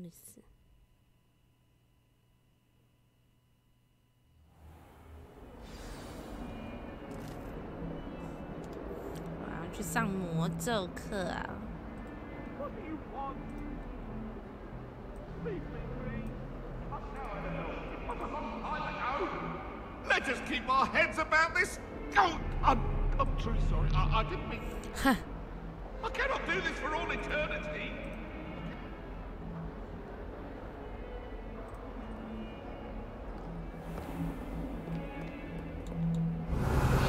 意思。我要去上魔咒课啊！ Let us keep our heads about this. Oh, I'm truly sorry. I didn't mean. I cannot do this for all eternity.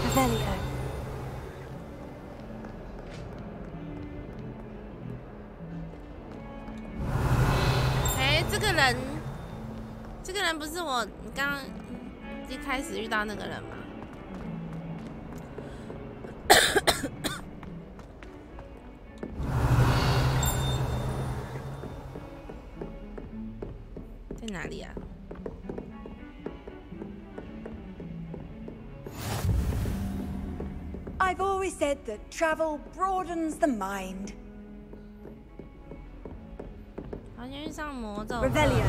Revelio. 这个人不是我刚刚一开始遇到那个人吗？在哪里啊？ I've always said that travel broadens the mind. 好像去上魔咒。Revelio.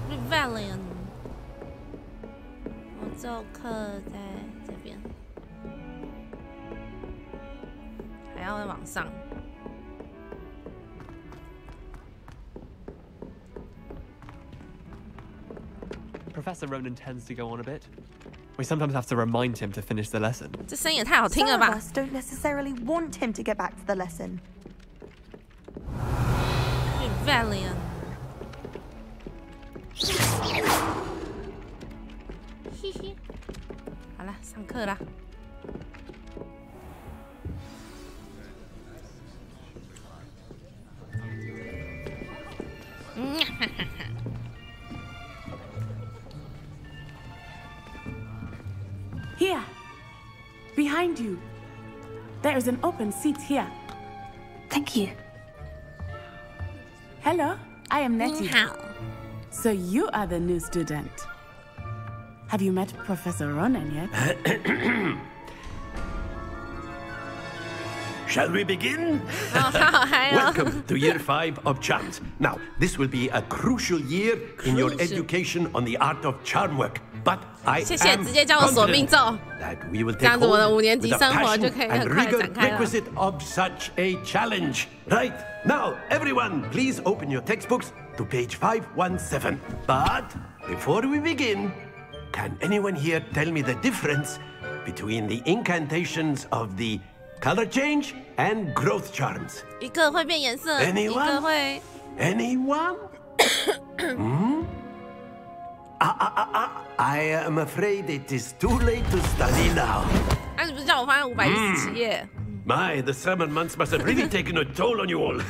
Rebellion， 魔咒课在这边，还要往上。 Professor Ronan tends to go on a bit. We sometimes have to remind him to finish the lesson. 这声音也太好听了吧 Some of us don't necessarily want him to get back to the lesson. Rebellion。 嘿嘿，好了，上课啦。Here, behind you. There is an open seat here. Thank you. Hello, I am Nettie. 好。 So you are the new student. Have you met Professor Ronan yet? Shall we begin? 哦，他好嗨哦。 Welcome to Year 5 of Charms. Now, this will be a crucial year in your education on the art of charm work. But I 谢谢， am 直接教我索命咒。 that we will 这 take 样子我的 hold 5年 with 级 the 生活 passion 就可以 and 很快 rigor 展开了。 requisite of such a challenge. Right now, everyone, please open your textbooks to page 517. But before we begin, can anyone here tell me the difference between the incantations of the color change and growth charms? 一个会变颜色， Anyone? 一个会。 Anyone? I am afraid it is too late to study now. 啊，你不是叫我放在517页？ My, the summer months must have really taken a toll on you all.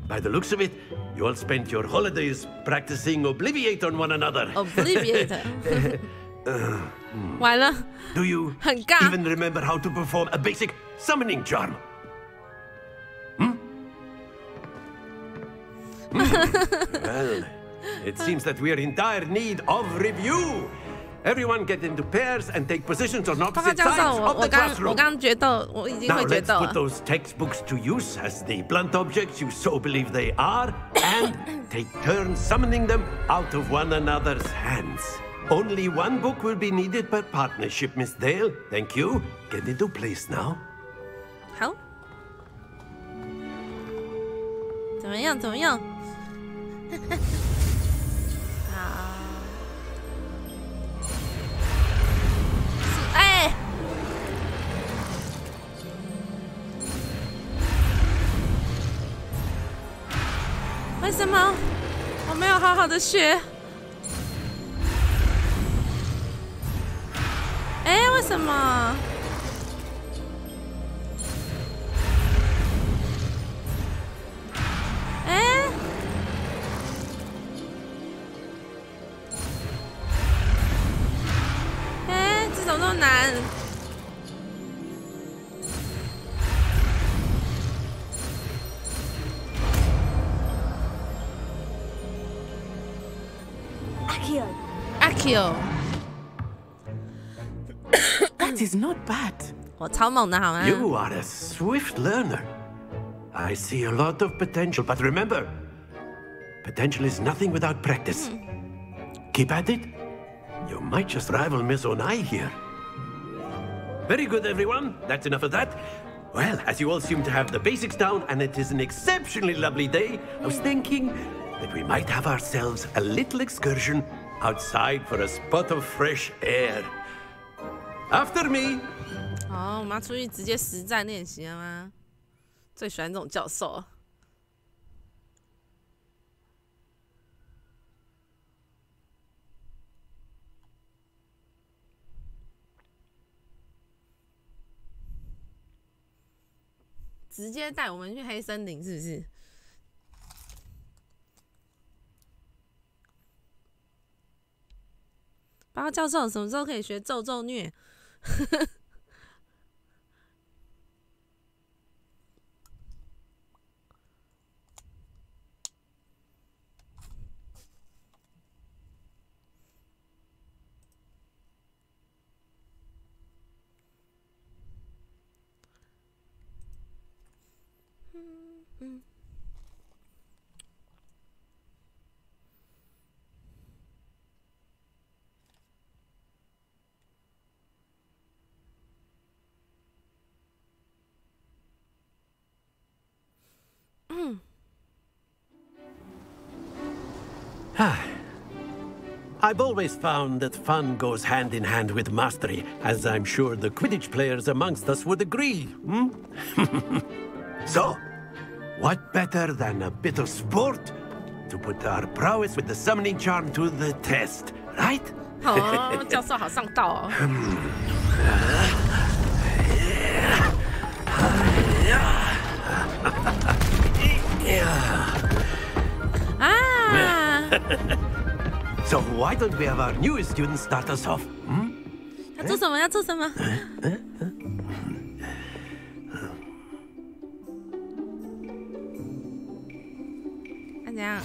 By the looks of it, you all spent your holidays practicing Obliviate on one another. Obliviate 完了， Do you 很尬。 even remember how to perform a basic summoning charm? Well, it seems that we are in dire need of review. Everyone get into pairs and take positions on 报告 opposite 教授， sides 我 of the 刚 classroom. 决斗，我已经 Now 会决 let's 斗 put 了。 those textbooks to use as the blunt objects you so believe they are, and take turns summoning them out of one another's hands. Only one book will be needed per partnership, Miss Dale. Thank you. Get into place now. 好，怎么样？怎么样？好，哎，为什么我没有好好的学？哎，为什么？哎，哎，这怎么那么难？阿 Q， That is not bad. 我超猛的好吗？ You are a swift learner. I see a lot of potential, but remember, potential is nothing without practice. Keep at it. You might just rival Miss Onai here. Very good, everyone. That's enough of that. Well, as you all seem to have the basics down, and it is an exceptionally lovely day, I was thinking that we might have ourselves a little excursion outside for a spot of fresh air. After me. 好，我们要出去直接实战练习了吗？最喜欢这种教授。直接带我们去黑森林，是不是？报告教授，什么时候可以学咒咒虐？I've always found that fun goes hand in hand with mastery, as I'm sure the Quidditch players amongst us would agree. So, what better than a bit of sport to put our prowess with the summoning charm to the test, right? 哦，教授好上道哦。啊！ So why don't we have our newest student start us off? 要做什么？要做什么？看怎样？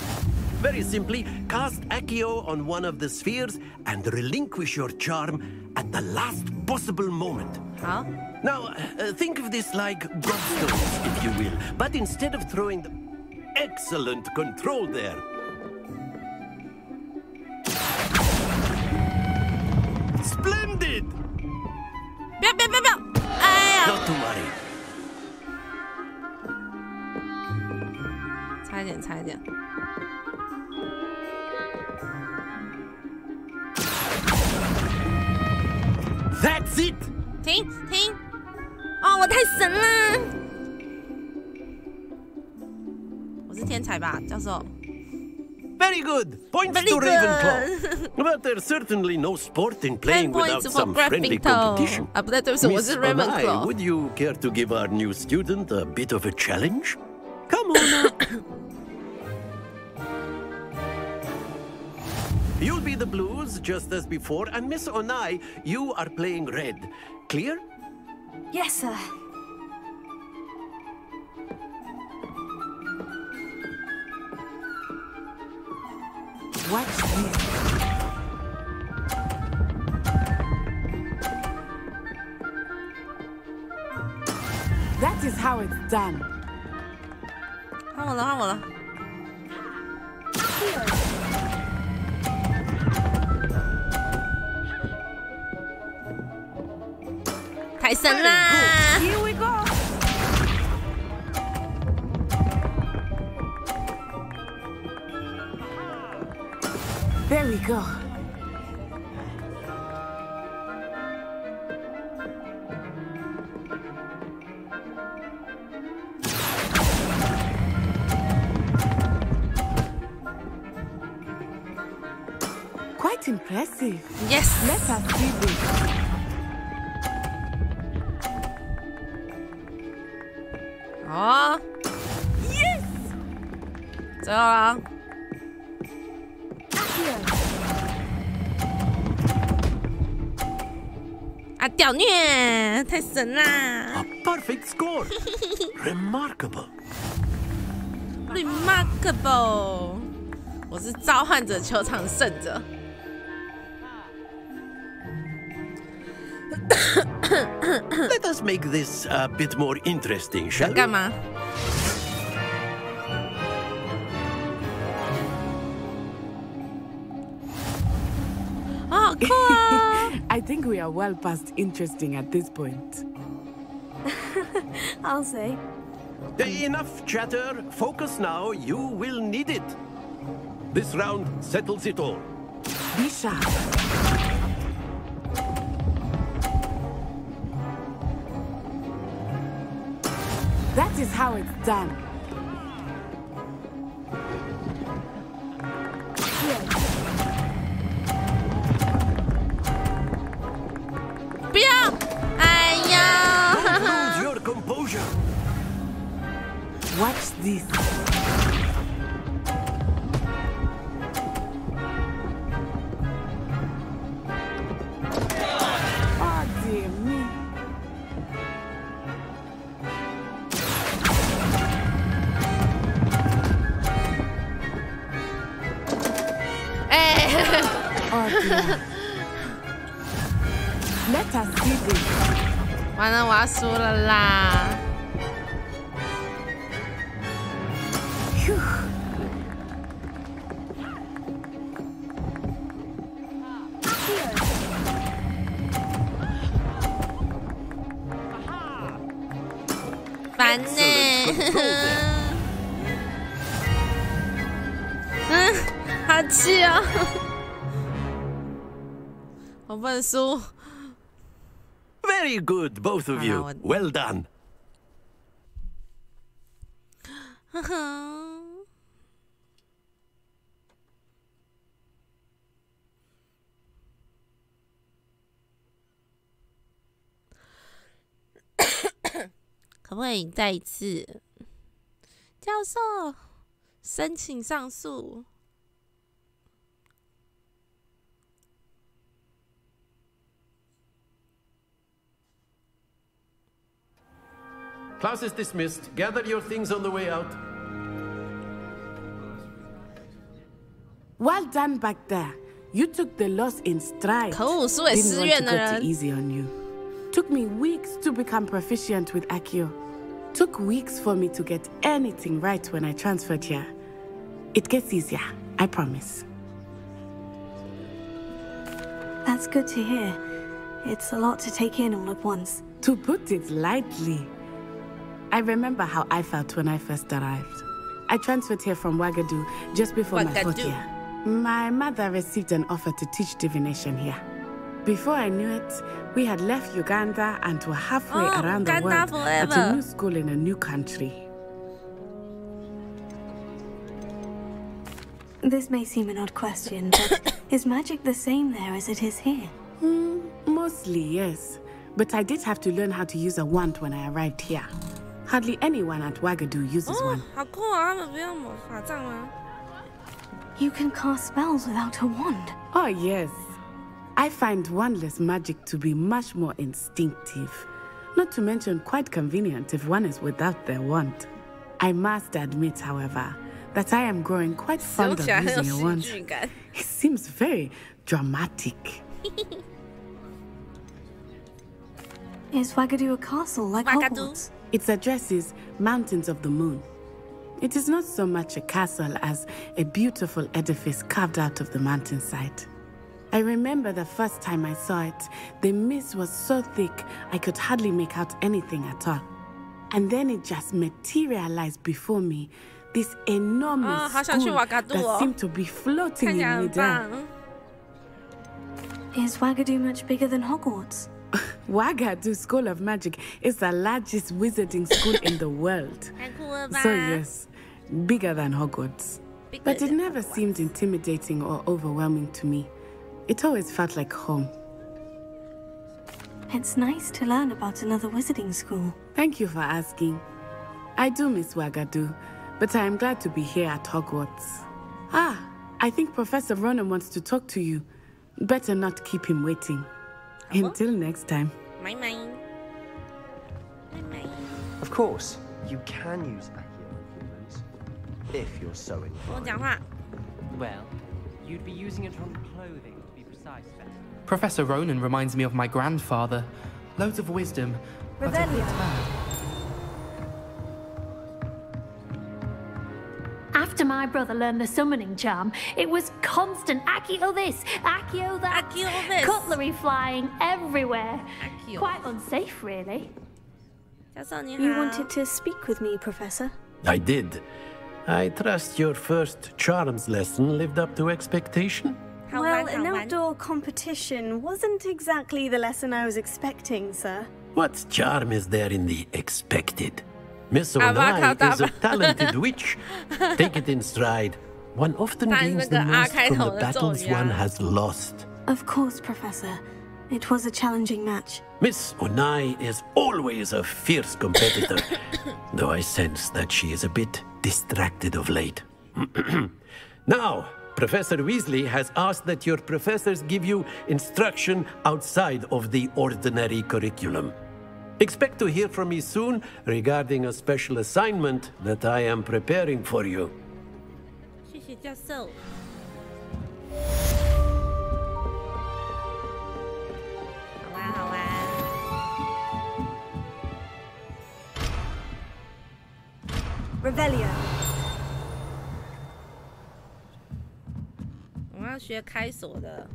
Very simply, cast Accio on one of the spheres and relinquish your charm at the last possible moment. 好。 Now, think of this like gobstones, if you will, but instead of throwing them... Excellent control there. Splendid! 不要！哎呀！ Not to worry. 差一点。 That's it! 停！哦，我太神了！我是天才吧，教授？ Very good. Points Very to good. Ravenclaw. But there's certainly no sport in 10 playing without points for some friendly Graffito. competition. 啊，不对，对不起，我是 Miss Onai, Ravenclaw。 would you care to give our new student a bit of a challenge? Come on up. You'll be the blues, just as before, and Miss Onai, you are playing red. Clear? Yes, sir. Watch this. That is how it's done. 换我了。太神啦！ Here we go. There we go. Quite impressive. Yes. Let us see this. 哦 Yes! 最后了。啊，屌虐，太神啦 A perfect score. Remarkable. ！Remarkable， 我是召唤者球场胜者。Let us make this a bit more interesting, shall 想 we? 干嘛？ I think we are well past interesting at this point. I'll say. Enough chatter. Focus now. You will need it. This round settles it all. Be sharp. That is how it's done. Lose your composure. Watch this. Oh dear me. Oh dear. Let us see this. 完了，我要输了啦！ Phew. 烦呢。好气哦！我不能输。 Very good, both of you. Well done. 可不可以再一次？教授，申请上诉。 Class is dismissed. Gather your things on the way out. Well done back there. You took the loss in stride. 可恶，输给师院的 Didn't want to go 人。 too easy on you. Took me weeks to become proficient with Accio. Took weeks for me to get anything right when I transferred here. It gets easier, I promise. That's good to hear. It's a lot to take in all at once. To put it lightly, I remember how I felt when I first arrived. I transferred here from Ouagadougou just before my fourth year. My mother received an offer to teach divination here. Before I knew it, we had left Uganda and were halfway around the world at a new school in a new country. This may seem an odd question, but is magic the same there as it is here? Mostly, yes. But I did have to learn how to use a wand when I arrived here. Hardly anyone at Ouagadougou uses one. 好酷啊！他们不用魔法杖吗？ You can cast spells without a wand. Oh, yes. I find wandless magic to be much more instinctive. Not to mention quite convenient if one is without their wand. I must admit, however, that I am growing quite fond of using a wand. It seems very dramatic. Is Ouagadougou a castle like Hogwarts? Its address is Mountains of the Moon. It is not so much a castle as a beautiful edifice carved out of the mountainside. I remember the first time I saw it, the mist was so thick I could hardly make out anything at all. And then it just materialized before me, this enormous school that seemed to be floating in midair. Is Ouagadougou much bigger than Hogwarts? Ouagadougou School of Magic is the largest wizarding school in the world. So yes, bigger than Hogwarts. But it never seemed intimidating or overwhelming to me. It always felt like home. It's nice to learn about another wizarding school. Thank you for asking. I do miss Ouagadougou, but I am glad to be here at Hogwarts. Ah, I think Professor Ronan wants to talk to you. Better not keep him waiting. Until next time. Of course, you can use Accio influence if you're so inclined. Well, you'd be using it on clothing to be precise, Beth. Professor Ronan reminds me of my grandfather. Loads of wisdom, but a bit bad. After my brother learned the summoning charm, it was constant Accio this, Accio that, Accio this. Cutlery flying everywhere. Accio. Quite unsafe, really. You wanted to speak with me, Professor? I did. I trust your first charms lesson lived up to expectation? Well, an outdoor competition wasn't exactly the lesson I was expecting, sir. What charm is there in the expected? Miss Onai is a talented witch. Take it in stride. One often gains the most from the battles one has lost. Of course, Professor. It was a challenging match. Miss Onai is always a fierce competitor, though I sense that she is a bit distracted of late. Now, Professor Weasley has asked that your professors give you instruction outside of the ordinary curriculum. Expect to hear from me soon regarding a special assignment that I am preparing for you. 谢谢教授。好啊，好啊。Revelio. 我要学开锁的。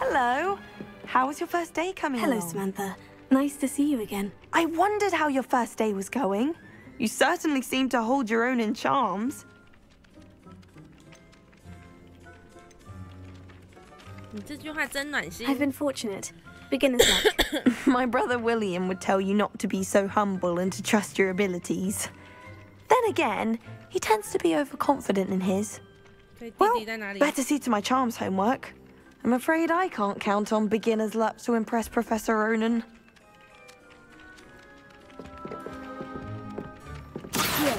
Hello. How was your first day coming Hello, along? Samantha. Nice to see you again. I wondered how your first day was going. You certainly seem to hold your own in charms. 你这句话真暖心。 I've been fortunate. Beginner's luck. My brother William would tell you not to be so humble and to trust your abilities. Then again, he tends to be overconfident in his. Well, better see to my charms homework. I'm afraid I can't count on beginner's luck to impress Professor Ronan. Yes.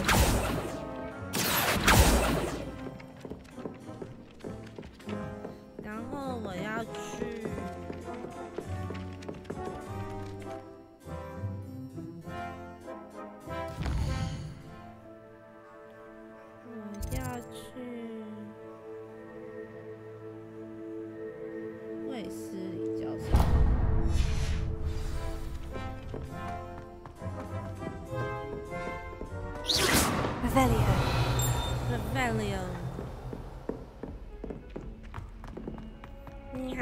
然后我要去。我要去。 卫斯理教授。Revelio。你好。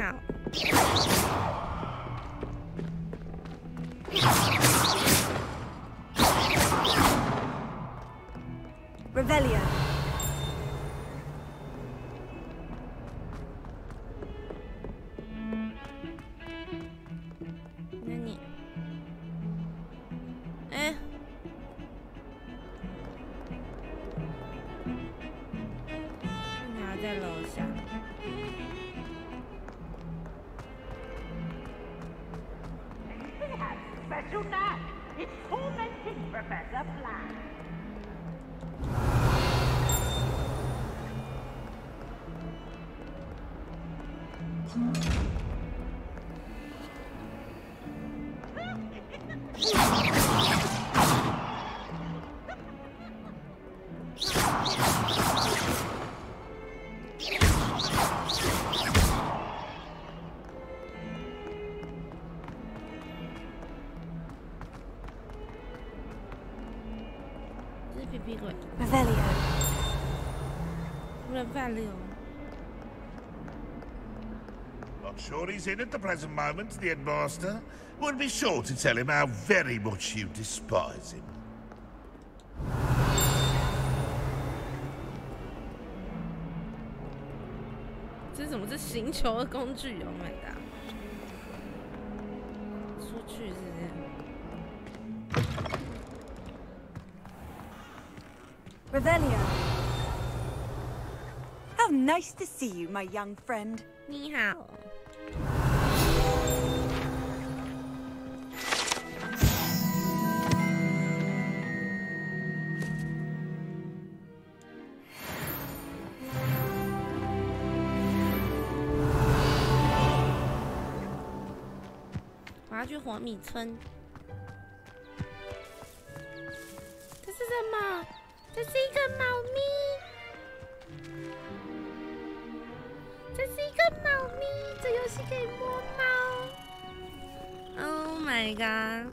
Revelio. 屁屁鬼。Revelio. Revelio. Not sure he's in at the present moment, the headmaster. We'll be sure to tell him how very much you despise him. 这是什么？这行球的工具 ？Oh my god！ 出去是不是？ Revelio. How nice to see you, my young friend. 你好。我要去火米村。这是什么？ 这是一个猫咪，这是一个猫咪，这游戏可以摸猫。Oh my god！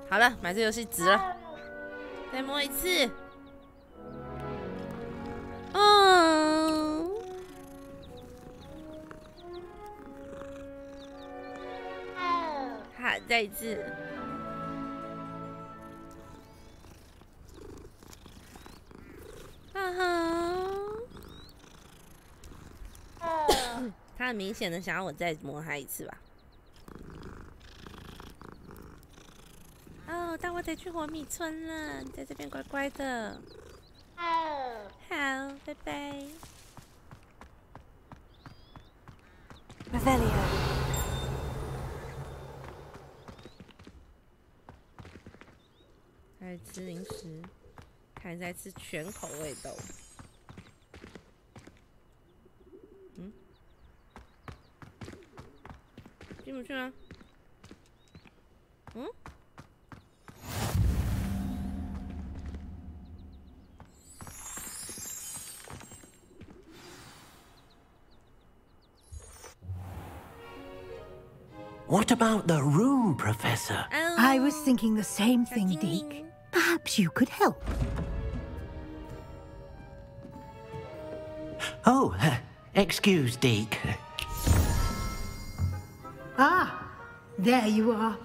好了，买这游戏值了。再摸一次。哦。好，再一次。哈哈。他很明显的想要我再摸他一次吧。哦，但我得去火米村了，你在这边乖乖的。好，拜拜。Revelio。开始吃零食，看在吃全口味豆。嗯，进不去吗？嗯。What about the room, Professor? Oh. I was thinking the same thing, Deke. Perhaps you could help. Oh, excuse, Deke. Ah, there you are.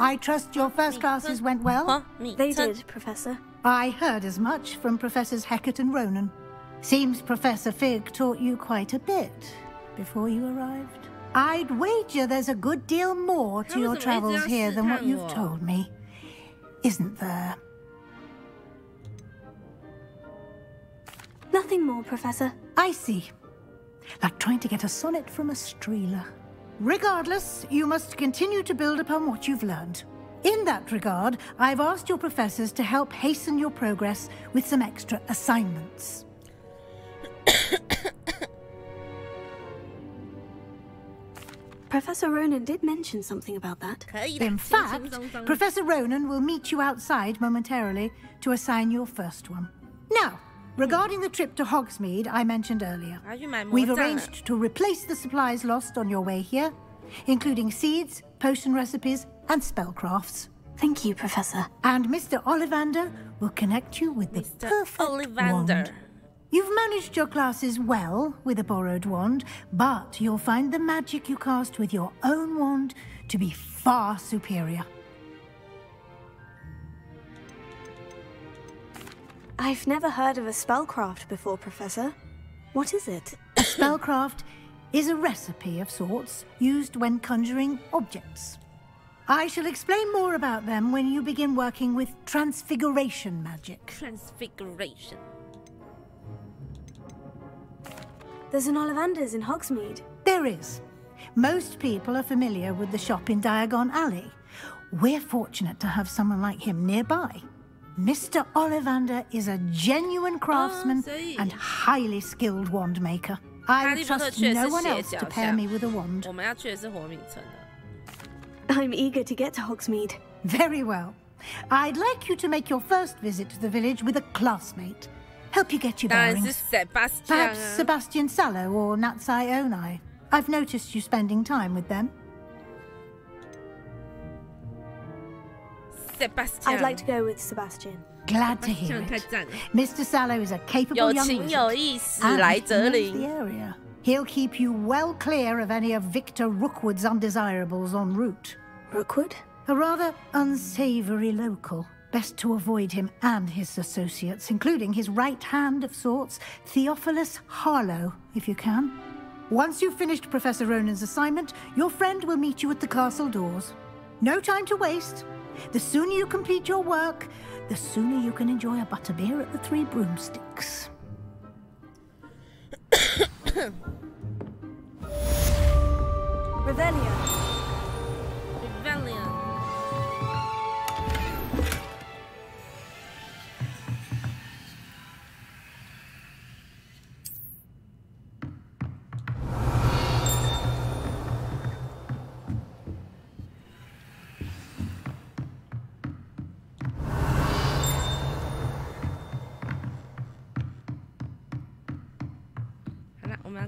I trust your first classes went well? They did, Professor. I heard as much from Professors Hecat and Ronan. Seems Professor Fig taught you quite a bit before you arrived. I'd wager there's a good deal more to your travels here than what you've told me. Isn't there? Nothing more, Professor. I see. Like trying to get a sonnet from a streeler. Regardless, you must continue to build upon what you've learned. In that regard, I've asked your professors to help hasten your progress with some extra assignments. Professor Ronan did mention something about that. In fact, Professor Ronan will meet you outside momentarily to assign your first one. Now, regarding the trip to Hogsmeade I mentioned earlier, we've arranged to replace the supplies lost on your way here, including seeds, potion recipes, and spellcrafts. Thank you, Professor. And Mr. Ollivander will connect you with the perfect wand. You've managed your classes well with a borrowed wand, but you'll find the magic you cast with your own wand to be far superior. I've never heard of a spellcraft before, Professor. What is it? A spellcraft is a recipe of sorts used when conjuring objects. I shall explain more about them when you begin working with transfiguration magic. Transfiguration. There's an Ollivander's in Hogsmeade. There is. Most people are familiar with the shop in Diagon Alley. We're fortunate to have someone like him nearby. Mr. Ollivander is a genuine craftsman and highly skilled wand maker. I would trust no one else to pair me with a wand. I'm eager to get to Hogsmeade. Very well. I'd like you to make your first visit to the village with a classmate. Help you get your bearings. Perhaps Sebastian Sallow or Natsai Onai. I've noticed you spending time with them. I'd like to go with Sebastian. Glad to hear it. Mr. Sallow is a capable young wizard and he knows the area. He'll keep you well clear of any of Victor Rookwood's undesirables en route. Rookwood? A rather unsavoury local. Best to avoid him and his associates, including his right hand of sorts, Theophilus Harlow, if you can. Once you've finished Professor Ronan's assignment, your friend will meet you at the castle doors. No time to waste. The sooner you complete your work, the sooner you can enjoy a butterbeer at the Three Broomsticks. Revelio. Revelio.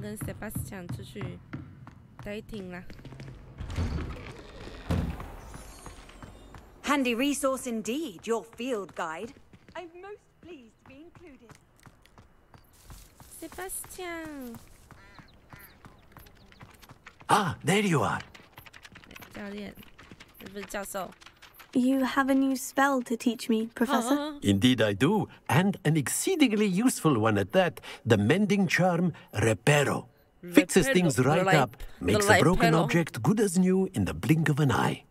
跟 Sebastian 出去 dating 啦。Handy resource indeed, your field guide. I'm most pleased to be included. Sebastian. Ah, there you are. 教练，不是教授。 You have a new spell to teach me, Professor? Indeed I do, and an exceedingly useful one at that. The mending charm, Reparo. Fixes things right up, makes a broken object good as new in the blink of an eye.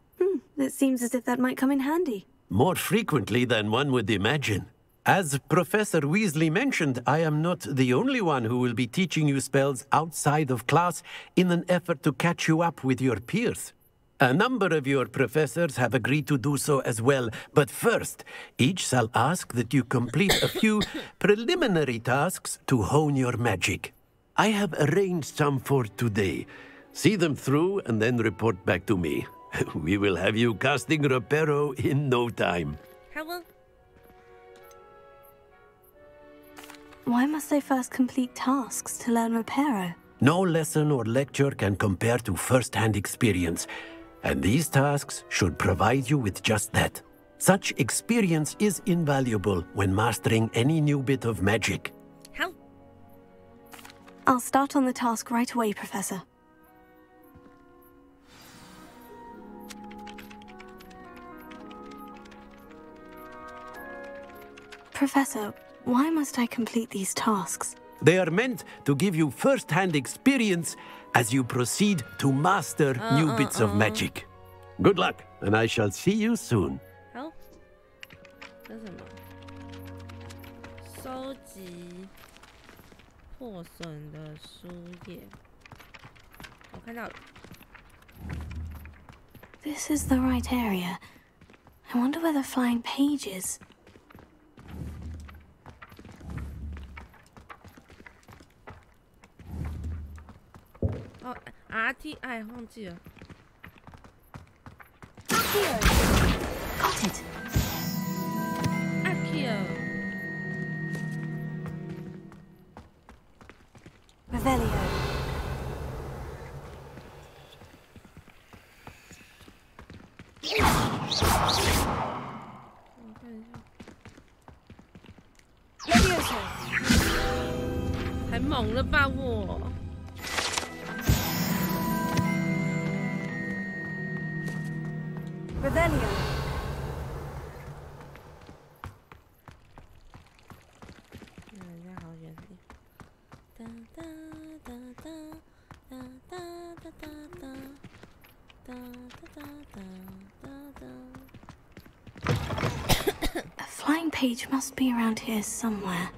It seems as if that might come in handy. More frequently than one would imagine. As Professor Weasley mentioned, I am not the only one who will be teaching you spells outside of class in an effort to catch you up with your peers. A number of your professors have agreed to do so as well, but first, each shall ask that you complete a few preliminary tasks to hone your magic. I have arranged some for today. See them through and then report back to me. We will have you casting Reparo in no time. Hello. Why must I first complete tasks to learn Reparo? No lesson or lecture can compare to first-hand experience. And these tasks should provide you with just that. Such experience is invaluable when mastering any new bit of magic. How? I'll start on the task right away, Professor. Professor, why must I complete these tasks? They are meant to give you first-hand experience as you proceed to master new bits of magic. Good luck, and I shall see you soon. 好，这是什么？收集破损的书页。我看到了。This is the right area. I wonder where the flying page is. Oh, RT， 哎，忘记了。Got it. Akio. Revelio. Levioso. 太猛了吧我！ Revelio. 人家好远的。哒哒哒哒哒哒哒哒哒哒哒哒哒。A flying page must be around here somewhere.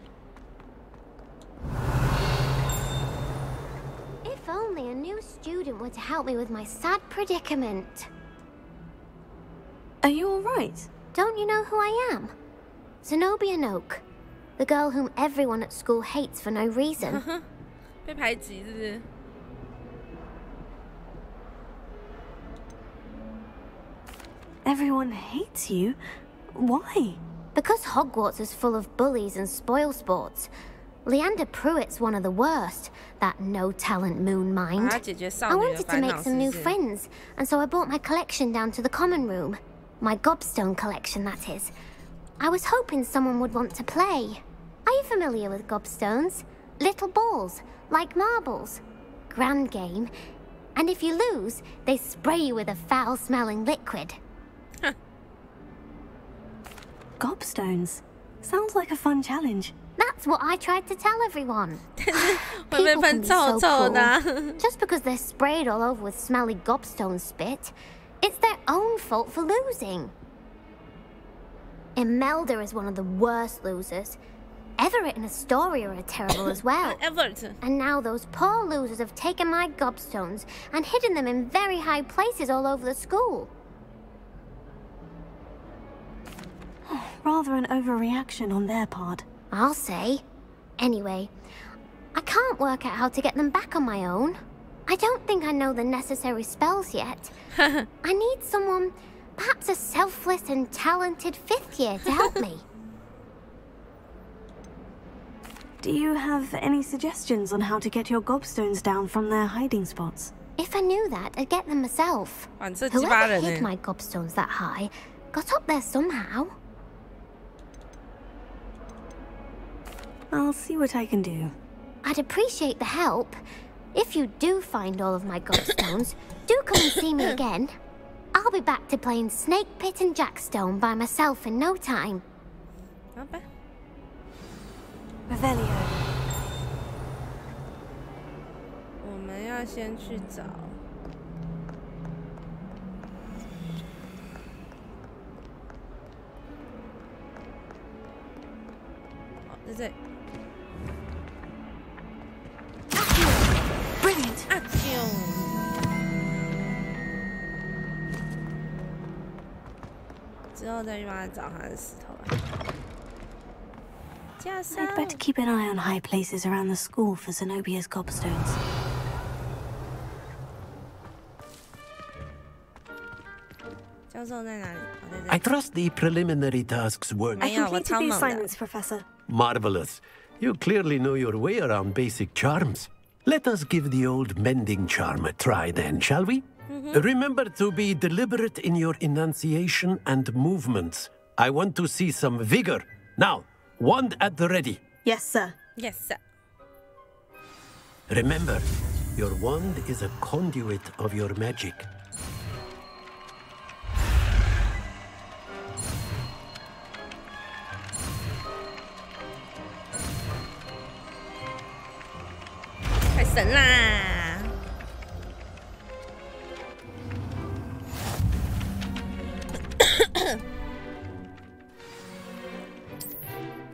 If only a new student were to help me with my sad predicament. Are you all right? Don't you know who I am? Zenobia Noak, the girl whom everyone at school hates for no reason. 被排挤是不是？ Everyone hates you? Why? Because Hogwarts is full of bullies and spoilsports. Leander Pruitt's one of the worst, that no-talent moon mind. I wanted to make some new friends, and so I brought my collection down to the common room. My gobstone collection, that is. I was hoping someone would want to play. Are you familiar with gobstones? Little balls, like marbles. Grand game. And if you lose, they spray you with a foul-smelling liquid. Gobstones. Sounds like a fun challenge. That's what I tried to tell everyone. People can be so cruel. Just because they're sprayed all over with smelly gobstone spit, it's their own fault for losing. Imelda is one of the worst losers. Everett and Astoria are terrible as well. And now those poor losers have taken my gobstones and hidden them in very high places all over the school. Rather an overreaction on their part. I'll say. Anyway, I can't work out how to get them back on my own. I don't think I know the necessary spells yet. I need someone, perhaps a selfless and talented fifth year to help me. Do you have any suggestions on how to get your gobstones down from their hiding spots? If I knew that, I'd get them myself. Whoever hid my gobstones that high got up there somehow. I'll see what I can do. I'd appreciate the help. If you do find all of my gobstones, do come and see me again. I'll be back to playing Snake Pit and Jackstone by myself in no time. Okay. Revelio. 我们要先去找。哦，在这里。Brilliant. 啊啾！之后再去帮他找他的石头吧。I'd better keep an eye on high places around the school for Zenobia's gobstones. I trust the preliminary tasks work. I completed the assignments, Professor. Marvelous. You clearly know your way around basic charms. Let us give the old mending charm a try then, shall we? Remember to be deliberate in your enunciation and movements. I want to see some vigor. Now, wand at the ready. Yes, sir. Yes, sir. Remember, your wand is a conduit of your magic.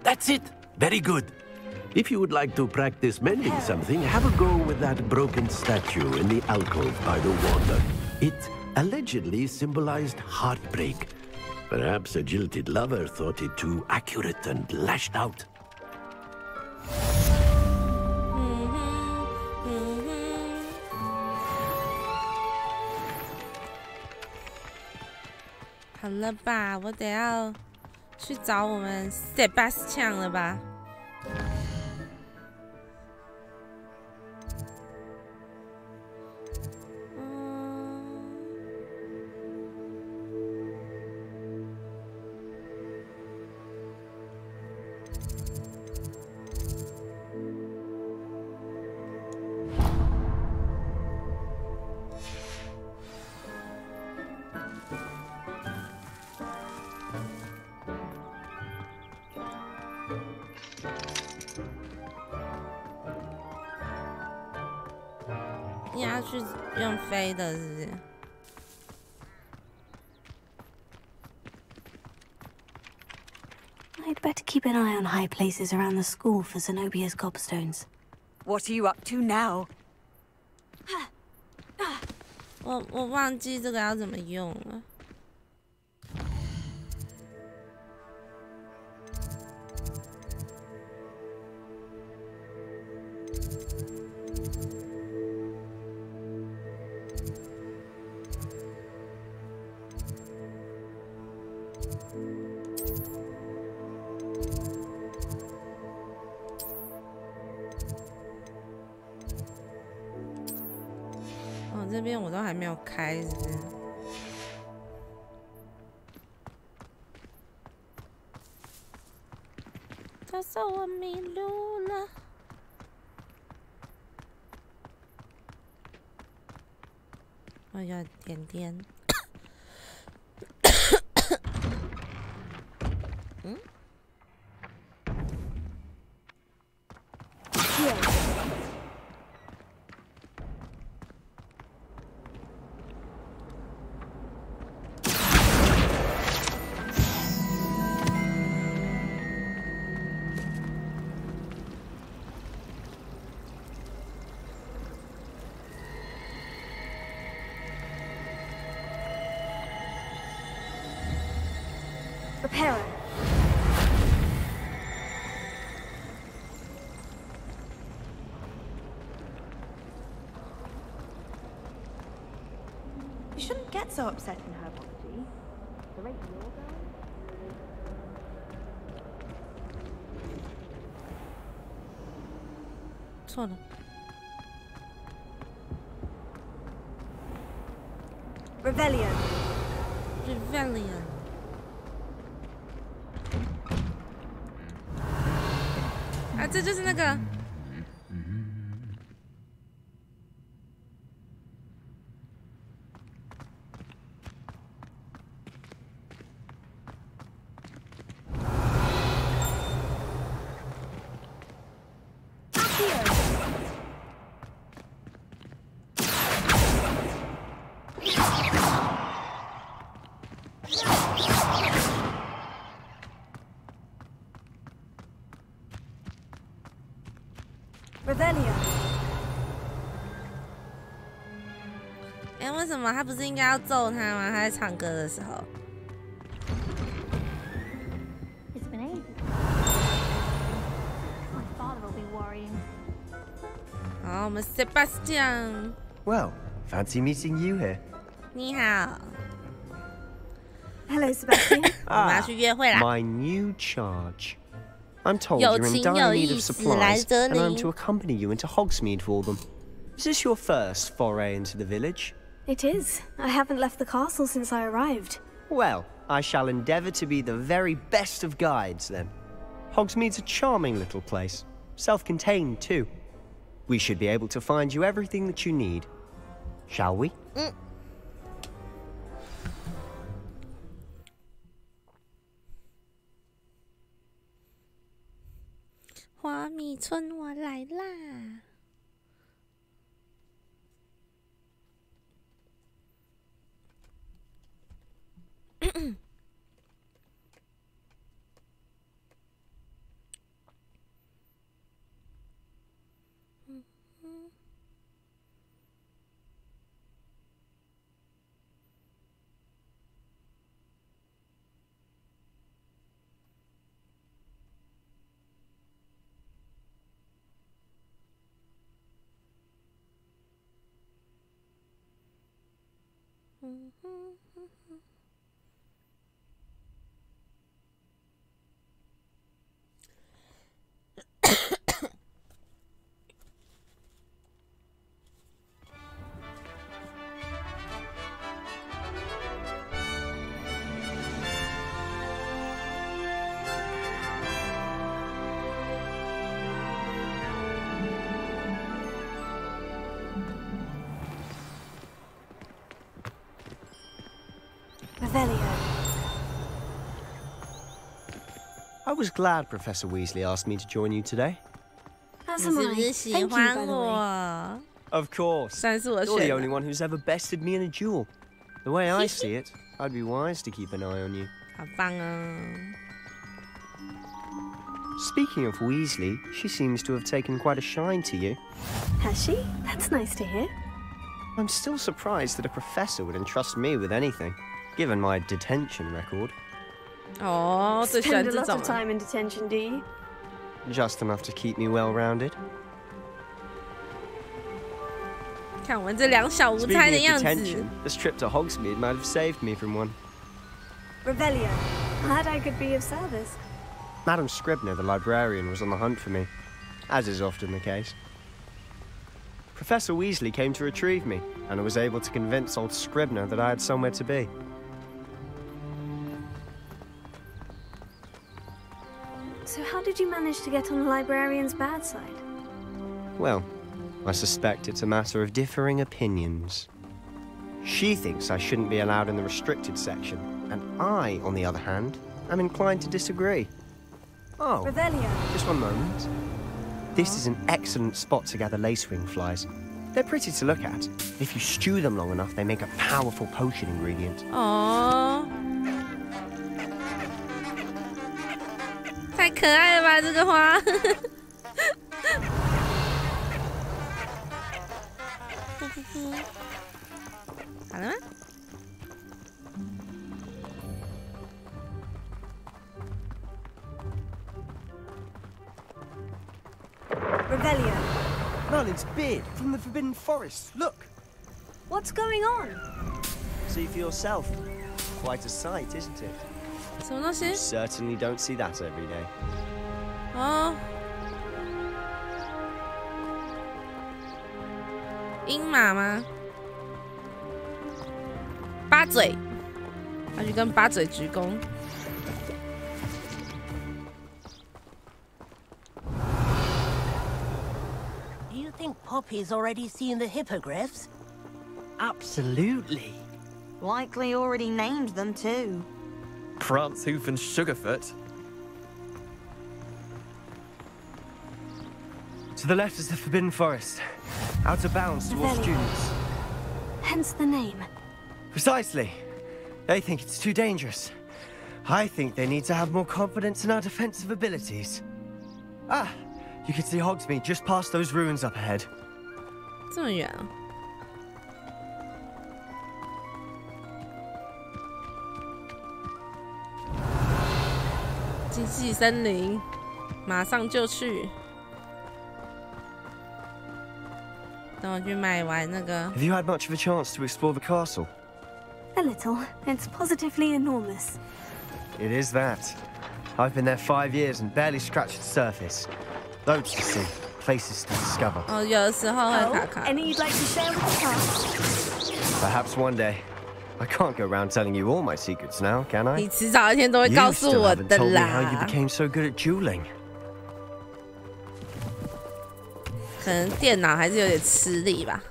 That's it. Very good. If you would like to practice mending something, have a go with that broken statue in the alcove by the water. It allegedly symbolized heartbreak. Perhaps a jilted lover thought it too accurate and lashed out.好了吧，我得要去找我们 Sebastian 了吧。你要去用飞的，是不是？ I'd better keep an eye on high places around the school for Zenobia's gobstones. What are you up to now? 我忘记这个要怎么用了。 这边我都还没有开，是不是？他说我迷路了。哎呀，点点。嗯。 Repairer. You shouldn't get so upset in herbology. The rate you're going. 错了。Revelio. Revelio. 这就是那个。哎，为什么他不是应该要揍他吗？他在唱歌的时候。好，我们 Sebastian。 Well, fancy meeting you here. 你好。 Hello, Sebastian. 我们要去约会啦。 My new charge. I'm told you're in dire need of supplies, and I'm to accompany you into Hogsmeade for them. Is this your first foray into the village? It is. I haven't left the castle since I arrived. Well, I shall endeavour to be the very best of guides, then. Hogsmeade's a charming little place. Self-contained, too. We should be able to find you everything that you need. Shall we? 花蜜村，我来啦！I was glad Professor Weasley asked me to join you today. As am I. Thank you, by the way. Of course. You're the only one who's ever bested me in a duel. The way I see it, I'd be wise to keep an eye on you. 好棒哦！ Speaking of Weasley, she seems to have taken quite a shine to you. Has she? That's nice to hear. I'm still surprised that a professor would entrust me with anything, given my detention record. 哦，最喜欢 Spend a 这 lot 种 of。time in detention, do you? Just enough to keep me well-rounded. 看我们这两小无猜的 Speaking 样 of 子 detention,。this trip to Hogsmeade might have saved me from one. Revelio. Glad I could be of service. Madam Scribner, the librarian, was on the hunt for me, as is often the case. Professor Weasley came to retrieve me, and I was able to convince old Scribner that I had somewhere to be. So how did you manage to get on the librarian's bad side? Well, I suspect it's a matter of differing opinions. She thinks I shouldn't be allowed in the restricted section, and I, on the other hand, am inclined to disagree. Oh, Revelio. just one moment. This is an excellent spot to gather lacewing flies. They're pretty to look at. If you stew them long enough, they make a powerful potion ingredient. 哦，太可爱了吧，这个花！好了吗？ Revelio. Merlin's beard from the Forbidden Forest. Look. What's going on? See for yourself. Quite a sight, isn't it? 什么东西？ You certainly don't see that every day. 哦，鹰马吗？八嘴，他去跟八嘴鞠躬。think Poppy's already seen the hippogriffs? Absolutely. Likely already named them too. Prance, Hoof, and Sugarfoot. To the left is the Forbidden Forest. Out of bounds towards students. Hence the name. Precisely. They think it's too dangerous. I think they need to have more confidence in our defensive abilities. Ah, you can see Hogsmeade just past those ruins up ahead. 这么远啊！禁忌森林，马上就去。等我去买完那个。Have you had much of a chance to explore the castle? A little. It's positively enormous. It is that. I've been there 5 years and barely scratched the surface. Loads to see, places to discover. 哦，有的时候会卡卡。Any you'd like to share with the class? Perhaps one day. I can't go around telling you all my secrets now, can I? 你迟早一天都会告诉我的 You still haven't told me how you 啦。 became so good at dueling. 可能电脑还是有点吃力吧。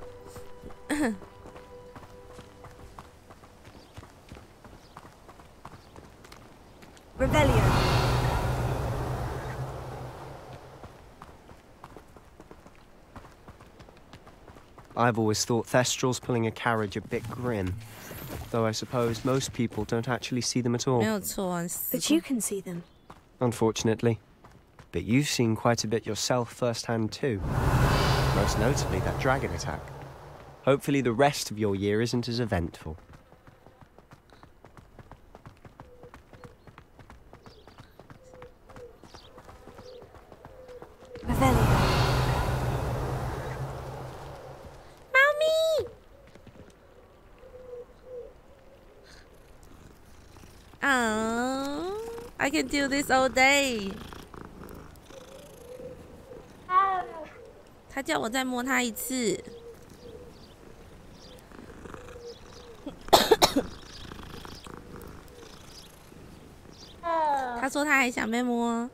Revelio. I've always thought Thestrals pulling a carriage a bit grim. Though I suppose most people don't actually see them at all. 没有错， But you can see them. Unfortunately. But you've seen quite a bit yourself firsthand too. Most notably that dragon attack. Hopefully the rest of your year isn't as eventful. Revelio. 猫咪。Oh, I can do this all day. 他叫我再摸他一次。他说他还想被摸。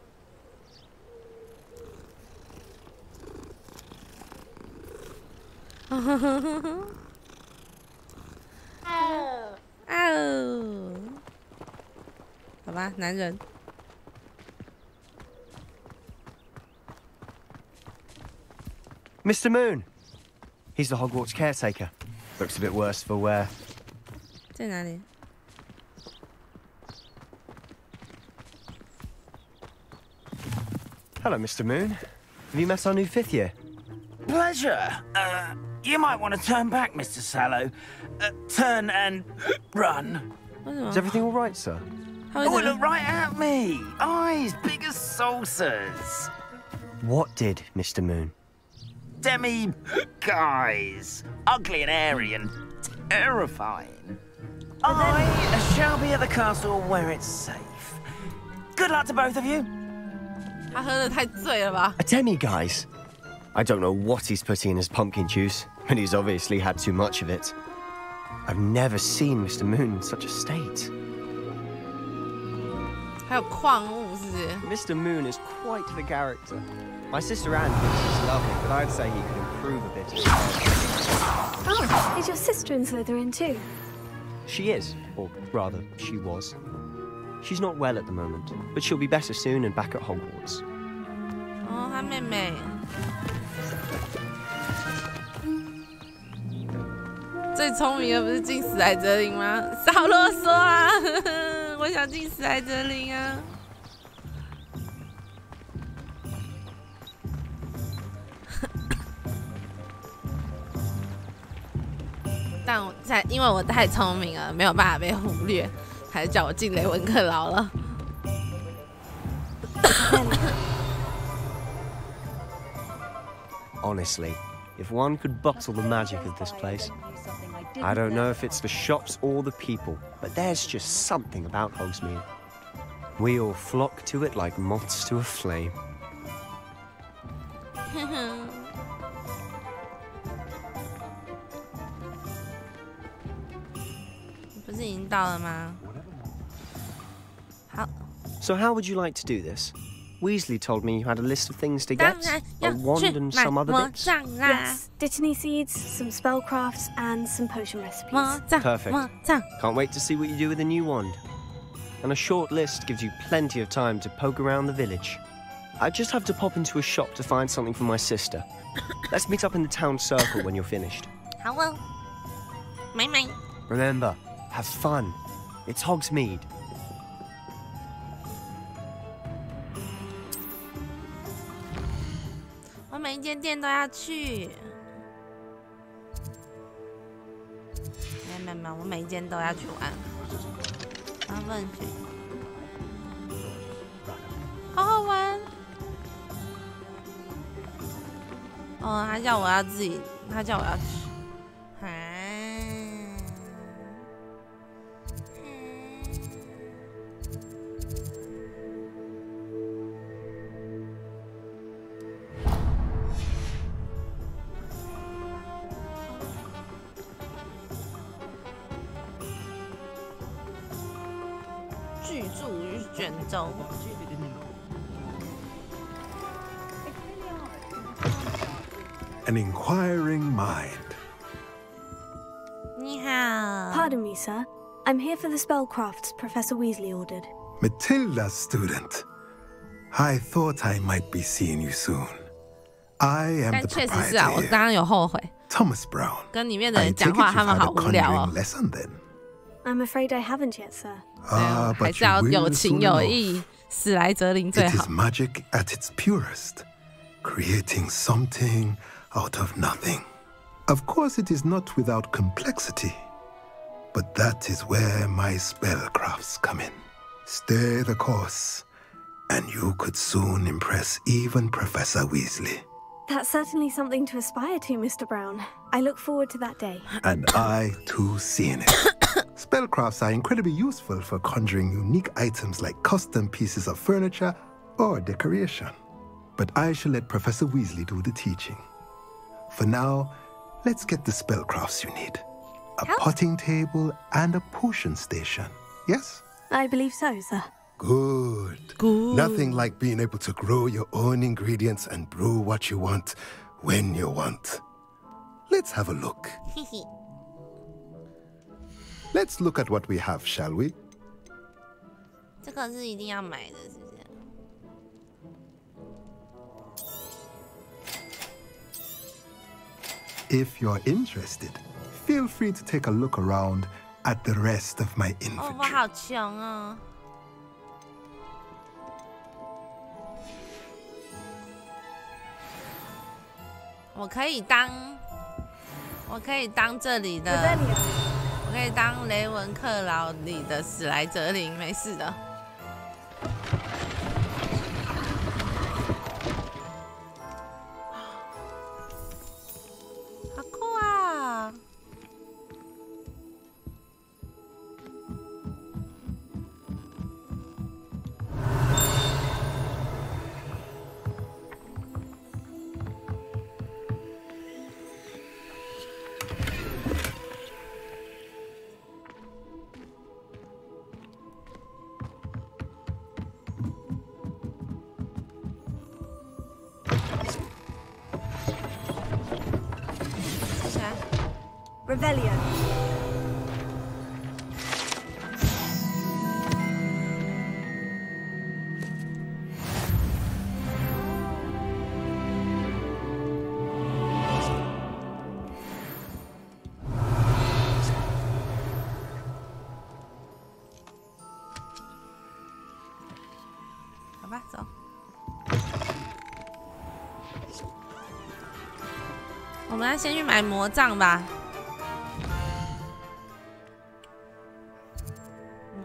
好吧，男人。Mr. Moon! He's the Hogwarts caretaker. Looks a bit worse for wear. 在哪里？ Hello, Mr. Moon. Have you met our new 5th year? Pleasure. You might want to turn back, Mr. Sallow. Turn and run. Is everything all right, sir? Oh, look right at me. Eyes big as saucers. What did, Mr. Moon? Guys. Ugly and airy and terrifying. I shall be at the castle where it's safe. Good luck to both of you. 他喝得太醉了吧？ A demi-guise? I don't know what he's putting in his pumpkin juice, but he's obviously had too much of it. I've never seen Mr. Moon in such a state. 还有矿物是不是？ Mr. Moon is quite the character. My sister Anne thinks he's lovely, but I'd say he could improve a bit. Oh, is your sister in Slytherin too? She is, or rather, she was. She's not well at the moment, but she'll be better soon and back at Hogwarts. 哦，他妹妹。最聪明的不是进史莱哲林吗？少啰嗦啊！我想进史莱哲林啊！但因为我太聪明了，没有办法被忽略，还是叫我进雷文克劳了。Honestly, if one could bottle the magic of this place, I don't know if it's the shops or the people, but there's just something about Hogsmeade. We all flock to it like moths to a flame. 不是已经到了吗？好。 So how would you like to do this? Weasley told me you had a list of things to get. A wand and some other bits. Yes, dittany seeds, some spellcrafts, and some potion recipes. Perfect. Can't wait to see what you do with the new wand. And a short list gives you plenty of time to poke around the village. I just have to pop into a shop to find something for my sister. Let's meet up in the town circle when you're finished. Hello. Mine. Remember, have fun. It's Hogsmeade. 我每一间店都要去。没有，我每一间都要去玩。然后问去，好好玩。哦，他叫我要自己，他叫我要去。居住于卷轴。An inquiring mind. 你好。Pardon me, sir. I'm here for the spellcrafts Professor Weasley ordered. Matilda's student. I thought I might be seeing you soon. I am the 确实是啊，我 proprietor 刚刚有后悔。 Thomas Brown. 跟里面的 I 人 take 讲 it 话， you've 他们 had 好 a 无聊哦 conjuring。lesson then. I'm afraid I haven't yet, sir. 啊还 but 是要 you 有 will 情 soon 有 know. 义，史莱哲林最 It 好 is。magic at its purest, creating something out of nothing. Of course, it is not without complexity, but that is where my spellcrafts come in. Stay the course, and you could soon impress even Professor Weasley. That's certainly something to aspire to, Mr. Brown. I look forward to that day. And I, too, seeing it. Spellcrafts are incredibly useful for conjuring unique items like custom pieces of furniture or decoration. But I shall let Professor Weasley do the teaching. For now, let's get the spellcrafts you need. A potting table and a potion station. Yes? I believe so, sir. Good. Nothing like being able to grow your own ingredients and brew what you want when you want. Let's have a look. Let's look at what we have, shall we? 这个是一定要买的，是不是？ If you're interested, feel free to take a look around at the rest of my 哦， inventory. 我好穷哦。我可以当这里的，我可以当雷文克劳里的史莱哲林，没事的。好酷啊！Revelio.走。我们要先去买魔杖吧。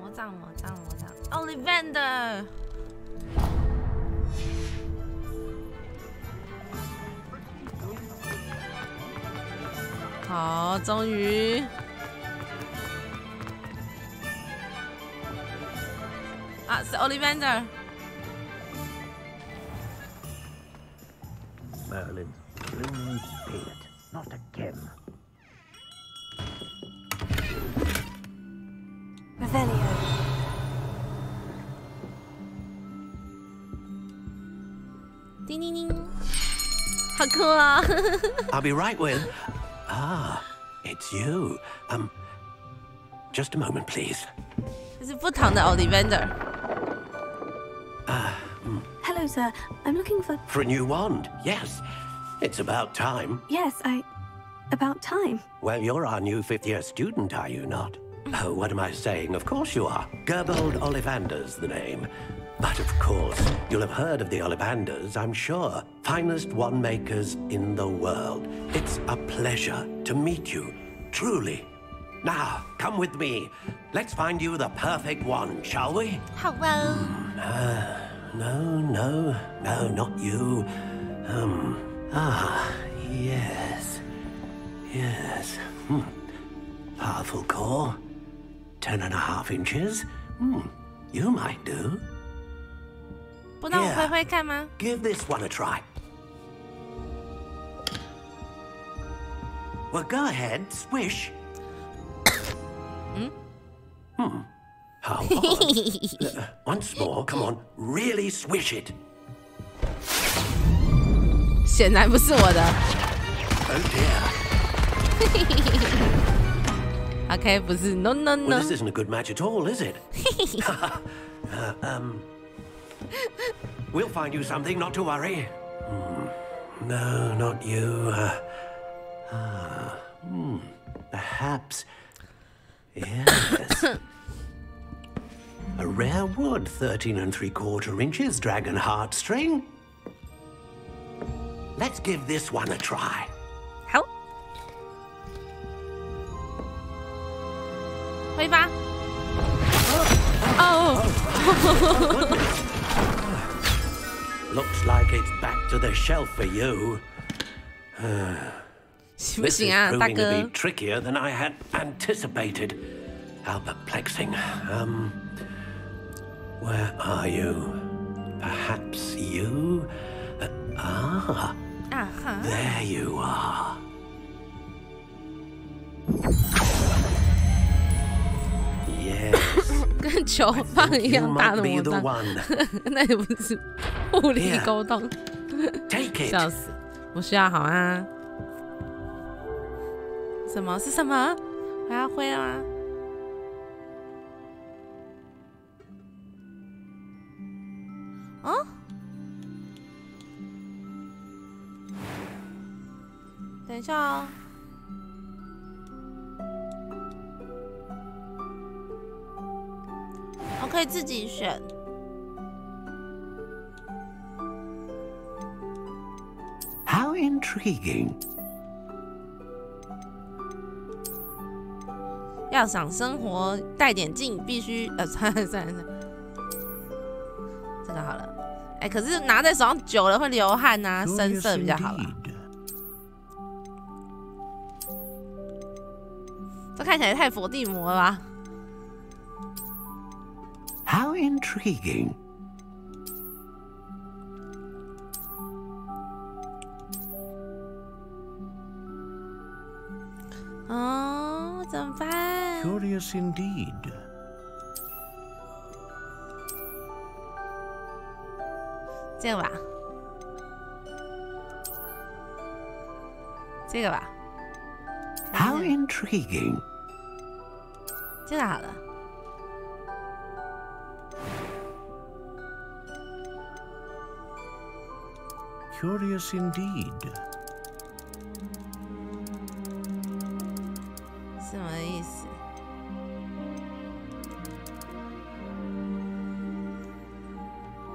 魔杖 ，Ollivander。好，终于。啊，是 Ollivander。 Merlin's blooming beard, not again. Revelio. 叮叮叮，好酷啊！I'll be right with. It's you. Just a moment, please. 这是不同的 Ollivander。Hello, sir. I'm looking for. For a new wand. Yes. It's about time. Yes, About time. Well, you're our new 5th-year student, are you not? Oh, what am I saying? Of course you are. Gerbold Ollivander's the name. But of course, you'll have heard of the Ollivanders, I'm sure. Finest wand makers in the world. It's a pleasure to meet you, truly. Now, come with me. Let's find you the perfect wand, shall we? Hello. No, not you. Yes. Powerful core. 10.5 inches. You might do. 不让我挥挥看吗 Give this one a try. Well, go ahead, swish. How odd. Once more, come on, really swish it. 显然不是我的。Oh dear. Okay, 不是 no. Well, this isn't a good match at all, is it? We'll find you something, not to worry. No, not you. Perhaps. Yes. A rare wood, 13 3/4 inches, dragon heartstring. Let's give this one a try. 好。挥发。Looks like it's back to the shelf for you. 行不行啊，大 This is proving 哥 to be trickier than I had anticipated. How perplexing. Where are you? Perhaps you? There you are. Yes. 跟球棒一样大的魔杖，那也不是物理沟通，笑死！我需要好啊。什么是什么？我要挥了吗？哦？等一下哦。我可以自己选。How intriguing. 要想生活带点劲，必须算了，这个好了。哎，可是拿在手上久了会流汗啊，深色比较好啦。这看起来太佛地魔了吧？ How intriguing. Oh, 怎么办 Curious indeed. 这个吧，这个吧。How intriguing. 这个好了。 Curious indeed. 什么意思？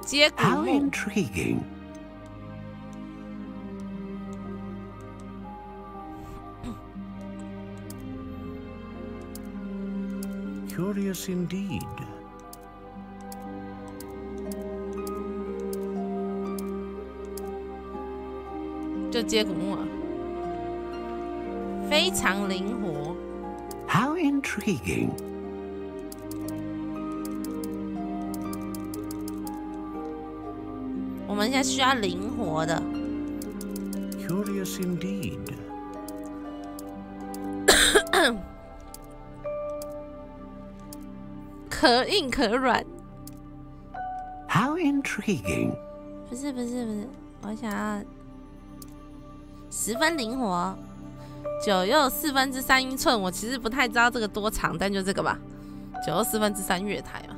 接骨 How 木。 intriguing. Curious indeed. 就接骨木了，非常灵活。 How intriguing. 我们现在需要灵活的。 Curious indeed. 可硬可软。 How intriguing. 不是，我想要10分灵活，9又3/4英寸。我其实不太知道这个多长，但就这个吧，9又3/4月台嘛。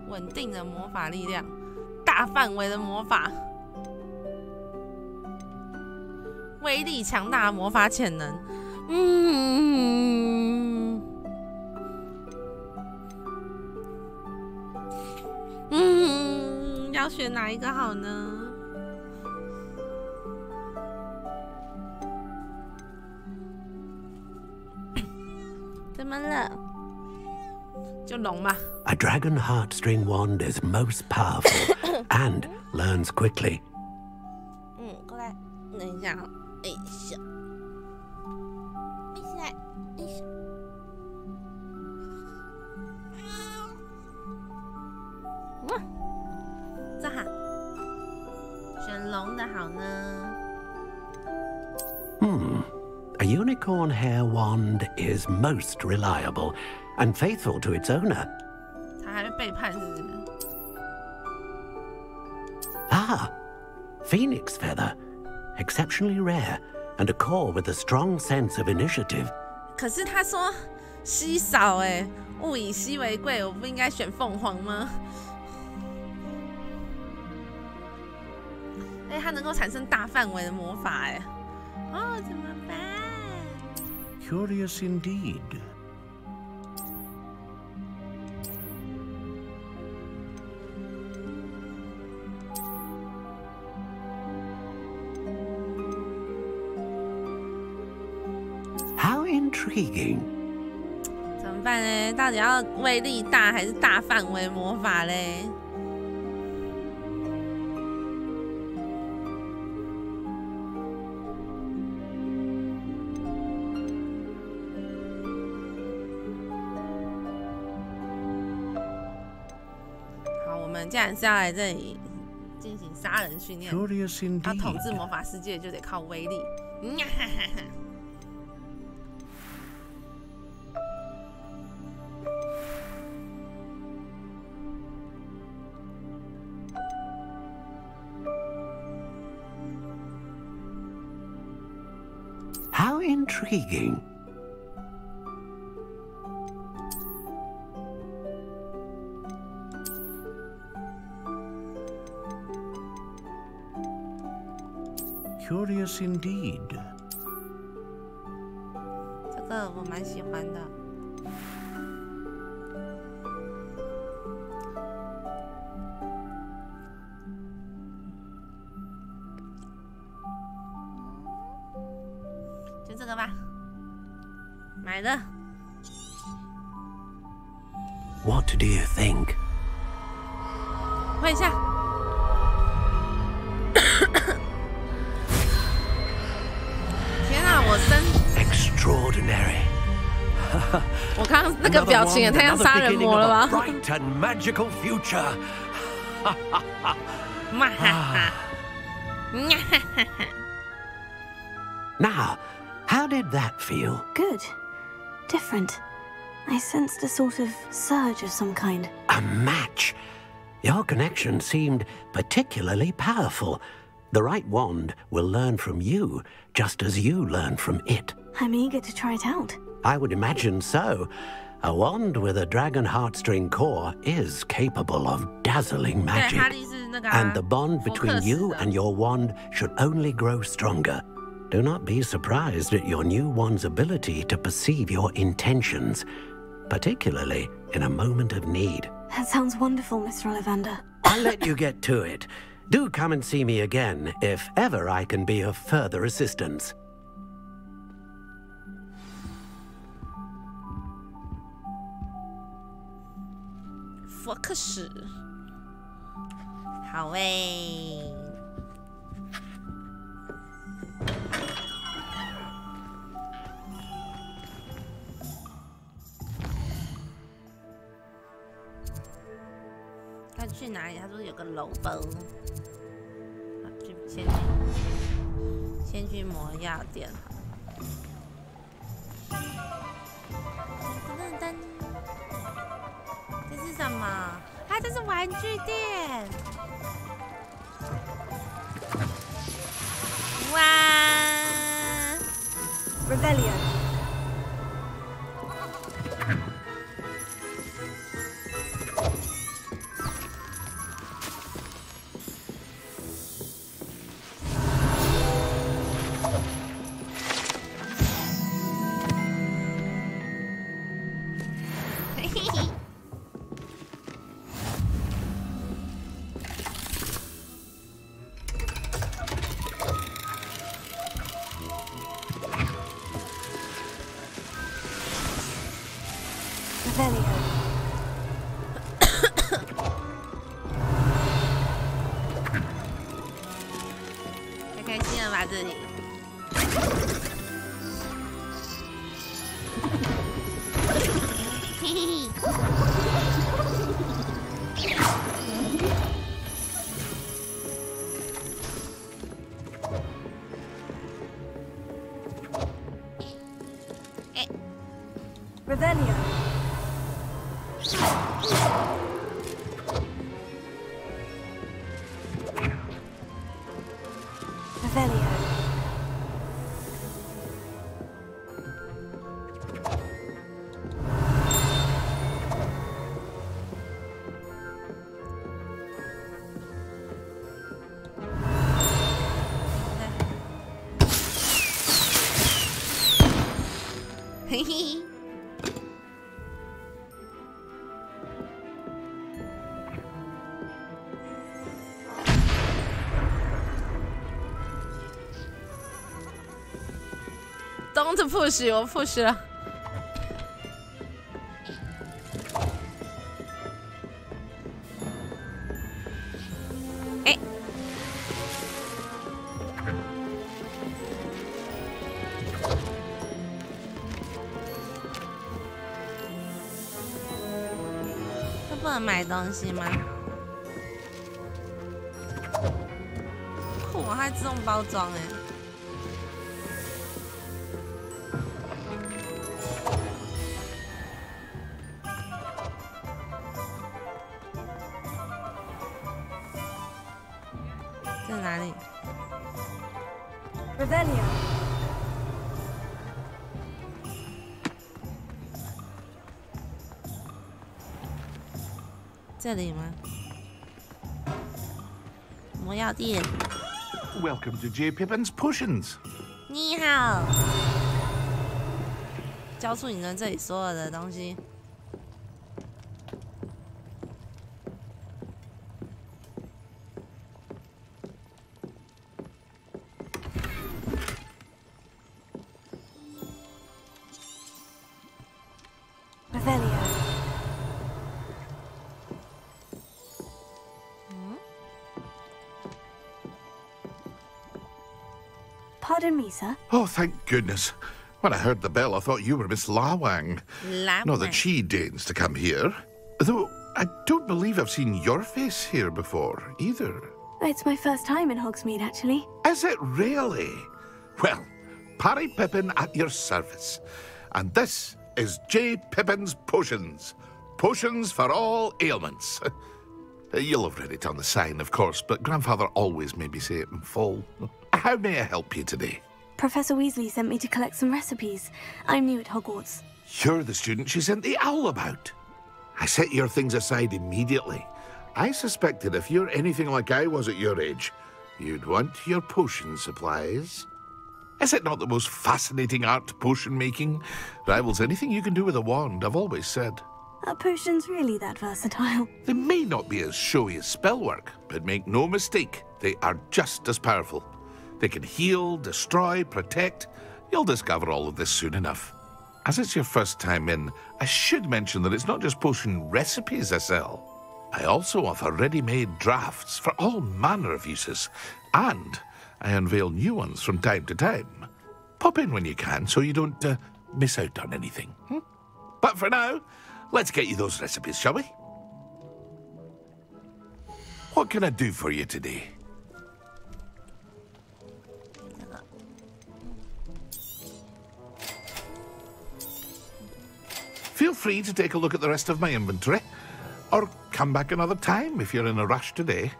稳定的魔法力量，大范围的魔法，威力强大的魔法潜能。要选哪一个好呢？怎么了？就龙吧。A dragon heartstring wand is most powerful and learns quickly. 过来，等一下啊，哎呀，这好，选龙的好呢。A unicorn hair wand is most reliable and faithful to its owner. 他还会背叛是不是？ Phoenix feather. Exceptionally rare and a core with a strong sense of initiative. 可是他说稀少哎，物以稀为贵，我不应该选凤凰吗？哎，它能够产生大范围的魔法哎，哦，怎么办 Curious indeed. How intriguing. 怎么办呢？到底要威力大还是大范围魔法嘞？好，我们既然是要来这里进行杀人训练，要统治魔法世界就得靠威力。How intriguing. Curious indeed. 这个我蛮喜欢的。就这个吧，买的。What do you think? 换一下。天啊，我生 Extraordinary. 我刚刚那个表情也太像杀人魔了吧 Bright and magical future. 嘛哈哈。Now, how did that feel? Good. Different. I sensed a sort of surge of some kind. A match. Your connection seemed particularly powerful. The right wand will learn from you, just as you learn from it. I'm eager to try it out. I would imagine so. A wand with a dragon heartstring core is capable of dazzling magic. And the bond between you and your wand should only grow stronger. Do not be surprised at your new wand's ability to perceive your intentions, particularly in a moment of need. That sounds wonderful, Mr. Ollivander. I'll let you get to it. Do come and see me again if ever I can be of further assistance. 佛克史，好诶。他去哪里？他说有个楼包。好，先去魔药店。噔噔噔，这是什么？嘛？它这是玩具店。哇 Revelio. Revelio. 太开心了吧这里。嘿嘿嘿。哎 Revelio. Revelio. Hey. Don't push， 我 push 了。哎，这不能买东西吗？酷，它自动包装哎。在哪里 Revelio. 这里吗？魔药店。Welcome to J. Pippin's Potions. 你好。交出你们这里所有的东西。Revelio. Pardon me, sir. Oh, thank goodness. When I heard the bell, I thought you were Miss Lawang. Not that she deigns to come here. Though I don't believe I've seen your face here before, either. It's my first time in Hogsmeade, actually. Is it really? Well, Parry Pippin at your service. And this is J. Pippin's Potions. Potions for all ailments. You'll have read it on the sign, of course, but Grandfather always made me say it in full. How may I help you today? Professor Weasley sent me to collect some recipes. I'm new at Hogwarts. You're the student she sent the owl about. I set your things aside immediately. I suspected if you're anything like I was at your age, you'd want your potion supplies. Is it not the most fascinating art, potion making? Rivals anything you can do with a wand, I've always said. Are potions really that versatile? They may not be as showy as spellwork, but make no mistake, they are just as powerful. They can heal, destroy, protect. You'll discover all of this soon enough. As it's your first time in, I should mention that it's not just potion recipes I sell. I also offer ready-made drafts for all manner of uses, and I unveil new ones from time to time. Pop in when you can so you don't miss out on anything. But for now, let's get you those recipes, shall we? What can I do for you today? Feel free to take a look at the rest of my inventory. Or come back another time if you're in a rush today.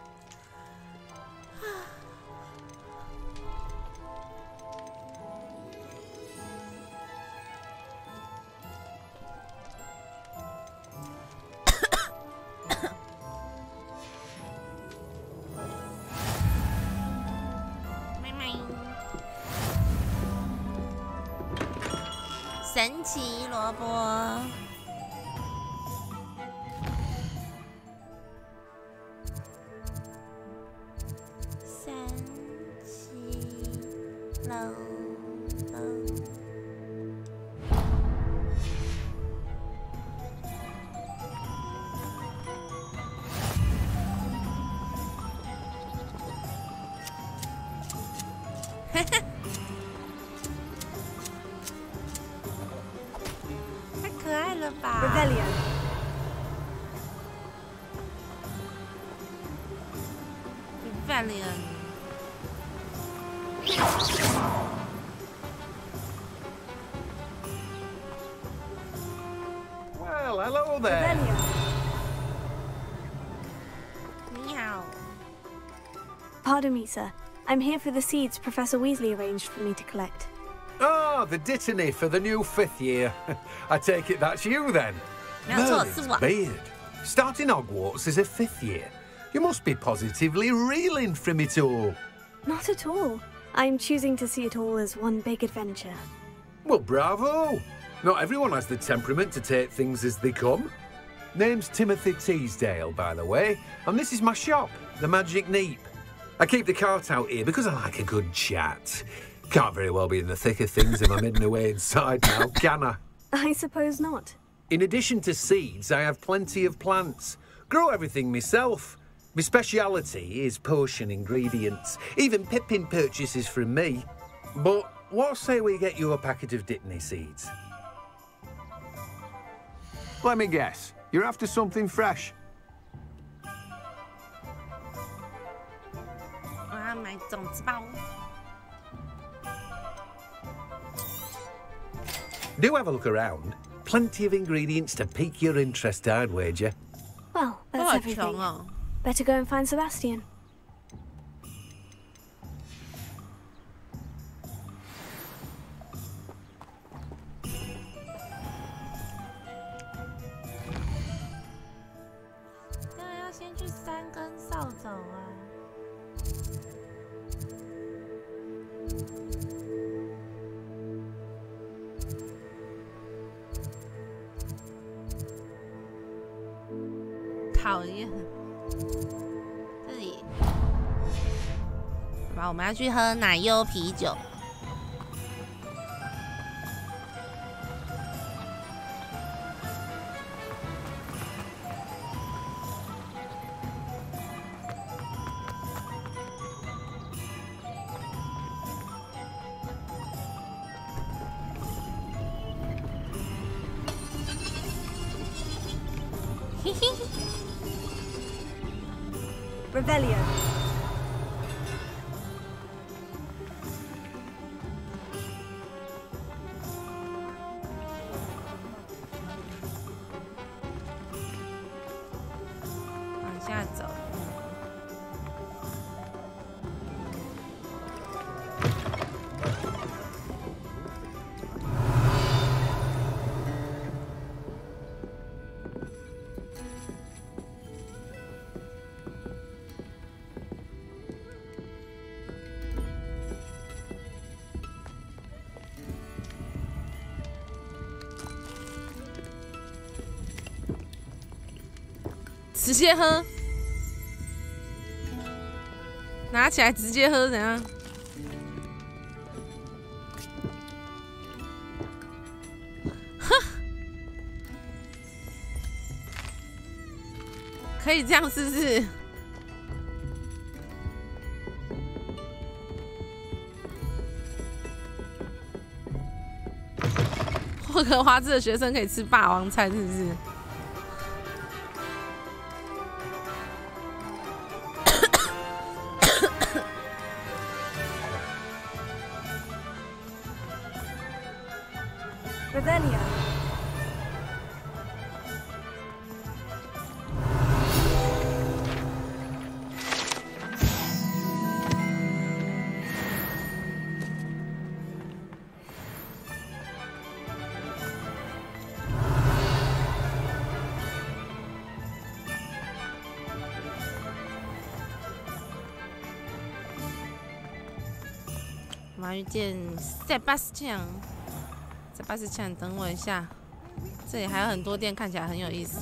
Well, hello there. Meow. Pardon me, sir. I'm here for the seeds Professor Weasley arranged for me to collect. Oh, the dittany for the new 5th year. I take it that's you then. Merlin's beard. Starting Hogwarts as a 5th year. You must be positively reeling from it all. Not at all. I'm choosing to see it all as one big adventure. Well, bravo. Not everyone has the temperament to take things as they come. Name's Timothy Teasdale, by the way, and this is my shop, the Magic Neep. I keep the cart out here because I like a good chat. Can't very well be in the thick of things if I'm hidden away inside now, can I? I suppose not. In addition to seeds, I have plenty of plants. Grow everything myself. My speciality is potion ingredients. Even Pippin purchases from me. But what say we get you a packet of Dittany seeds? Let me guess. You're after something fresh. Do have a look around. Plenty of ingredients to pique your interest, I'd wager. Well, that's everything. Better go and find Sebastian.讨厌，这里，好吧，我们要去喝奶油啤酒。嘿嘿。 Revelio.直接喝，拿起来直接喝，怎样？哼，可以这样是不是？霍格华兹的学生可以吃霸王餐，是不是？ Revelio. 要去见塞巴斯强。塞巴斯强，等我一下，这里还有很多店，看起来很有意思。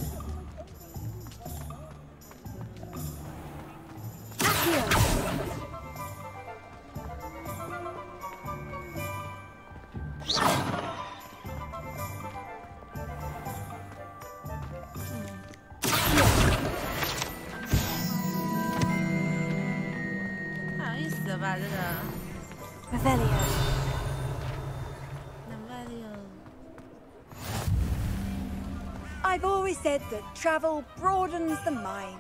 太有意思了吧，这个。I've always said that travel broadens the mind.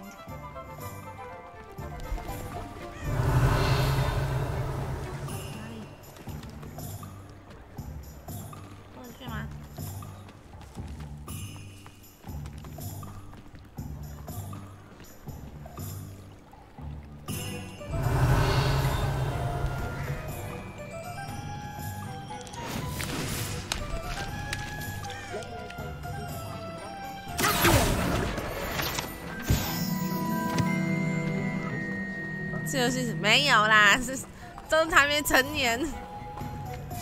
这游戏没有啦，是都还没成年，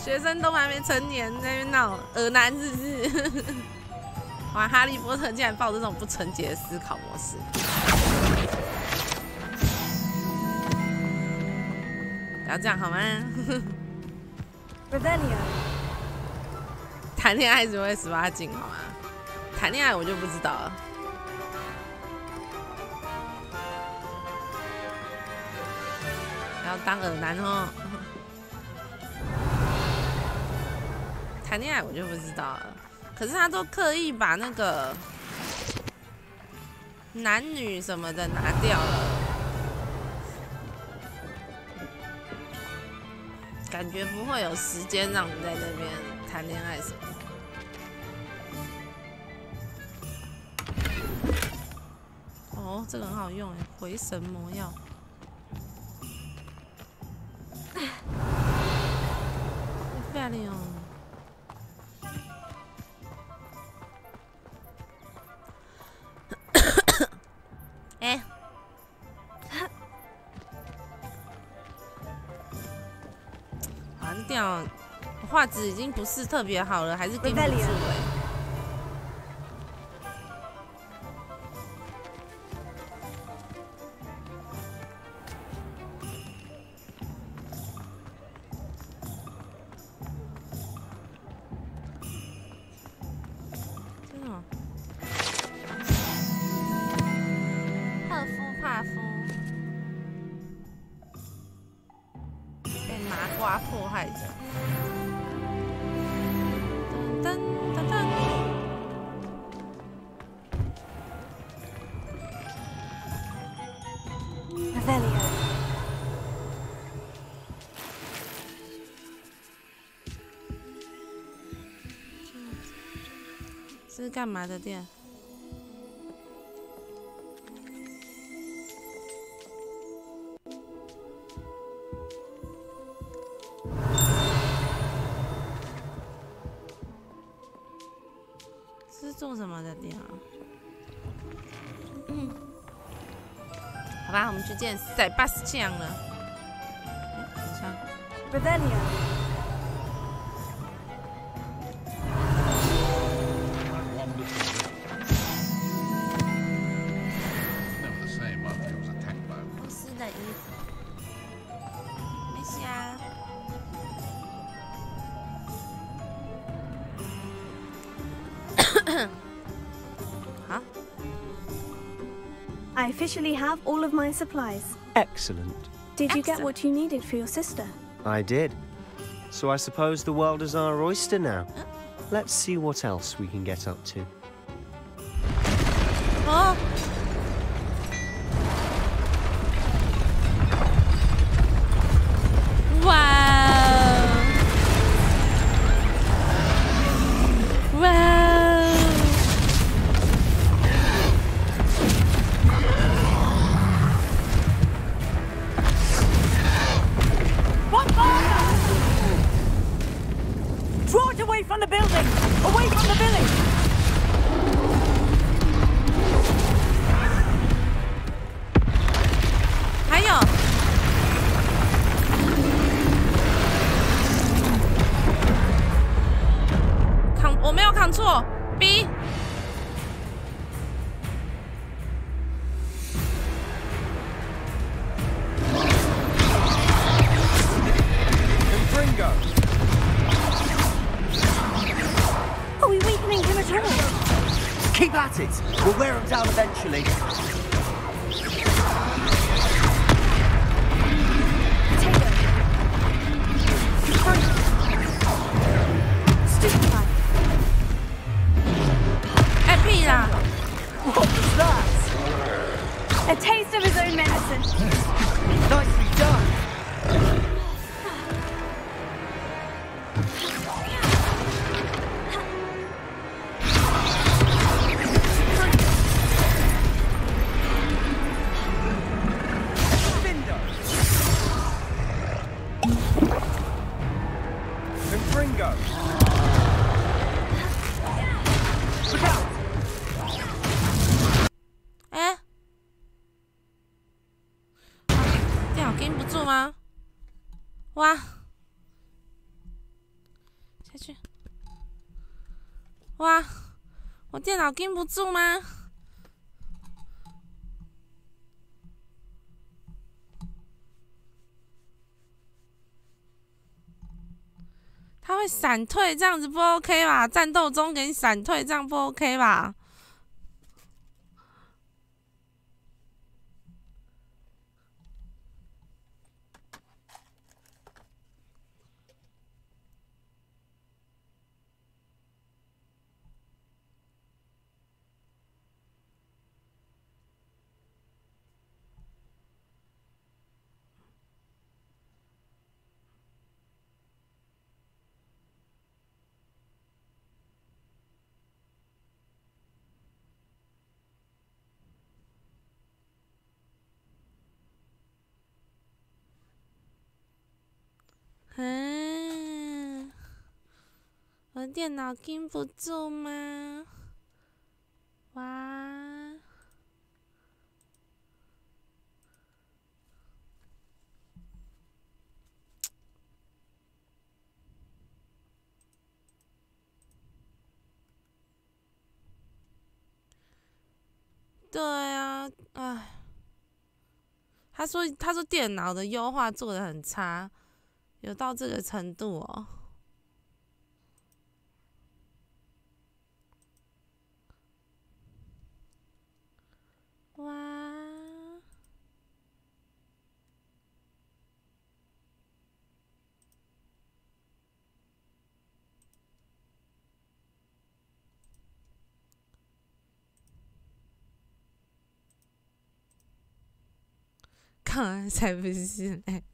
学生都还没成年，在那边闹耳男是不是？哇，哈利波特竟然抱着这种不纯洁的思考模式，不要这样好吗？谈恋爱只会18禁好吗？谈恋爱我就不知道了。要当耳男哦，谈恋爱我就不知道了。可是他都刻意把那个男女什么的拿掉了，感觉不会有时间让你在那边谈恋爱什么的。哦，这个很好用哎，回神魔药。漂亮。哎，完掉，画质已经不是特别好了，还是盯不住哎。迫害者。噔噔噔噔。这是干嘛的店？这是做什么的店啊？好吧，我们去见塞巴斯强了。等一下 公司的衣服，没事啊。好。I officially have all of my supplies. Excellent. Did you get what you needed for your sister? I did. So I suppose the world is our oyster now. Let's see what else we can get up to. Oh. Wow. Wow. Draw it away from the building! Away from the village! 我没有扛错 ，B。Are we weakening him at all? Keep at it. We'll wear him down eventually. Stupefy. Epila. What was that? A taste of his own medicine. Nicely done.哇！下去！哇！我电脑盯不住吗？他会闪退，这样子不 OK 吧？战斗中给你闪退，这样不 OK 吧？我的电脑盯不住吗？哇！对啊，哎，他说电脑的优化做得很差，有到这个程度哦。哇！看才不是嘞！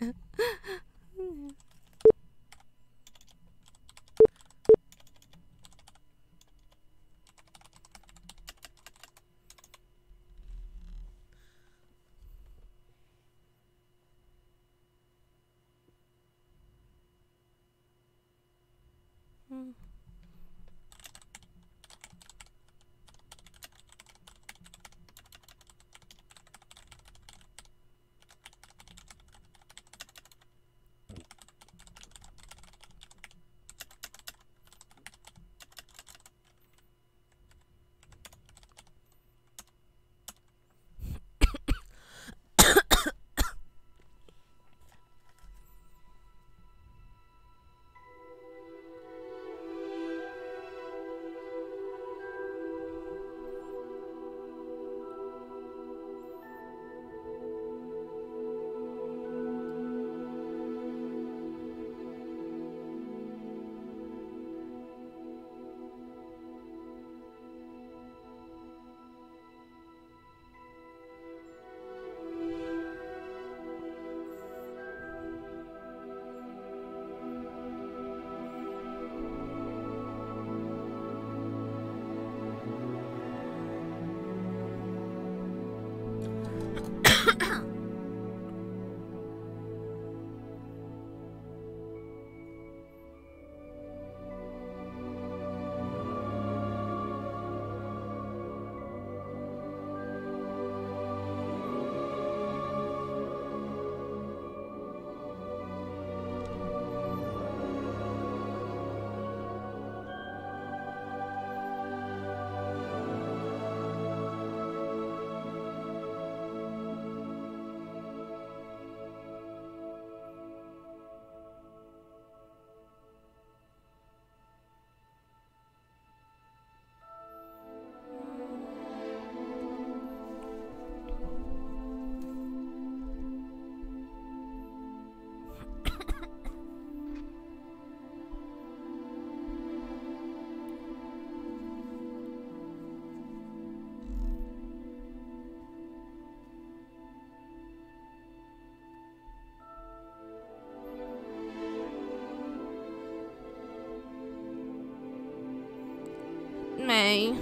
没，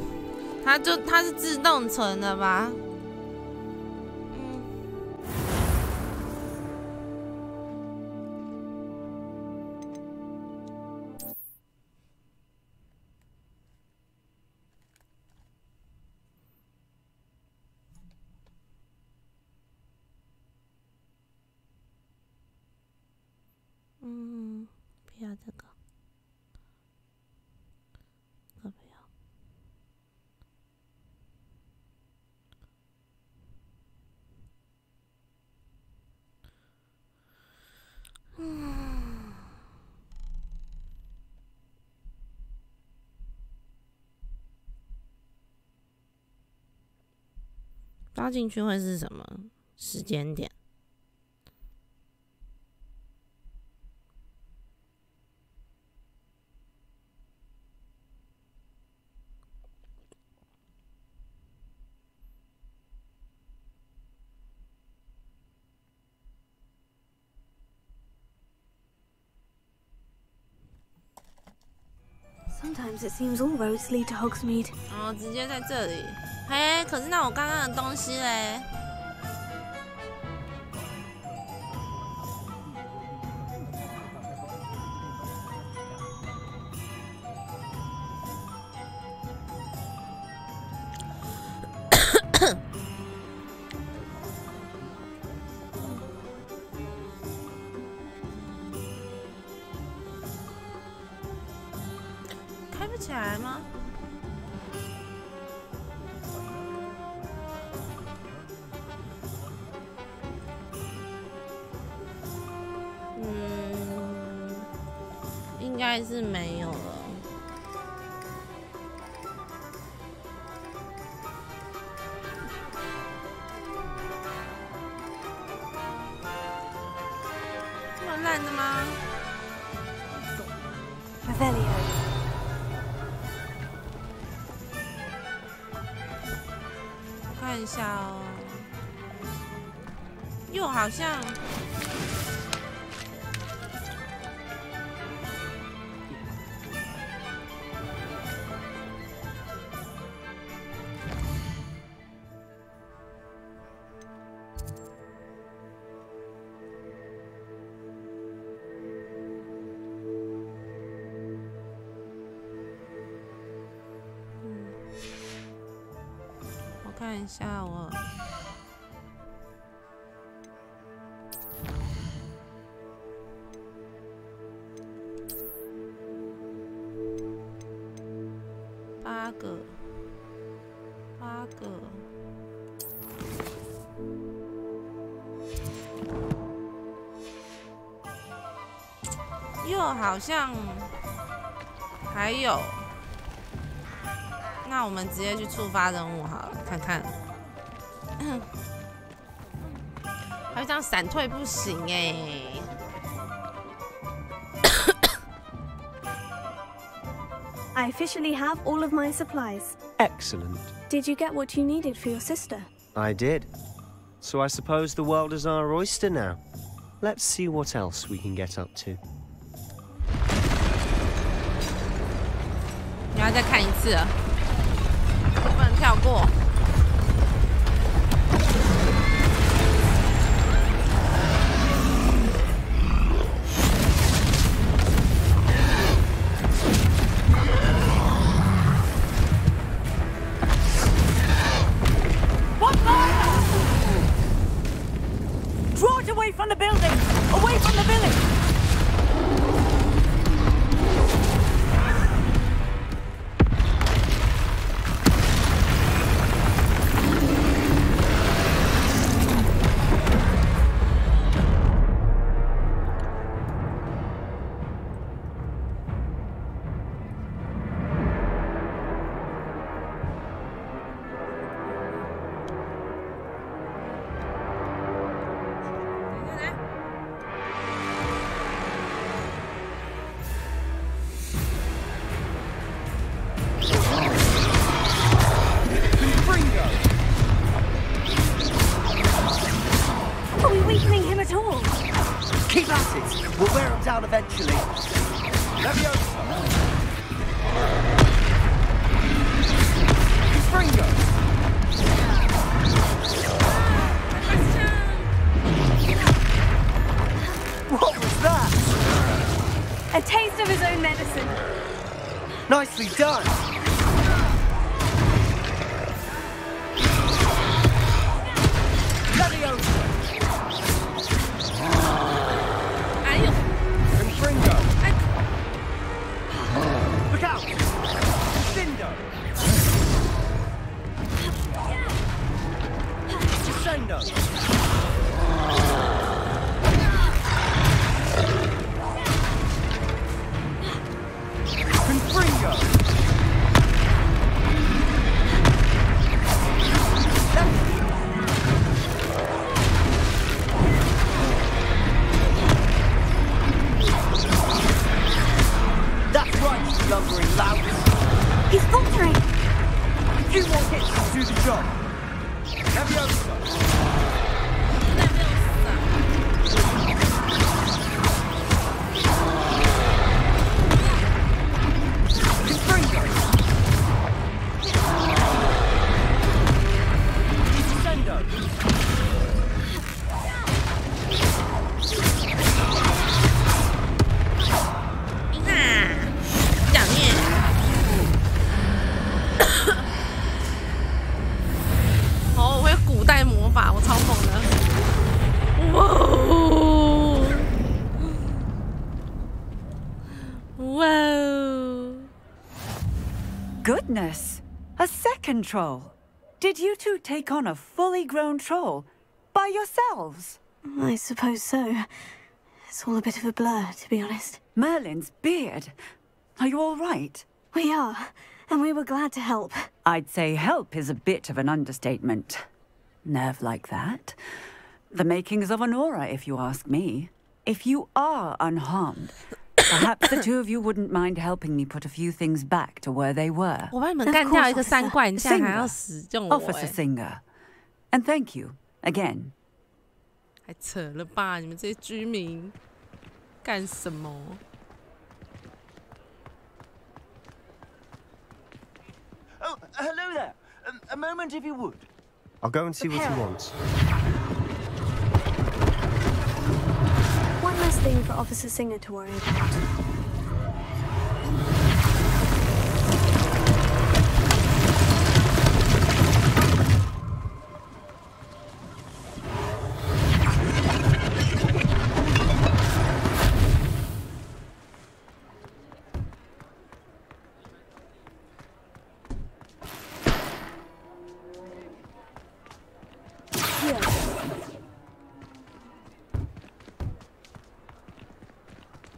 它是自动存的吧？不要这个，不要。抓进去会是什么时间点？Sometimes it seems all roads lead to Hogsmeade. 哦，直接在这里。嘿，可是那我刚刚的东西嘞？起来吗？应该是没有了。这么烂的吗？ 看一下哦，又好像看一下我。8个，又好像还有。 那我们直接去触发任务好了，看看。还有这样闪退不行哎。I officially have all of my supplies. Excellent. Did you get what you needed for your sister? I did. So I suppose the world is our oyster now. Let's see what else we can get up to. 你要再看一次了。 不能跳过。What fire? Draw it away from the building! Away from the village! We'll wear them down eventually. Leviosa! What was that? A taste of his own medicine. Nicely done. He's faltering. A few more hits will do the job. Goodness! A second troll. Did you two take on a fully grown troll by yourselves? I suppose so. It's all a bit of a blur, to be honest. Merlin's beard. Are you all right? We are, and we were glad to help. I'd say help is a bit of an understatement. Nerve like that. The makings of an aura, if you ask me. If you are unharmed, perhaps the two of you wouldn't mind helping me put a few things back to where they were. Officer Singer. And thank you, again. 还扯了吧，你们这些居民干什么？ Oh, hello there. A moment, if you would. I'll go and see what he wants. One less thing for Officer Singer to worry about.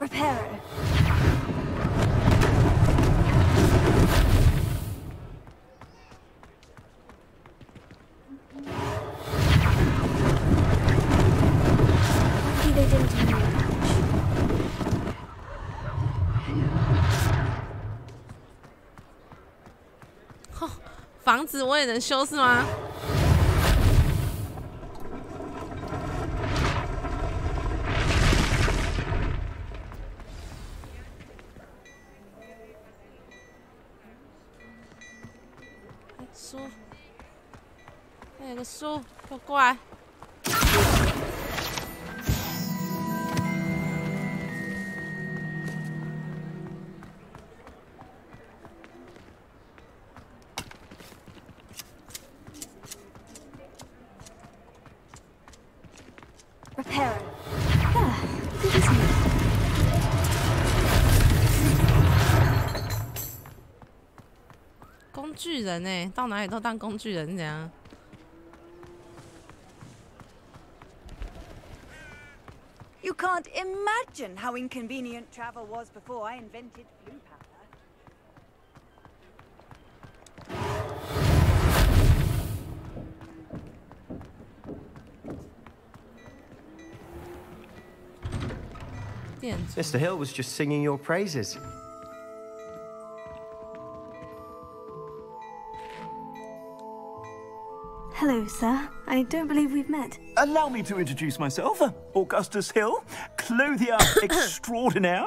Reparo. Lucky they didn't do any damage. 房子我也能修是吗？ 书，那有个书，给我过来。Reparo. Ah, good as new. 工具人哎，到哪里都当工具人这样。You can't imagine how inconvenient travel was before I invented blue powder. Mr. Hill was just singing your praises. Hello, sir. I don't believe we've met. Allow me to introduce myself. Augustus Hill, clothier extraordinaire.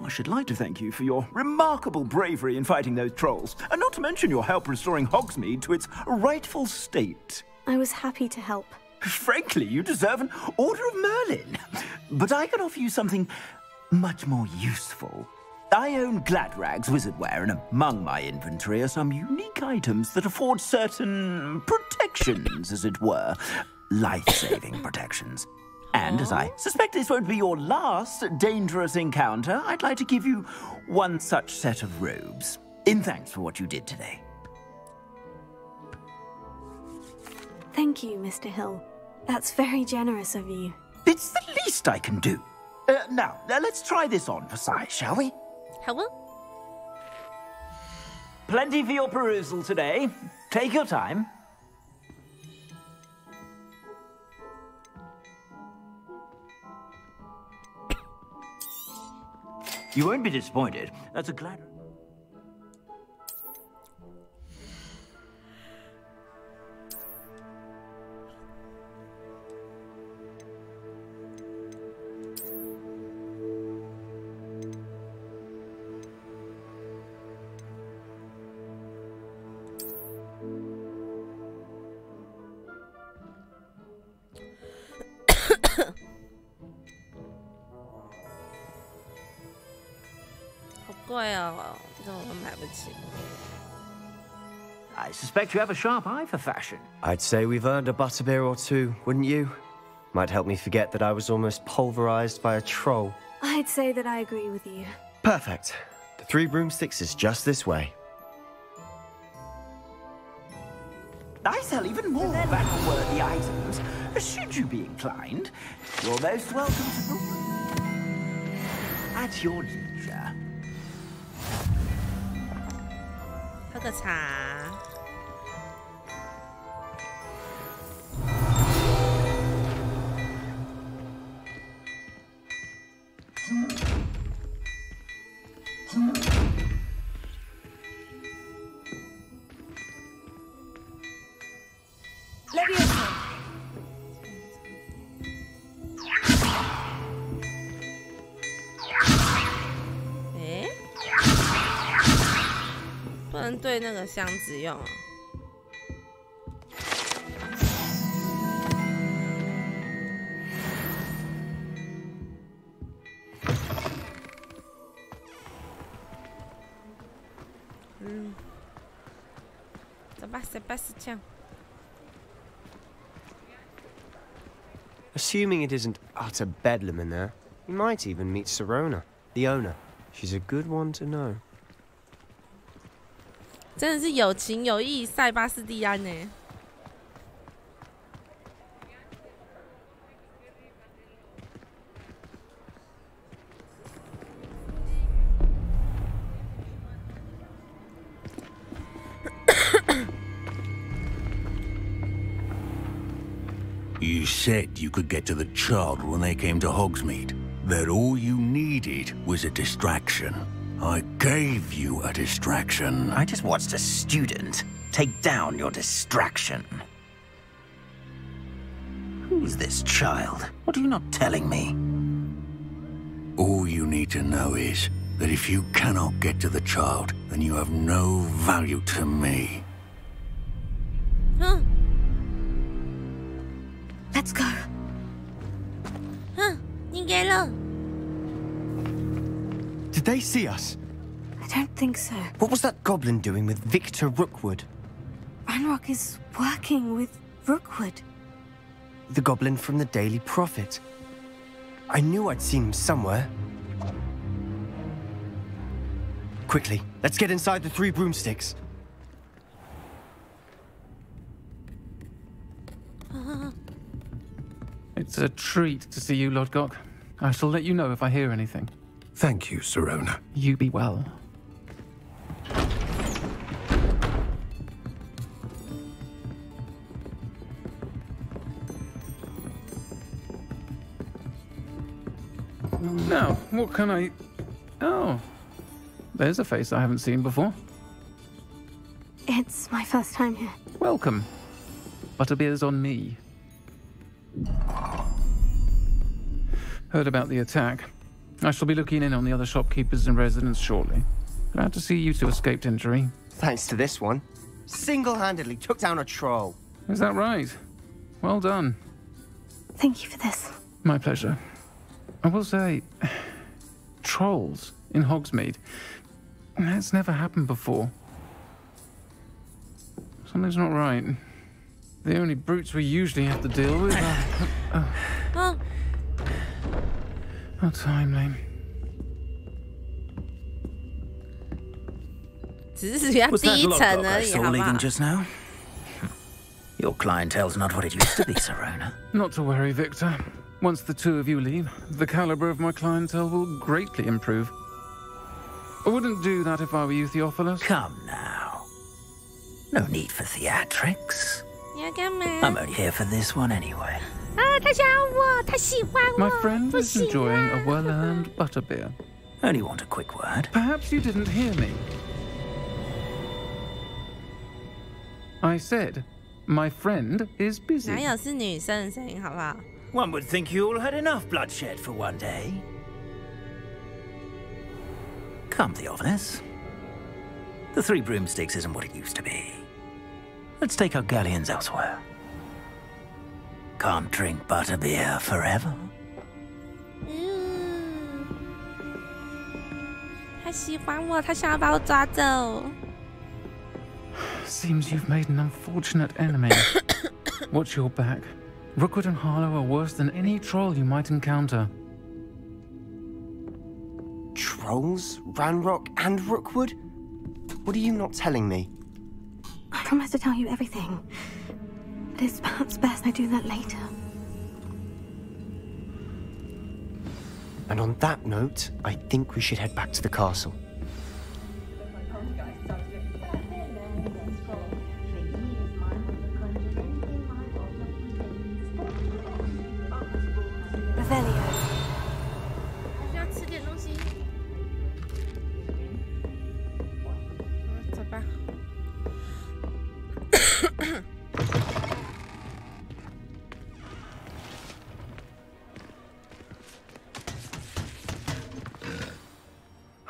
I should like to thank you for your remarkable bravery in fighting those trolls, and not to mention your help restoring Hogsmeade to its rightful state. I was happy to help. Frankly, you deserve an Order of Merlin. But I can offer you something much more useful. I own Gladrag's wizardware, and among my inventory are some unique items that afford certain protections, as it were. Life-saving protections. And as I suspect this won't be your last dangerous encounter, I'd like to give you one such set of robes, in thanks for what you did today. Thank you, Mr. Hill. That's very generous of you. It's the least I can do. Now, let's try this on for size, shall we? Hello? Plenty for your perusal today. Take your time. You won't be disappointed. That's a glad... I suspect you have a sharp eye for fashion. I'd say we've earned a butterbeer or two, wouldn't you? Might help me forget that I was almost pulverized by a troll. I'd say that I agree with you. Perfect. The 3 broomsticks is just this way. I sell even more battle-worthy items. Should you be inclined, you're most welcome to the... at your leisure. 喝个茶。不能对那个箱子用哦。走吧，谁把死枪？ Assuming it isn't utter bedlam in there, you might even meet Sirona, the owner. She's a good one to know. 真的是有情有义，塞巴斯蒂安呢。You said you could get to the child when they came to Hogsmeade. That all you needed was a distraction. I gave you a distraction. I just watched a student take down your distraction. Who's this child? What are you not telling me? All you need to know is that if you cannot get to the child, then you have no value to me. Huh? Let's go. Huh? 你给了。 Did they see us? I don't think so. What was that goblin doing with Victor Rookwood? Ranrock is working with Rookwood. The goblin from the Daily Prophet. I knew I'd seen him somewhere. Quickly, let's get inside the 3 broomsticks. It's a treat to see you, Lodgok. I shall let you know if I hear anything. Thank you, Sirona. You be well. Now, what can I... Oh, there's a face I haven't seen before. It's my first time here. Welcome. Butterbeer's on me. Heard about the attack. I shall be looking in on the other shopkeepers and residents shortly. Glad to see you two escaped injury. Thanks to this one. Single-handedly took down a troll. Is that right? Well done. Thank you for this. My pleasure. I will say, trolls in Hogsmeade. That's never happened before. Something's not right. The only brutes we usually have to deal with are... How timely. Was that log I saw leaving just now? Your clientele's not what it used to be, Sirona. Not to worry, Victor. Once the two of you leave, the caliber of my clientele will greatly improve. I wouldn't do that if I were you, Theophilus. Come now. No need for theatrics. I'm only here for this one anyway. My friend is enjoying a well-earned butterbeer. Only want a quick word. Perhaps you didn't hear me. I said, my friend is busy. 哪有是女生的声音，好不好？ One would think you all had enough bloodshed for one day. Come, Theophilus. The Three Broomsticks isn't what it used to be. Let's take our galleons elsewhere. Can't drink butterbeer forever. 他喜欢我，他想要把我抓走。 Seems you've made an unfortunate enemy. Watch your back. Rookwood and Harlow are worse than any troll you might encounter. Trolls? Ranrock and Rookwood? What are you not telling me? I promise to tell you everything. But it's perhaps best I do that later. And on that note, I think we should head back to the castle.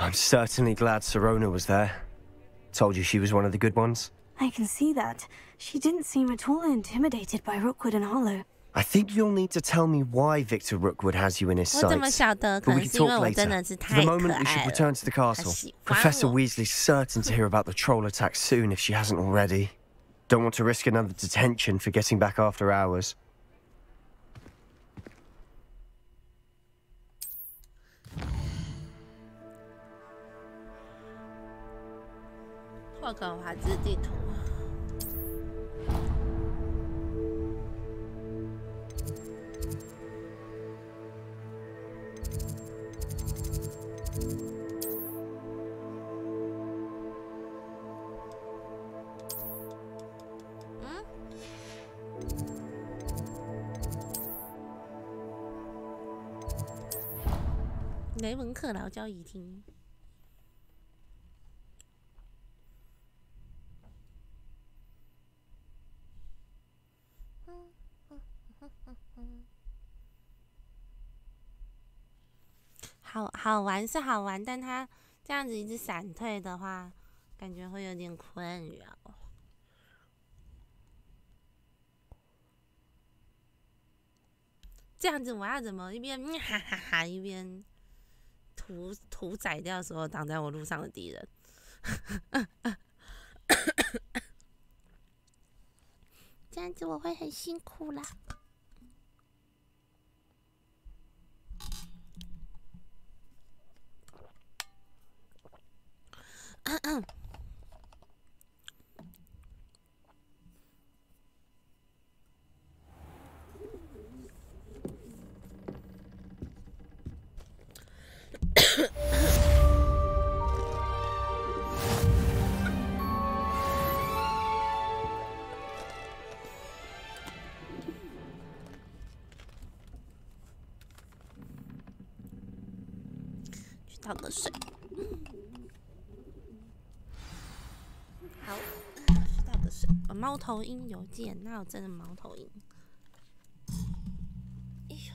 I'm certainly glad Sirona was there. Told you she was one of the good ones. I can see that. She didn't seem at all intimidated by Rookwood and Harlow. I think you'll need to tell me why Victor Rookwood has you in his sights. But we can talk later. For the moment, we should return to the castle. Professor Weasley's certain to hear about the troll attack soon if she hasn't already. Don't want to risk another detention for getting back after hours.霍格华兹地图。雷文克劳交易厅。好玩是好玩，但他这样子一直闪退的话，感觉会有点困扰。这样子我要怎么一边哈哈哈一边屠宰掉所有挡在我路上的敌人？这样子我会很辛苦啦。去倒个水。好，去倒个水。猫头鹰邮件，那有真的猫头鹰？哎呦！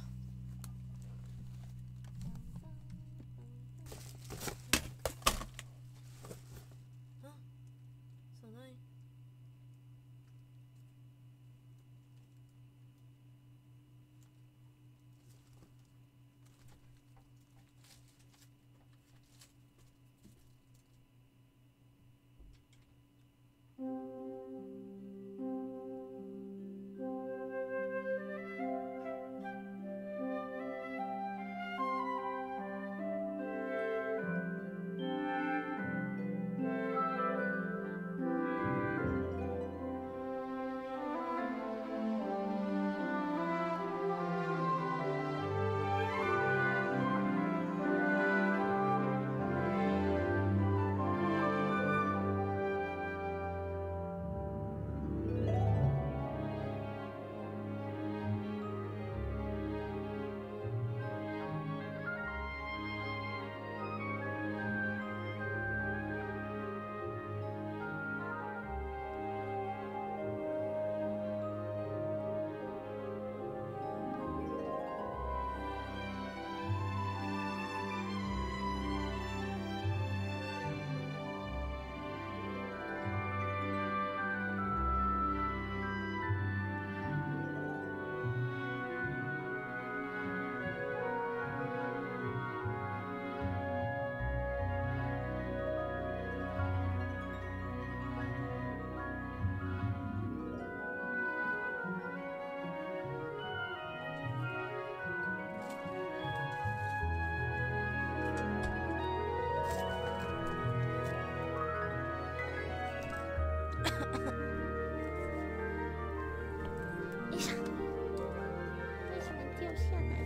下来。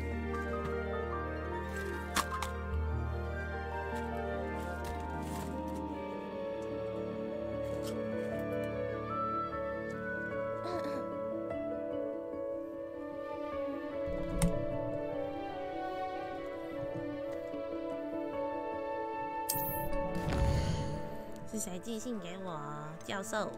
是谁寄信给我？教授。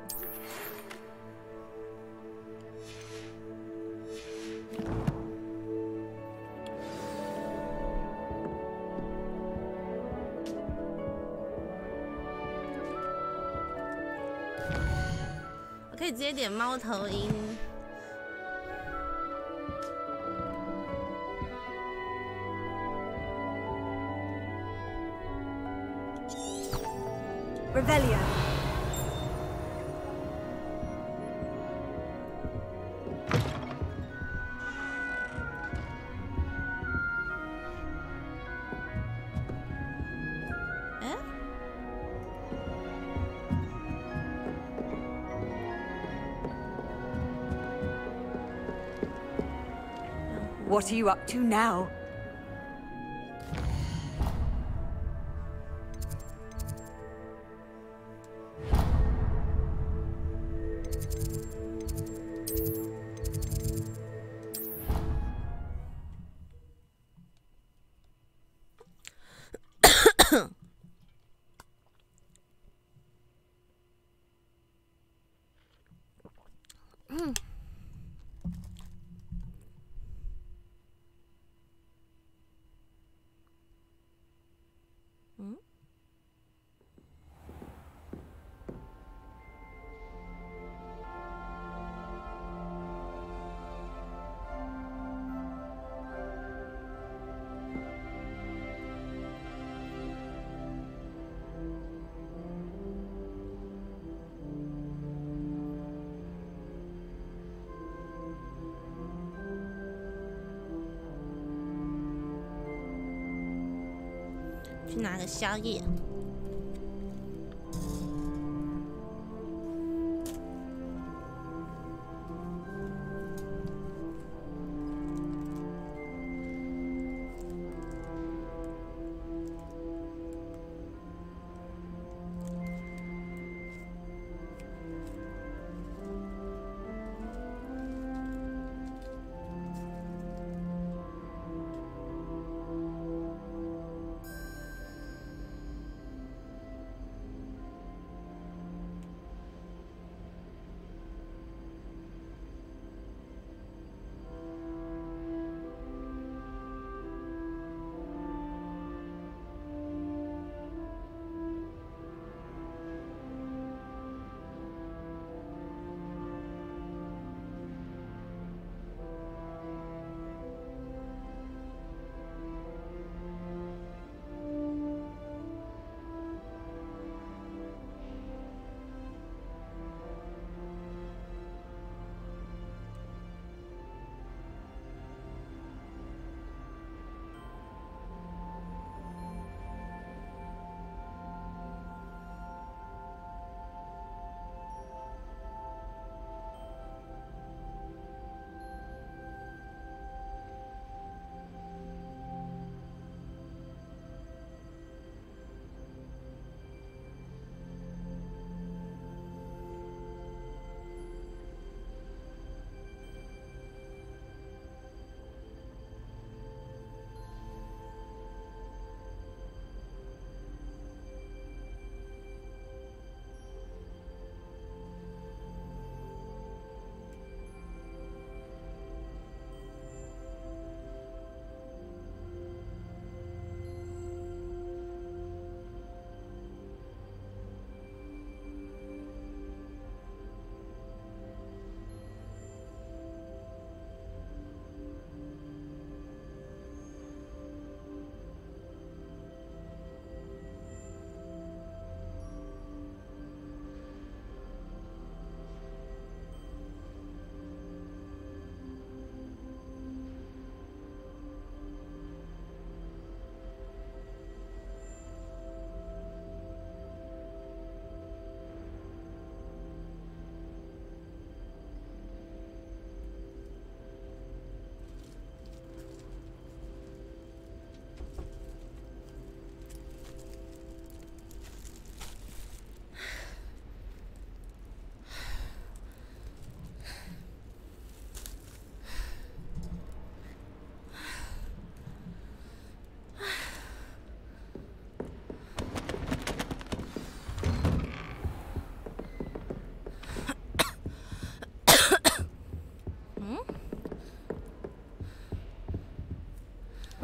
我可以直接点猫头鹰。Revelio. What are you up to now?去拿个宵夜。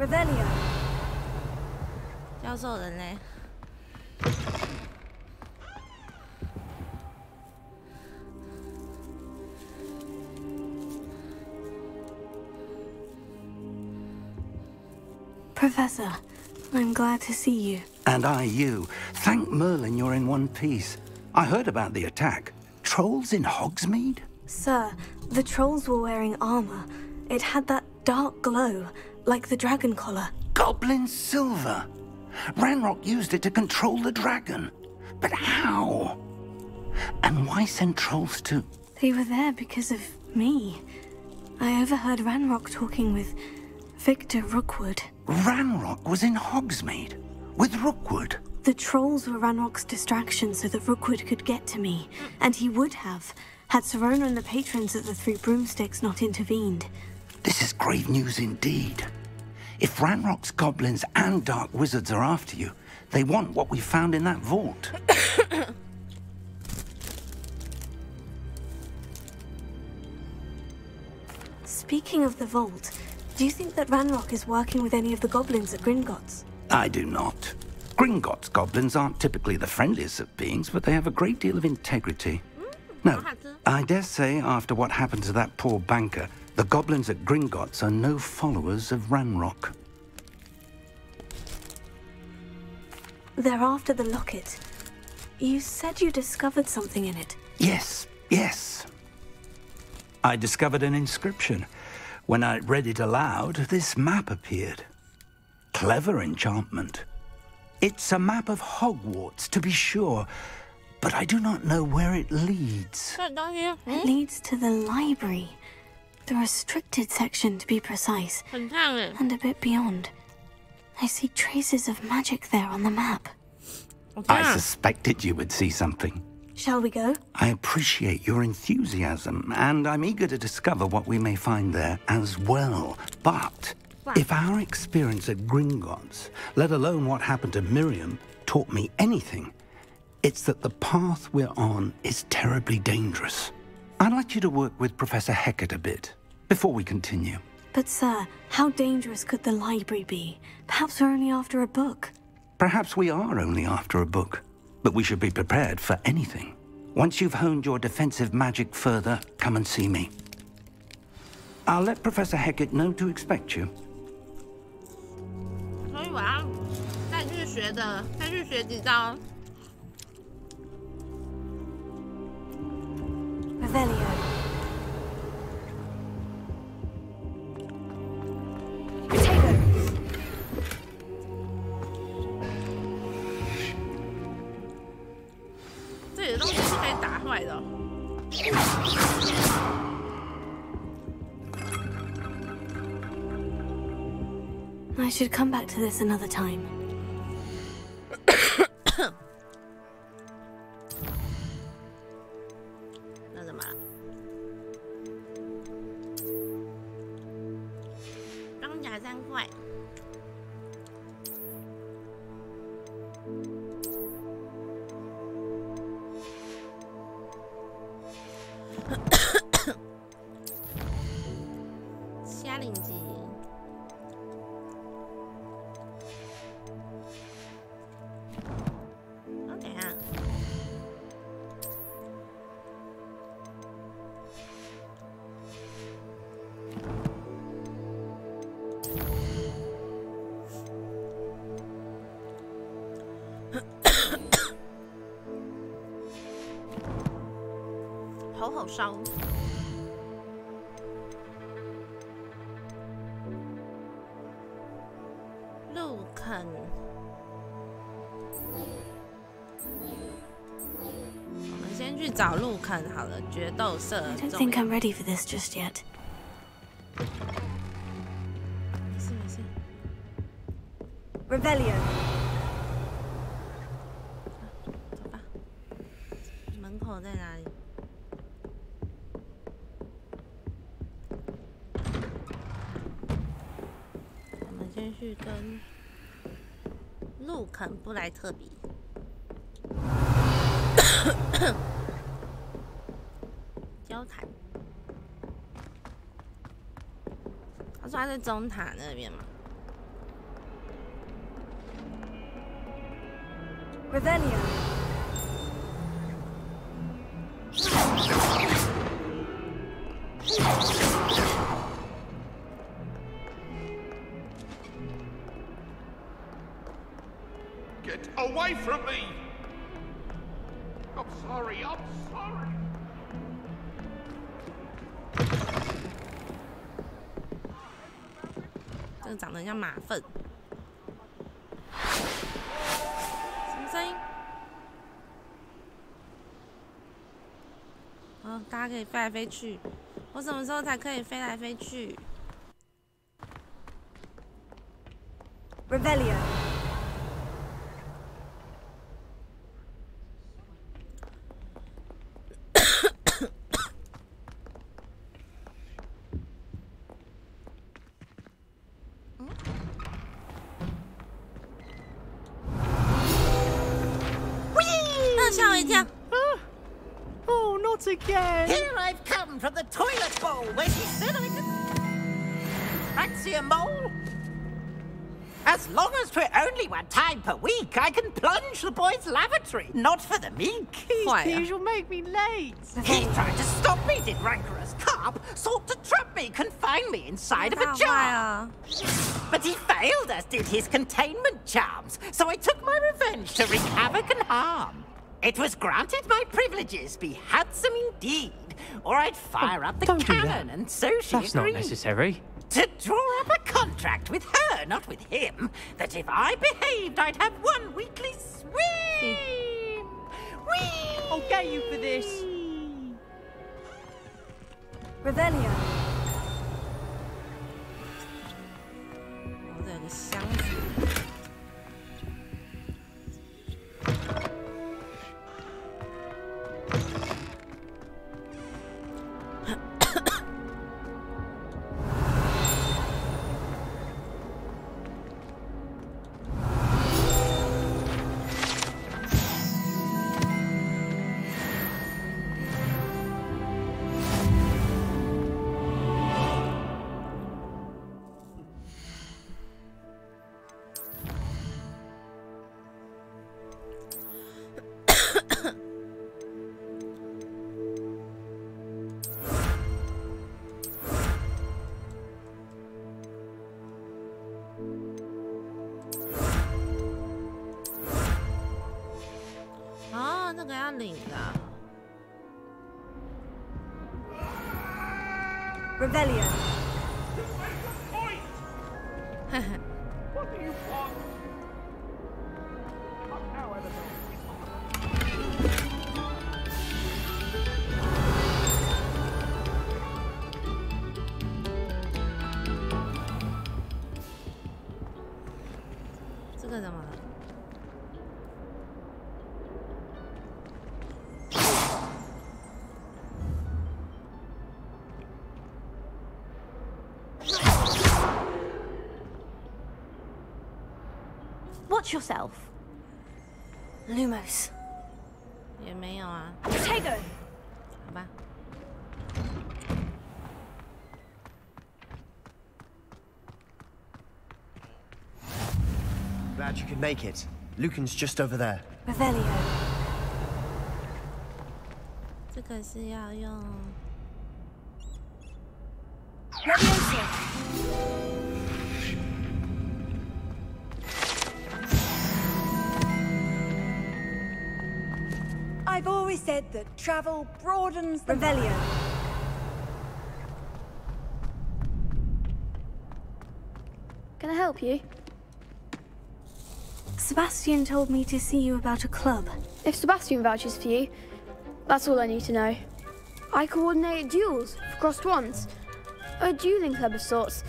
Revelio. 教授人嘞？ Professor, I'm glad to see you. And I you. Thank Merlin you're in one piece. I heard about the attack. Trolls in Hogsmeade? Sir, the trolls were wearing armor. It had that dark glow, like the dragon collar. Goblin silver. Ranrock used it to control the dragon. But how? And why send trolls to... They were there because of me. I overheard Ranrock talking with Victor Rookwood. Ranrock was in Hogsmeade with Rookwood. The trolls were Ranrock's distraction so that Rookwood could get to me. And he would have, had Serona and the patrons at the Three Broomsticks not intervened. This is grave news indeed. If Ranrock's goblins and dark wizards are after you, they want what we found in that vault. Speaking of the vault, do you think that Ranrock is working with any of the goblins at Gringotts? I do not. Gringotts goblins aren't typically the friendliest of beings, but they have a great deal of integrity. No, I dare say after what happened to that poor banker, the goblins at Gringotts are no followers of Ranrock. They're after the locket. You said you discovered something in it. Yes, yes. I discovered an inscription. When I read it aloud, this map appeared. Clever enchantment. It's a map of Hogwarts, to be sure, but I do not know where it leads. It leads to the library. The restricted section, to be precise. And a bit beyond. I see traces of magic there on the map. I suspected you would see something. Shall we go? I appreciate your enthusiasm, and I'm eager to discover what we may find there as well. But if our experience at Gringotts, let alone what happened to Miriam, taught me anything, it's that the path we're on is terribly dangerous. I'd like you to work with Professor Hecat a bit before we continue. But sir, how dangerous could the library be? Perhaps we're only after a book. Perhaps we are only after a book, but we should be prepared for anything. Once you've honed your defensive magic further, come and see me. I'll let Professor Hecat know to expect you. 所以我要再去学几招。Revelio. Potato. 这里的东西是可以打坏的哦。I should come back to this another time. 那什么？钢甲3块。虾领机。哦，等一下。好好烧。路肯。我们先去找路肯好了，决斗社。I don't think I'm ready for this just yet. 没事没事。Revelio. 走吧。门口在哪里？我们先去跟路肯布莱特比。交谈。他说他在中塔那边嘛。Revelio. Get away from me! I'm sorry, I'm sorry. 这个长得像马粪，什么声音？哦，大家可以飞来飞去。我什么时候才可以飞来飞去 ？Revelio. 吓我一跳。 Oh, not again! Here I've come from the toilet bowl where she said I could... Fancy a mole? As long as we're only one time per week, I can plunge the boys' lavatory. Not for the meek. Please, you'll make me late. He tried to stop me, did rancorous carp. Sought to trap me, confine me inside of a jar. But he failed, as did his containment charms. So I took my revenge to wreak havoc and harm. It was granted my privileges be handsome indeed, or I'd fire up the cannon, and so she That's agreed. not necessary. To draw up a contract with her, not with him, that if I behaved, I'd have one weekly swim. Whee! I'll get you for this. Revelio. 我这有个箱子。 哦，这个要领的。Revelio. What do you want? 这个怎么了？ Watch yourself. Lumos. 也没有啊。 Tego. 好吧。 Glad you could make it. Lucan's just over there. Revelio. 这个是要用。 I've always said that travel broadens the Revelio. Can I help you? Sebastian told me to see you about a club. If Sebastian vouches for you, that's all I need to know. I coordinate duels for crossed ones. A dueling club of sorts.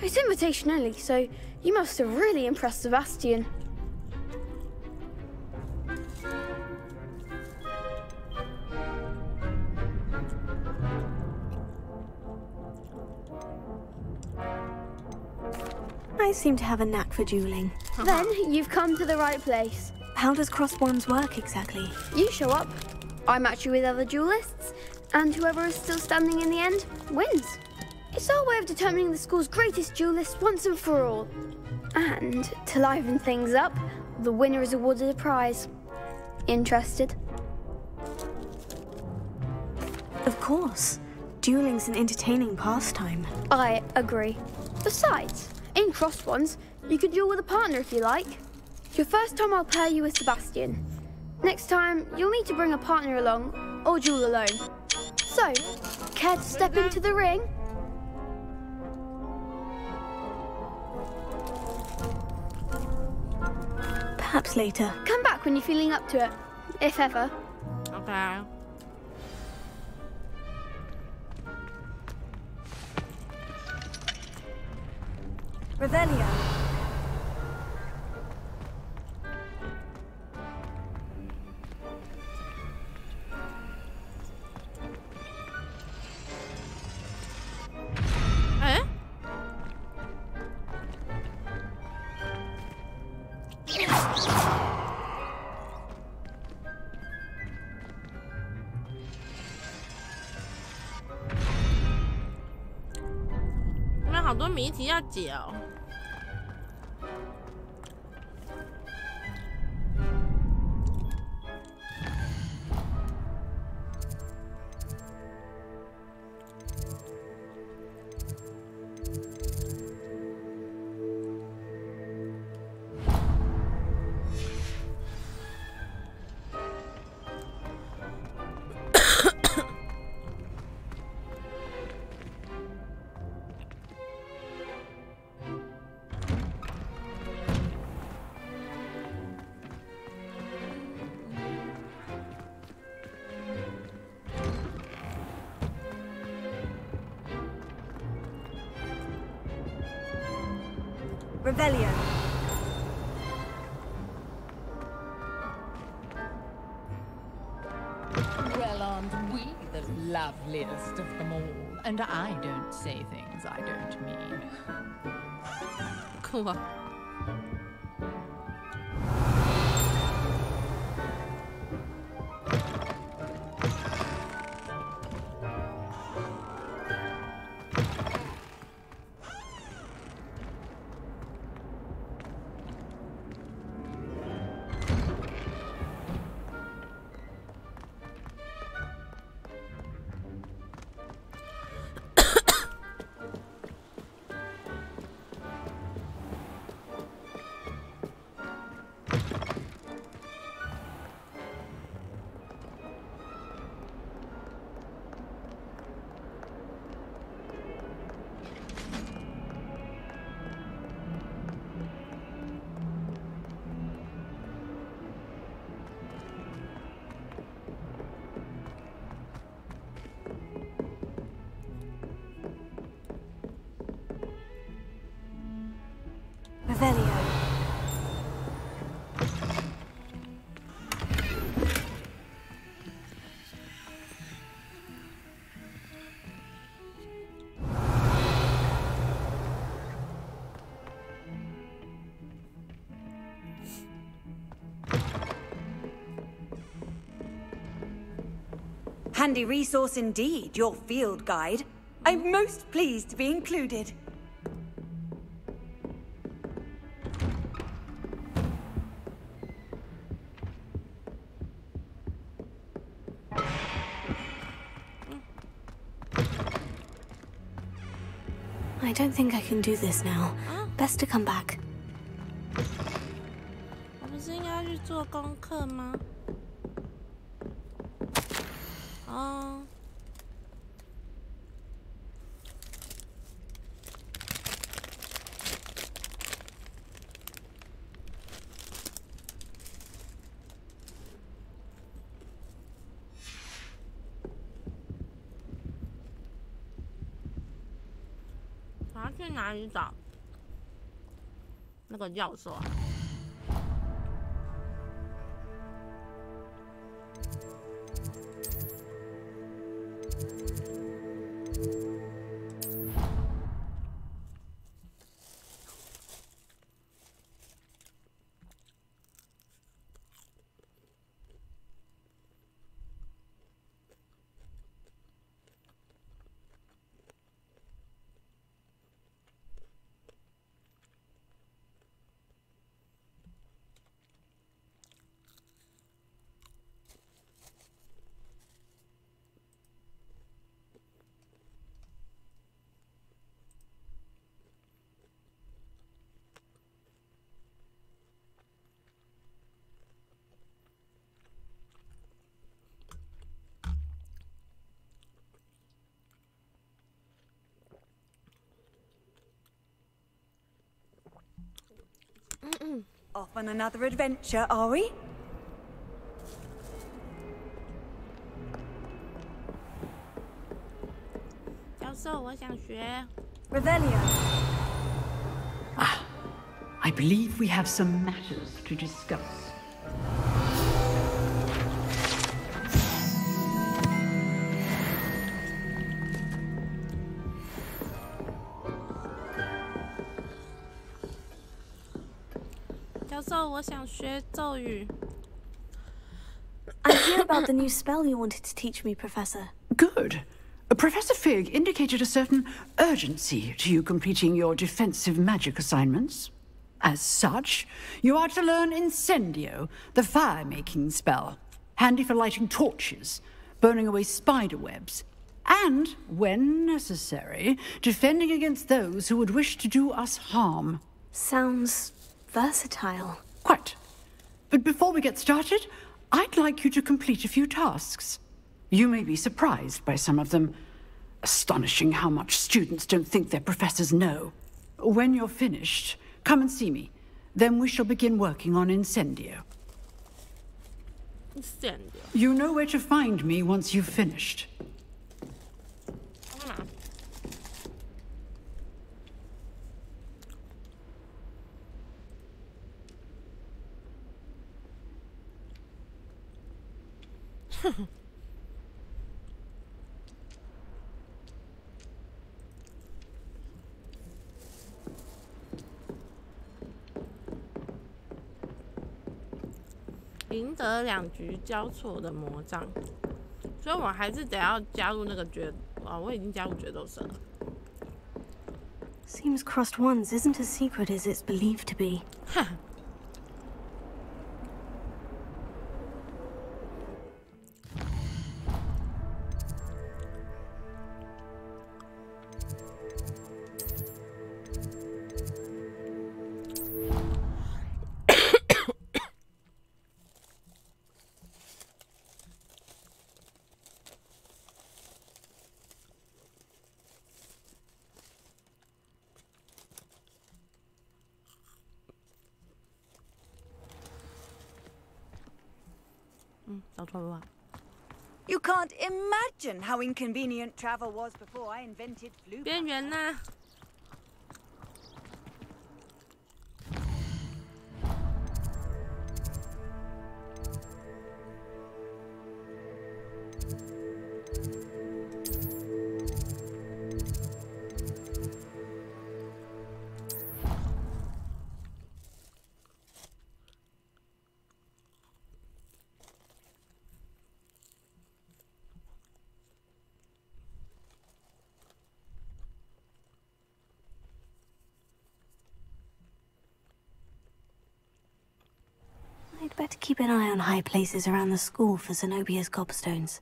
It's invitation only, so you must have really impressed Sebastian. I seem to have a knack for dueling. Then you've come to the right place. How does cross wands work exactly? You show up, I match you with other duelists, and whoever is still standing in the end wins. It's our way of determining the school's greatest duelist once and for all. And to liven things up, the winner is awarded a prize. Interested? Of course. Dueling's an entertaining pastime. I agree. Besides, in crossed ones, you could duel with a partner if you like. Your first time I'll pair you with Sebastian. Next time, you'll need to bring a partner along, or duel alone. So, care to step into the ring? Perhaps later. Come back when you're feeling up to it, if ever. Okay. Revelio.你们好多谜题要解哦。Revelio. Well, aren't we the loveliest of them all? And I don't say things I don't mean. Cool. Revelio. Handy resource indeed, your field guide. I'm most pleased to be included. I don't think I can do this now. Best to come back. 我不是应该去做功课吗？哦。我要去哪里找那个教授啊？ Off on another adventure, are we? Revelio. I believe we have some matters to discuss. I hear about the new spell you wanted to teach me, Professor. Good. Professor Fig indicated a certain urgency to you completing your defensive magic assignments. As such, you are to learn Incendio, the fire-making spell, handy for lighting torches, burning away spider webs, and, when necessary, defending against those who would wish to do us harm. Sounds versatile. Quite. But before we get started, I'd like you to complete a few tasks. You may be surprised by some of them. Astonishing how much students don't think their professors know. When you're finished, come and see me. Then we shall begin working on Incendio. Incendio. You know where to find me once you've finished.赢得2局交错的魔杖，所以我还是得要加入那个我已经加入决斗社了。Seems crossed ones isn't as secret as it's believed to be. You can't imagine how inconvenient travel was before I invented flu. 边缘呢？I'd better keep an eye on high places around the school for Zenobia's gobstones.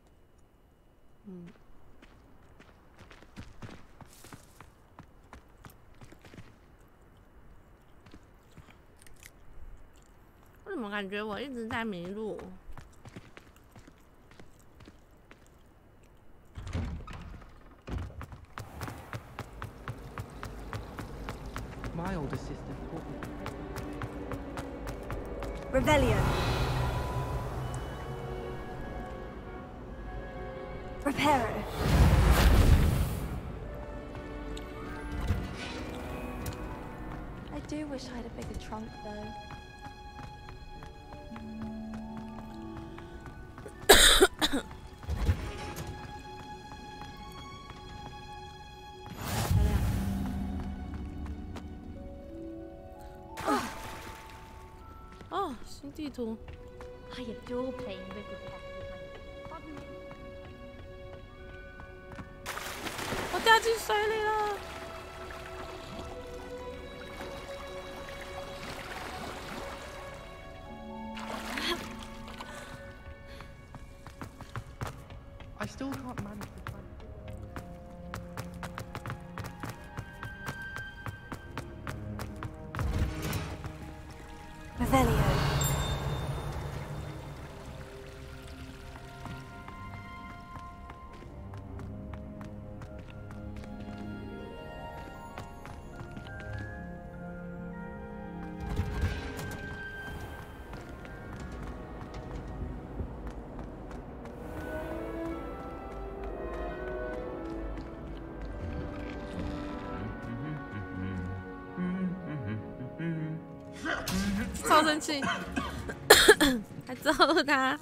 为什么感觉我一直在迷路？My older sister taught me. Revelio. Reparo. I do wish I had a bigger trunk, though. I adore playing with the cat. 我掉进水里了。I still can't manage the time. Revelio. 生气，还揍他。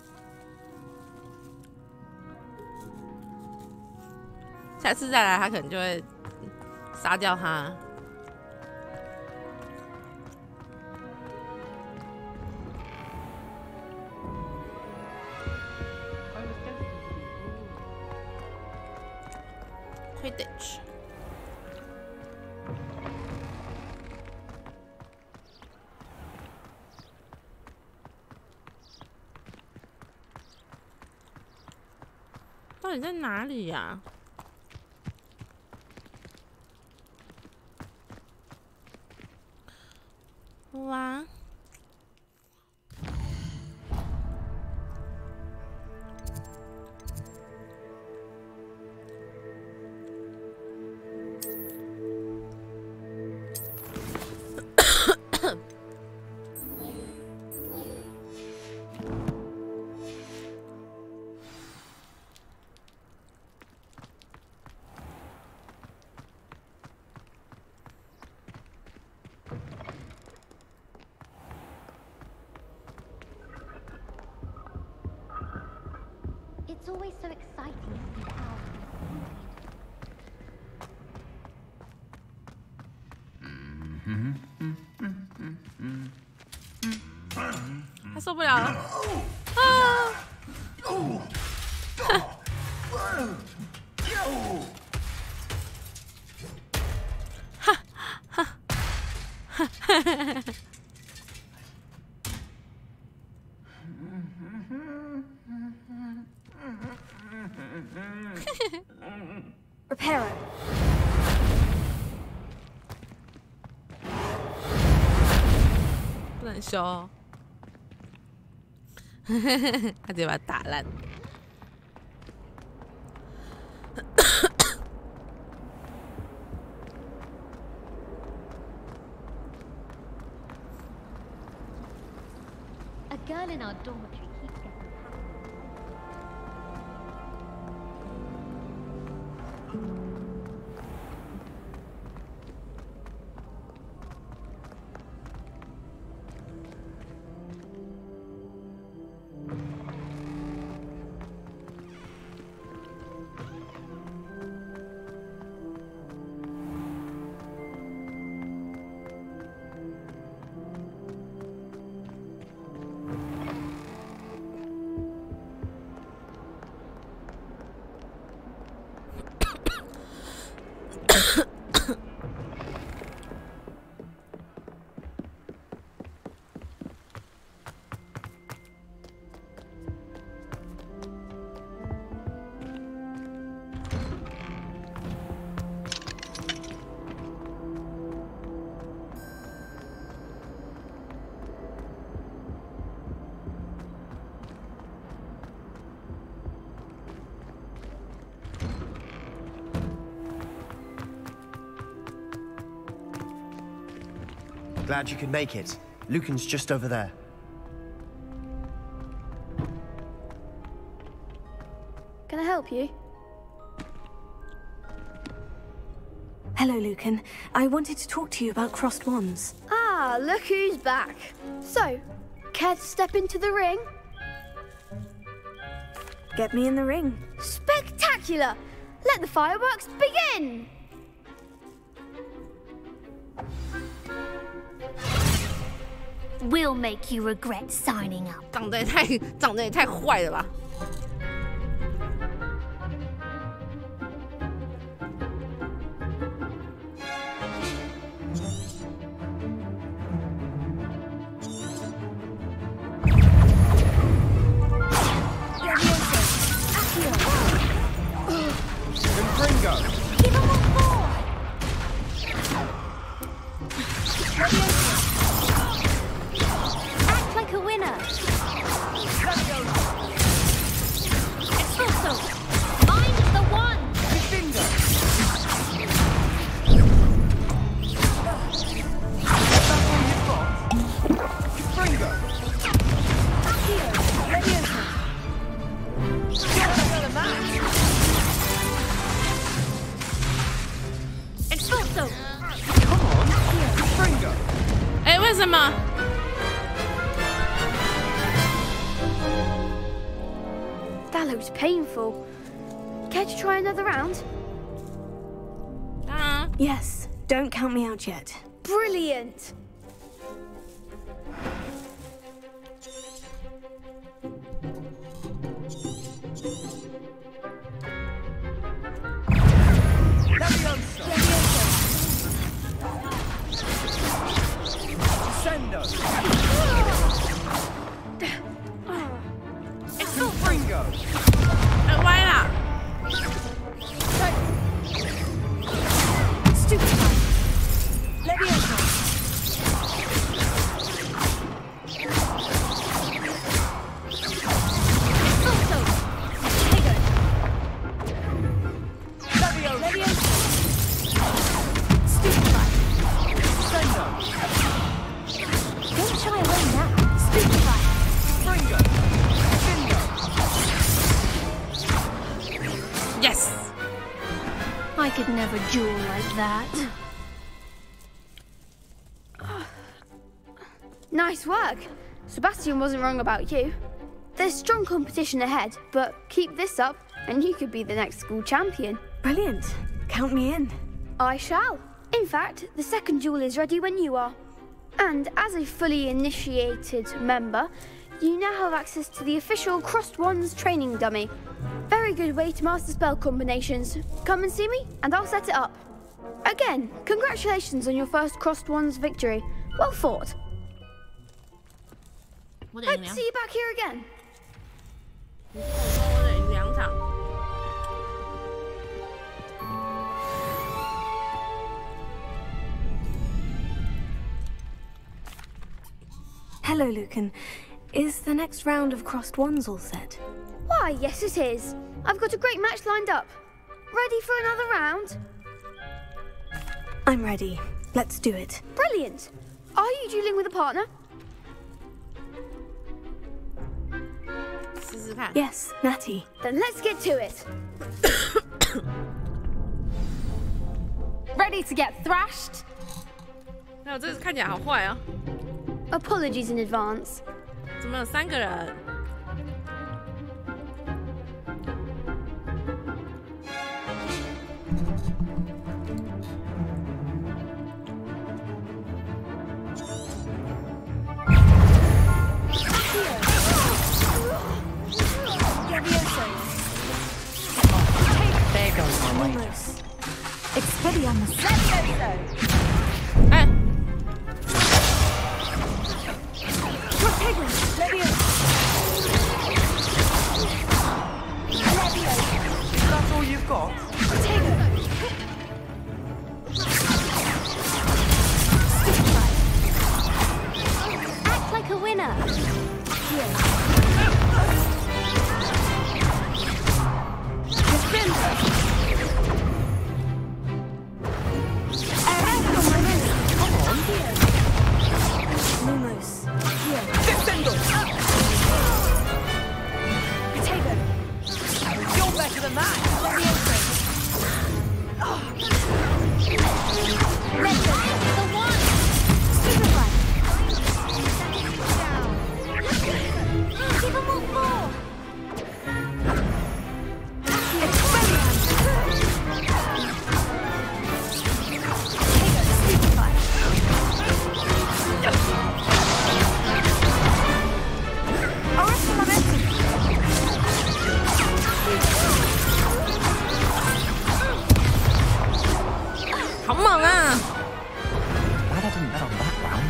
下次再来，他可能就会杀掉他。Quidditch。到底在哪里呀？哇！It's always so exciting to see how. 他受不了了啊！哈哈哈哈哈！ Reparo. 不能修哦，他直接把他打烂。A girl in our dormitory keeps getting Glad you could make it. Lucan's just over there. Can I help you? Hello, Lucan. I wanted to talk to you about crossed wands. Ah, look who's back. So, care to step into the ring? Get me in the ring. Spectacular! Let the fireworks begin! We'll make you regret signing up. 长得也太坏了吧！ That looks painful. Care to try another round? Yes. Don't count me out yet. Brilliant! Yes! I could never duel like that. Nice work. Sebastian wasn't wrong about you. There's strong competition ahead, but keep this up and you could be the next school champion. Brilliant. Count me in. I shall. In fact, the second duel is ready when you are. And as a fully initiated member, you now have access to the official Crossed Wands training dummy. Very good way to master spell combinations. Come and see me, and I'll set it up. Again, congratulations on your first Crossed Wands victory. Well fought. Hope to see you back here again. Hello, Lucan. Is the next round of Crossed Wands all set? Why, yes it is. I've got a great match lined up. Ready for another round? I'm ready. Let's do it. Brilliant. Are you dueling with a partner? Yes, Natty. Then let's get to it. Ready to get thrashed? No, 这看起来好坏哦。 Apologies in advance. 怎么有3个人？ There goes my way. Expelliarmus. Hey. That's all you've got? Act like a winner. Lumos. Here. Potato. You're better than that. The one. Superfly. Give him one more. Come on, Glad I didn't bet on that round.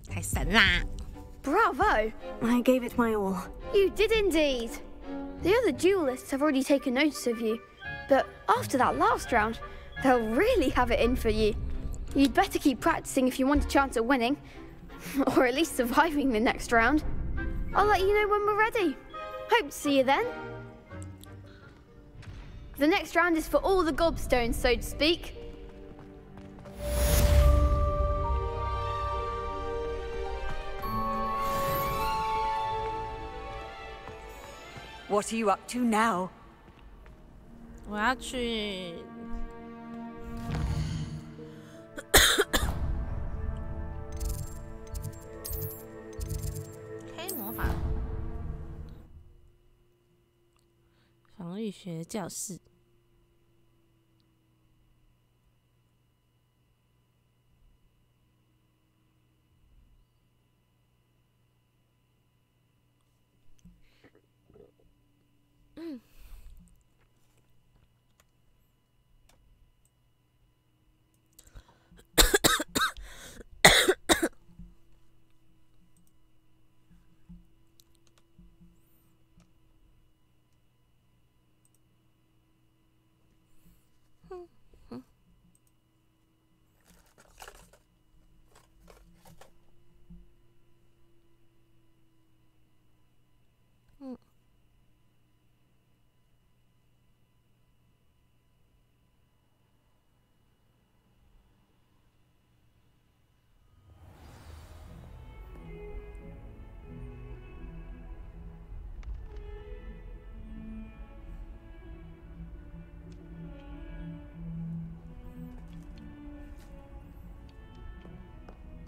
太神啦！ Bravo! I gave it my all. You did indeed. The other duelists have already taken notice of you, but after that last round, they'll really have it in for you. You'd better keep practicing if you want a chance at winning, or at least surviving the next round. I'll let you know when we're ready. Hope to see you then. The next round is for all the gobstones, so to speak. What are you up to now? 我要去。黑魔法。力学教室。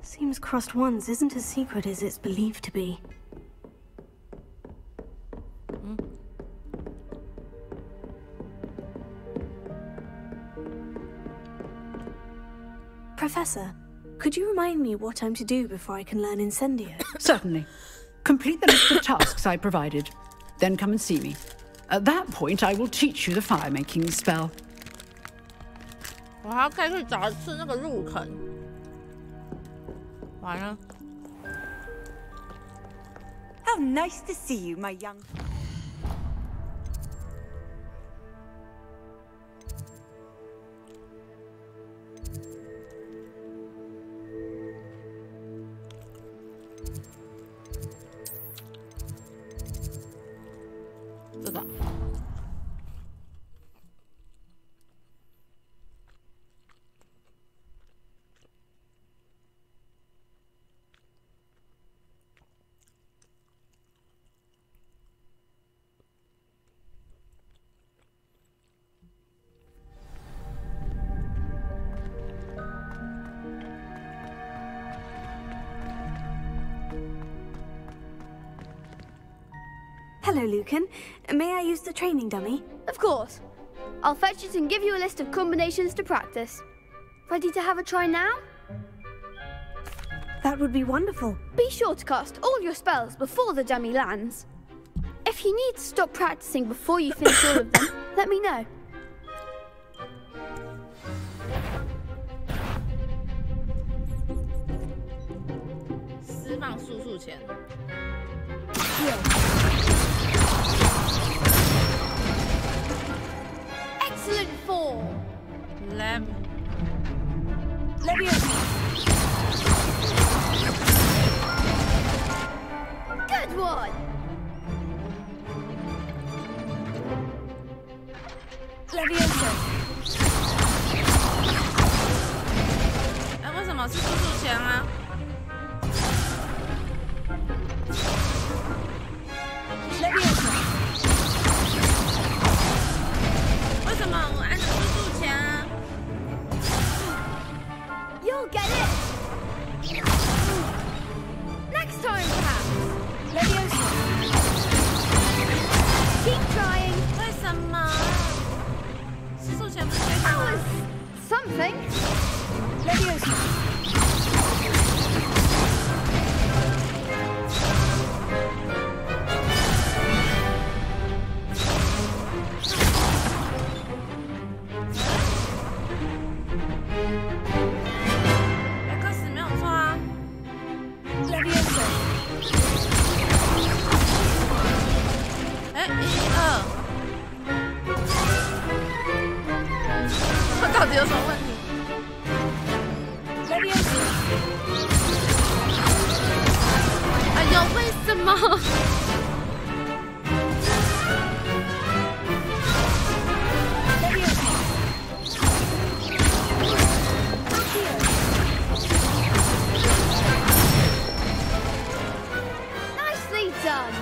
Seems crossed ones isn't as secret as it's believed to be. Professor, could you remind me what I'm to do before I can learn Incendio? Certainly. Complete the list of tasks I provided. Then come and see me. At that point, I will teach you the fire-making spell. 我还要再去找一次那个入坑。完了。How nice to see you, my young. Hello, Lucan. May I use the training dummy? Of course. I'll fetch it and give you a list of combinations to practice. Ready to have a try now? That would be wonderful. Be sure to cast all your spells before the dummy lands. If you need to stop practicing before you finish all of them, let me know. Excellent form. Good one. Leviosa. 哎，为什么是速速前啊？为什么我按着速速前啊 You'll get it. Next time, perhaps. Leviosa. Keep trying. 为什么？速速前不是对 That 吗 was something. Leviosa. X 没有错啊。Leviosa. 哎，1、2，我到底有什么问题？ Leviosa. 哎呦，为什么？ Nicely done.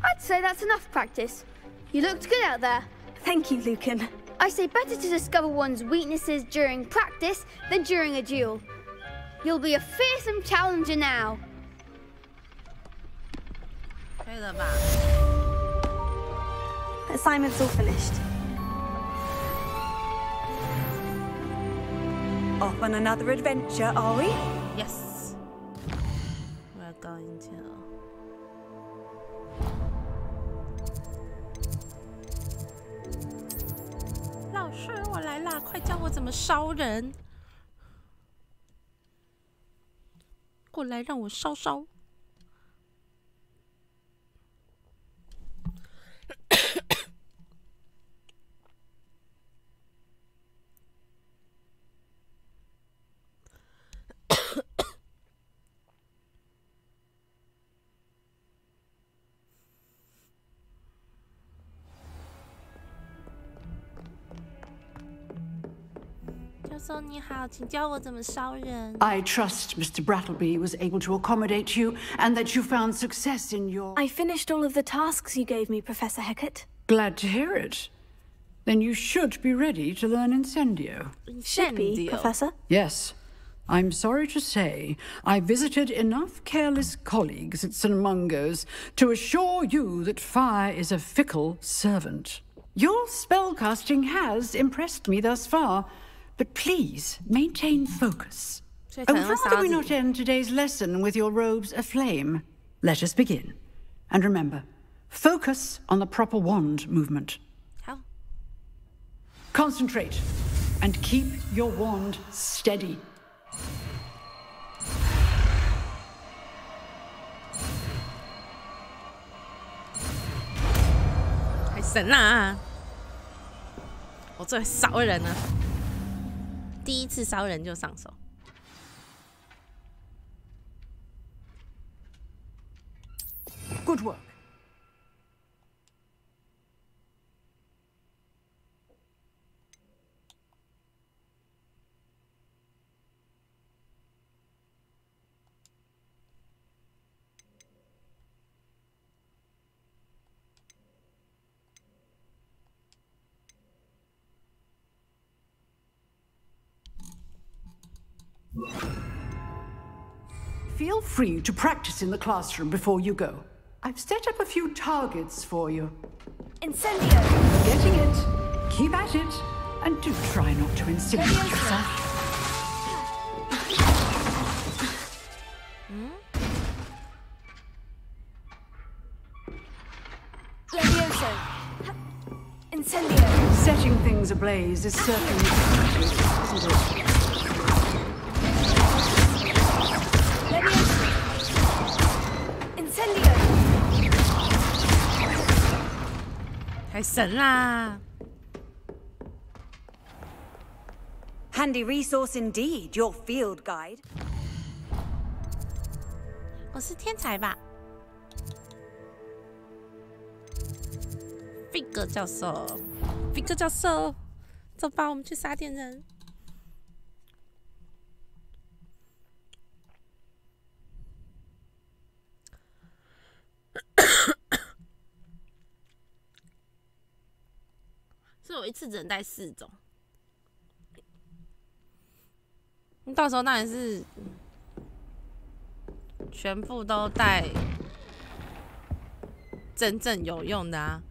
I'd say that's enough practice. You looked good out there. Thank you, Lucan. I say better to discover one's weaknesses during practice than during a duel. You'll be a fearsome challenger now. 可以了吧？ Assignment's all finished. Off on another adventure, are we? Yes. We're going to. 老师，我来啦！快教我怎么烧人。过来，让我烧烧。I trust Mr. Brattleby was able to accommodate you and that you found success in your... I finished all of the tasks you gave me, Professor Hecat. Glad to hear it. Then you should be ready to learn Incendio. Should be, Professor? Yes. I'm sorry to say, I visited enough careless colleagues at St. Mungo's to assure you that fire is a fickle servant. Your spellcasting has impressed me thus far, but please maintain focus. I would rather we not end today's lesson with your robes aflame. Let us begin. And remember, focus on the proper wand movement. How? Concentrate and keep your wand steady. 太神啦！我最会烧人了，第一次烧人就上手。Good work. Feel free to practice in the classroom before you go. I've set up a few targets for you. Incendio! Getting it. Keep at it. And do try not to incinerate yourself. Levioso! Incendio! Setting things ablaze is certainly practice, isn't it? Incendio! 太神啦 Handy resource indeed, your field guide. 我是天才吧 ？Fig 教授 ，Fig 教授，走吧，我们去杀点人。所以我一次只能带4种，到时候当然是全部都带真正有用的啊。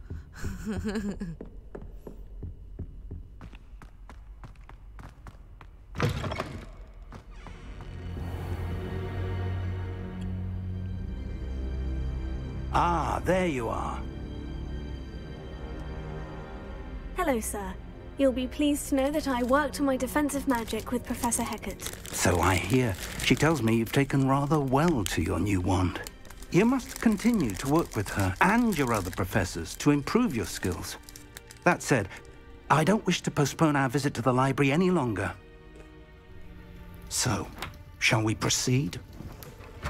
Ah, there you are. Hello, sir. You'll be pleased to know that I worked on my defensive magic with Professor Hecat. So I hear. She tells me you've taken rather well to your new wand. You must continue to work with her and your other professors to improve your skills. That said, I don't wish to postpone our visit to the library any longer. So, shall we proceed?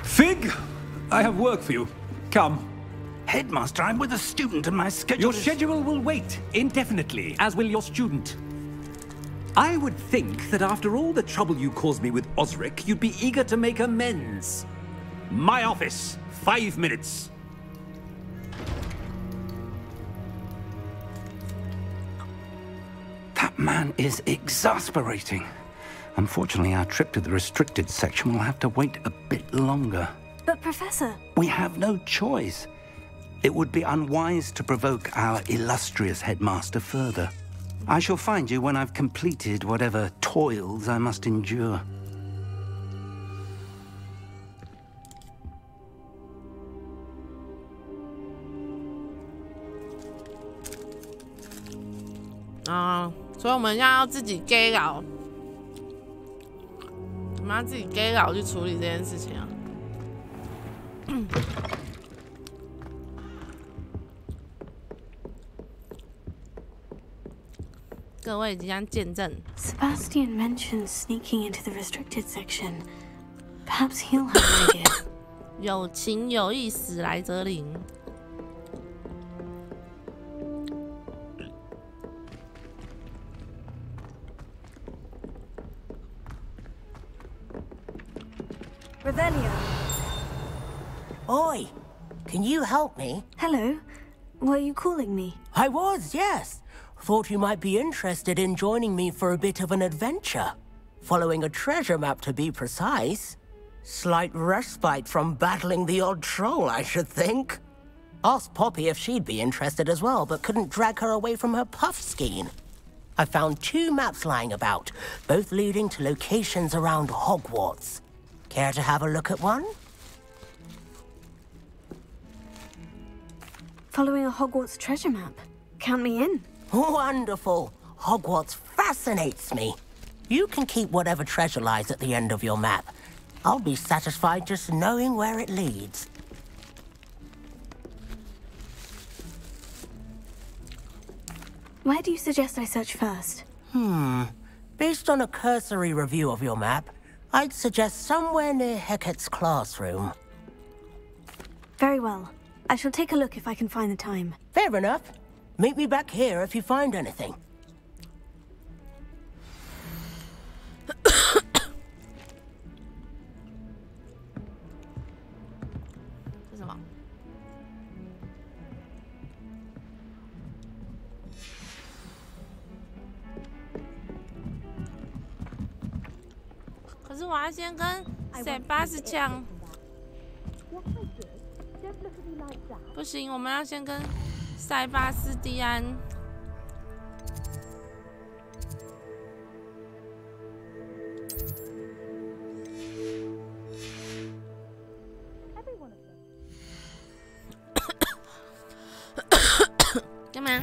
Fig, I have work for you. Come. Headmaster, I'm with a student and my schedule Your schedule will wait indefinitely, as will your student. I would think that after all the trouble you caused me with Osric, you'd be eager to make amends. My office, 5 minutes. That man is exasperating. Unfortunately, our trip to the restricted section will have to wait a bit longer. But, Professor... We have no choice. It would be unwise to provoke our illustrious headmaster further. I shall find you when I've completed whatever toils I must endure.所以我们要自己 gay 佬，我们要自己 gay 佬去处理这件事情啊。各位即将见证。Sebastian mentioned sneaking into the restricted section. Perhaps he'll have an idea. 有情有义，史莱哲林。Revelio. Oi, can you help me? Hello. Were you calling me? I was, yes. Thought you might be interested in joining me for a bit of an adventure. Following a treasure map, to be precise. Slight respite from battling the odd troll, I should think. Asked Poppy if she'd be interested as well, but couldn't drag her away from her puff skein. I found 2 maps lying about, both leading to locations around Hogwarts. Care to have a look at one? Following a Hogwarts treasure map. Count me in. Wonderful. Hogwarts fascinates me. You can keep whatever treasure lies at the end of your map. I'll be satisfied just knowing where it leads. Where do you suggest I search first? Based on a cursory review of your map, I'd suggest somewhere near Hecat's classroom. Very well. I shall take a look if I can find the time. Fair enough. Meet me back here if you find anything. 是什么？可是我要先跟塞巴斯讲。不行，我们要先跟塞巴斯蒂安。干嘛？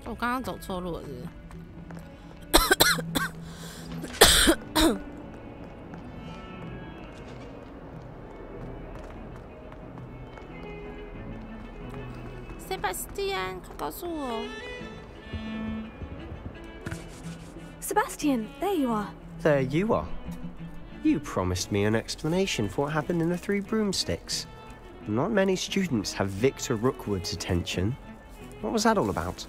我刚刚走错路了是不是？塞巴斯蒂安，快告诉我。Sebastian, there you are. There you are. You promised me an explanation for what happened in the 3 broomsticks. Not many students have Victor Rookwood's attention. What was that all about?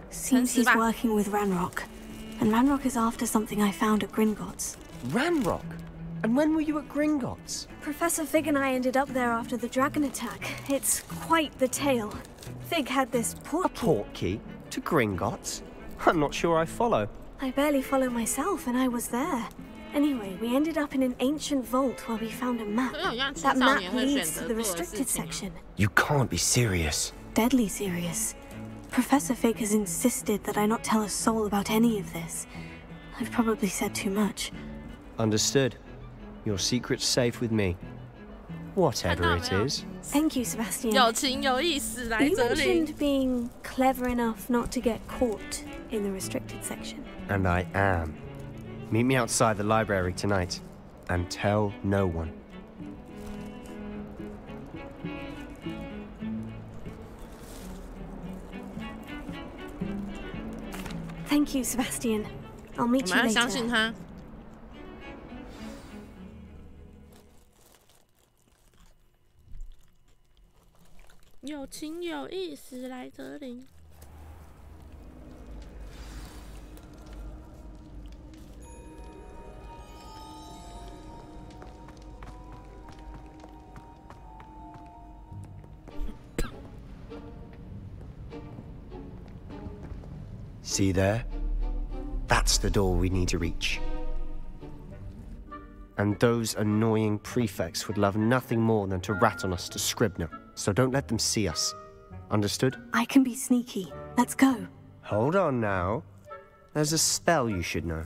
Seems he's working with Ranrock. And Ranrock is after something I found at Gringotts. Ranrock? And when were you at Gringotts? Professor Fig and I ended up there after the dragon attack. It's quite the tale. Fig had this portkey. A portkey? To Gringotts? I'm not sure I follow. I barely follow myself, and I was there. Anyway, we ended up in an ancient vault where we found a map. That map leads to the restricted section. You can't be serious. Deadly serious. Professor Fig has insisted that I not tell a soul about any of this. I've probably said too much. Understood. Your secret's safe with me. Whatever it is. Thank you, Sebastian. 有情有义，史莱 You 哲林。 mentioned being clever enough not to get caught in the restricted section. And I am. Meet me outside the library tonight, and tell no one. Thank you, Sebastian. I'll meet you 我们要 later. 相信他。有情有义，时来则灵。See there? That's the door we need to reach. And those annoying prefects would love nothing more than to rat on us to Scribner, so don't let them see us. Understood? I can be sneaky. Let's go. Hold on now. There's a spell you should know.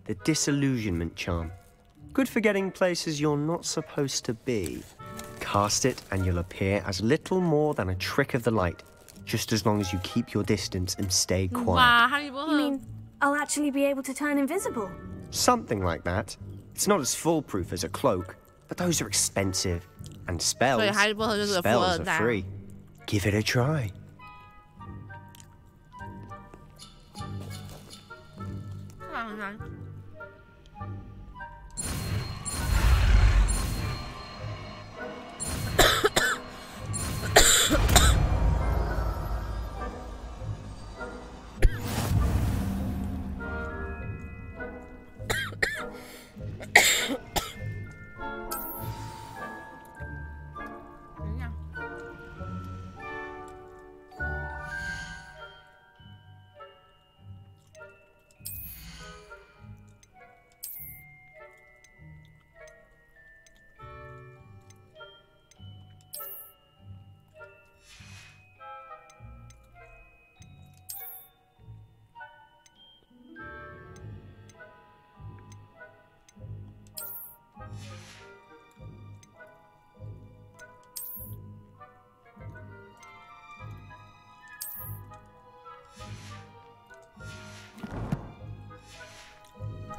The Disillusionment Charm. Good for getting places you're not supposed to be. Cast it and you'll appear as little more than a trick of the light, just as long as you keep your distance and stay quiet. You mean I'll actually be able to turn invisible? Something like that. It's not as foolproof as a cloak, but those are expensive. And spells, spells are free. Give it a try.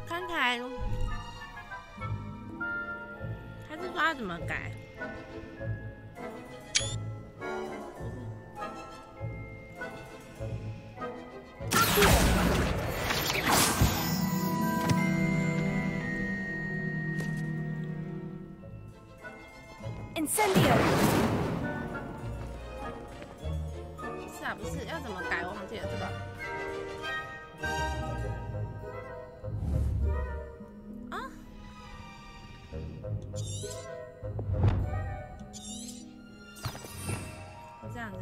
看起来，他是说他怎么改？Incendio。是啊，不是要怎么改？我忘记了这个。 这样子。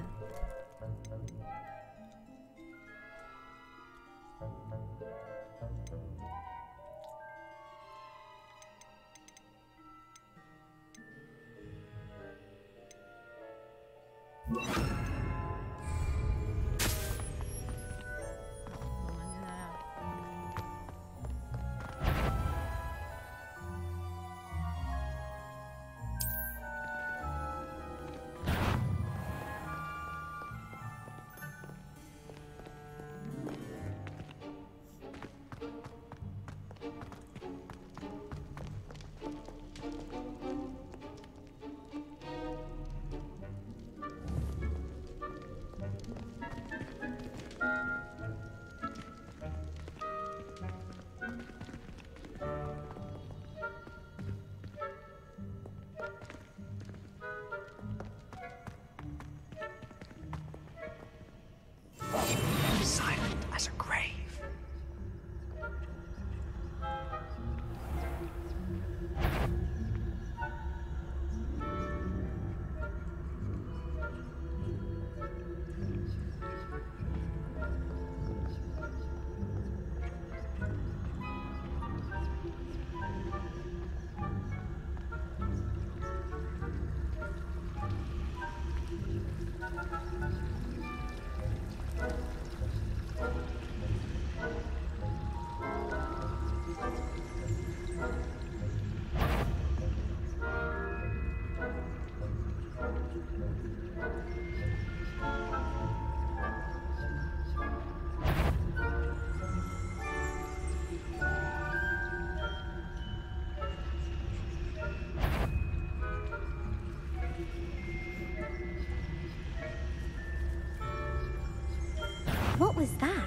was that?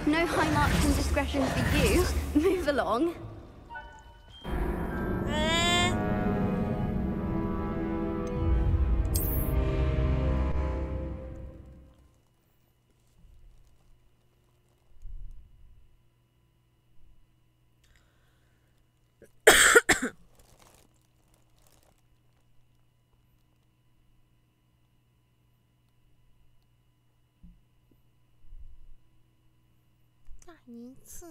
No high marks and discretion for you. Move along.一次。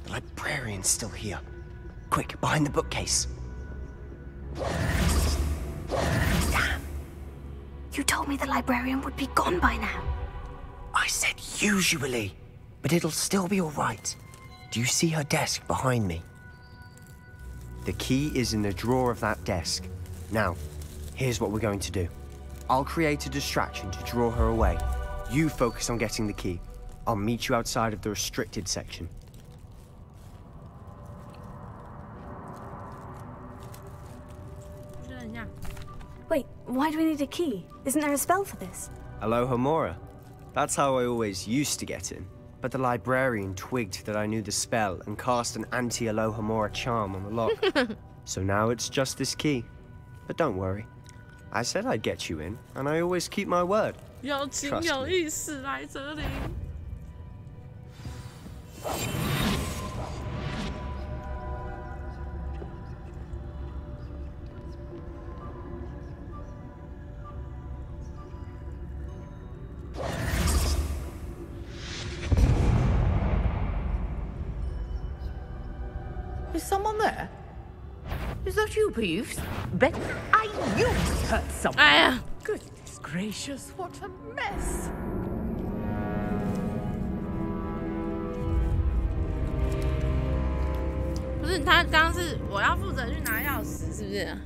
Librarian's still here. Quick, behind the bookcase. Damn. You told me the librarian would be gone by now. I said usually, but it'll still be all right. Do you see her desk behind me? The key is in the drawer of that desk. Now, here's what we're going to do. I'll create a distraction to draw her away. You focus on getting the key. I'll meet you outside of the restricted section. Wait, why do we need a key? Isn't there a spell for this? Alohomora. That's how I always used to get in. But the librarian twigged that I knew the spell and cast an anti-Alohomora charm on the lock. So now it's just this key. But don't worry. I said I'd get you in, and I always keep my word. 有情有义，史莱哲林。Is someone there? Is that you, Peeves? Bet I knew we heard someone. Goodness gracious, what a mess. 不是他刚刚是我要负责去拿钥匙，是不是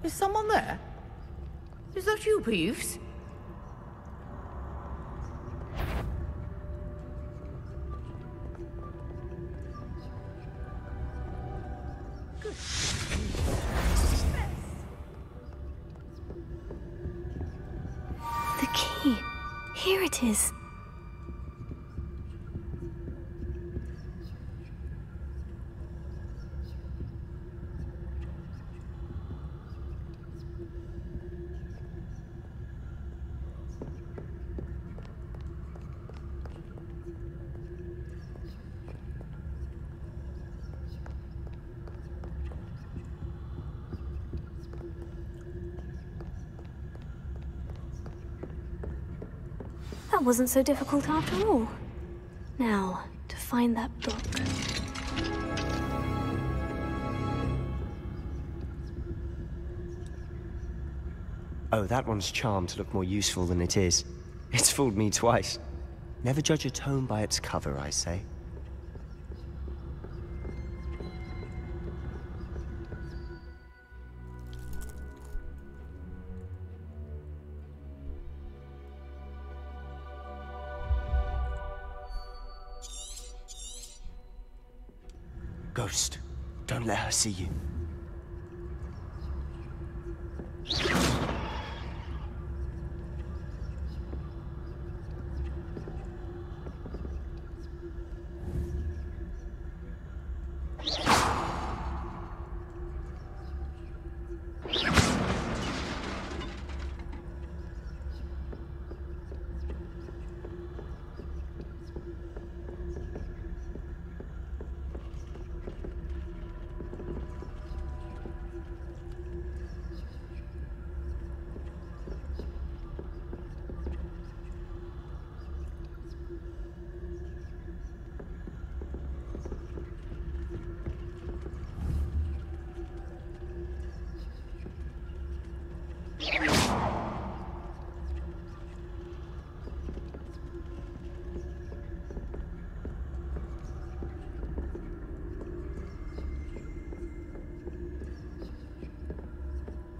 ？Is someone there? Is that you, Peeves? The key. Here it is. That wasn't so difficult after all. Now, to find that book. Oh, that one's charmed to look more useful than it is. It's fooled me twice. Never judge a tome by its cover, I say. Ghost, don't let her see you.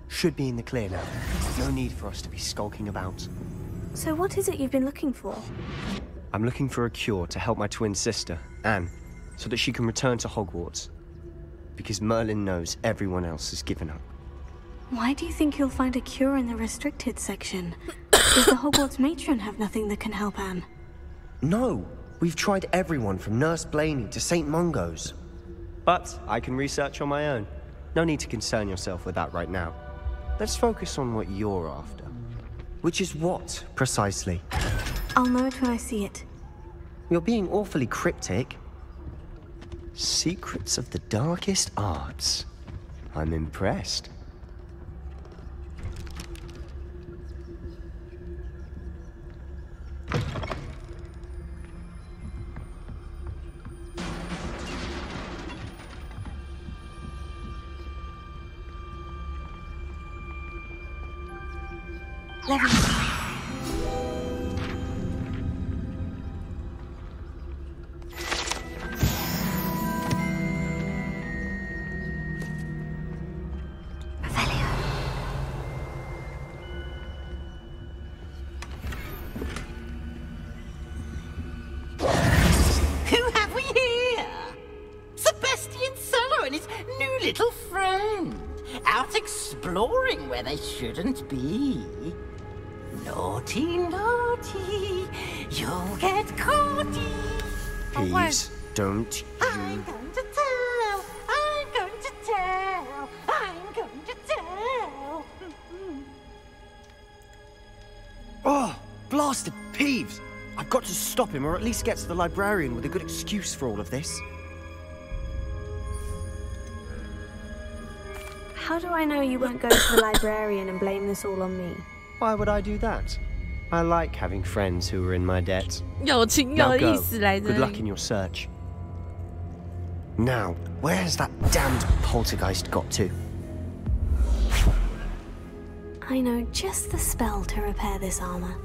Should be in the clear now. No need for us to be skulking about. So what is it you've been looking for? I'm looking for a cure to help my twin sister, Anne, so that she can return to Hogwarts. Because Merlin knows everyone else has given up. Why do you think you'll find a cure in the restricted section? Does the Hogwarts matron have nothing that can help Anne? No! We've tried everyone from Nurse Blaney to St. Mungo's. But I can research on my own. No need to concern yourself with that right now. Let's focus on what you're after. Which is what, precisely? I'll know it when I see it. You're being awfully cryptic. Secrets of the darkest arts. I'm impressed. Where they shouldn't be. Naughty, naughty, you'll get caughty. Please, don't you... I'm going to tell, I'm going to tell, I'm going to tell. Oh, blasted Peeves! I've got to stop him, or at least get to the librarian with a good excuse for all of this. How do I know you won't go to the librarian and blame this all on me? Why would I do that? I like having friends who are in my debt. 有情有义死来着。 Good luck in your search. Now, where's that damned poltergeist got to? I know just the spell to repair this armor.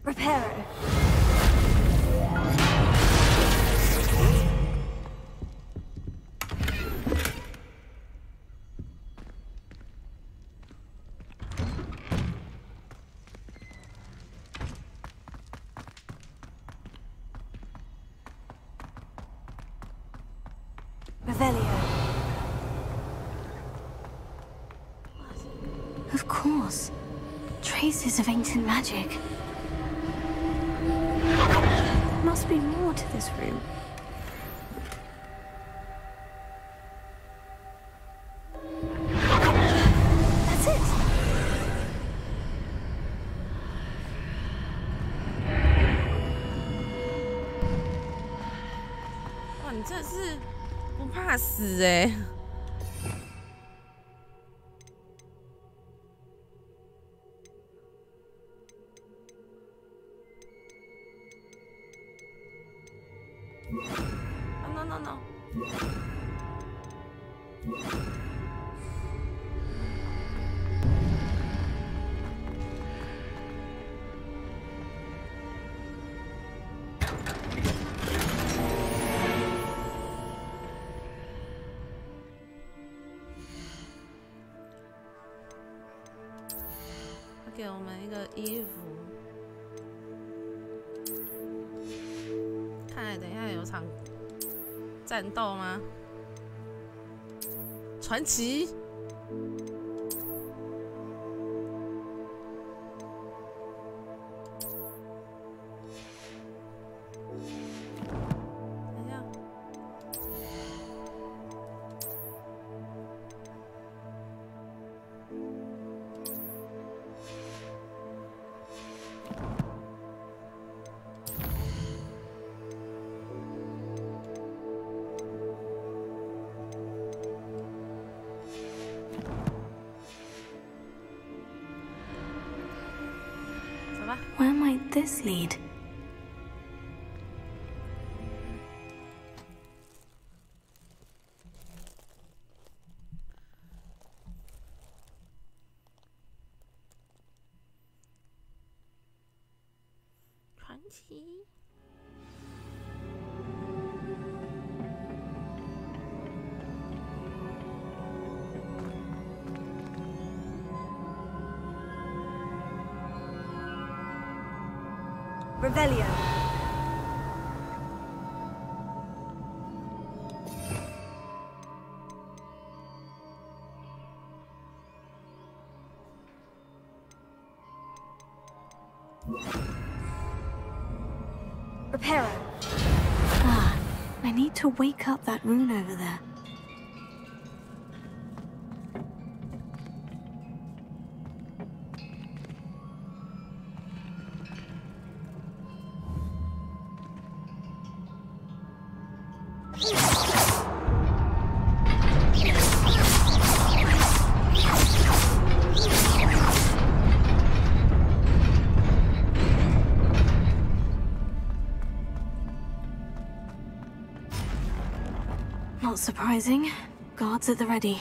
Reparo. Of course. Traces of ancient magic. Must be more to this room. That's it. 不怕死哎。No. 他给我们一个衣服，看来等一下有场战斗吗？传奇。等一下。Where might this lead? Revelio. Reparo. Ah, I need to wake up that rune over there. Not surprising. Guards at the ready.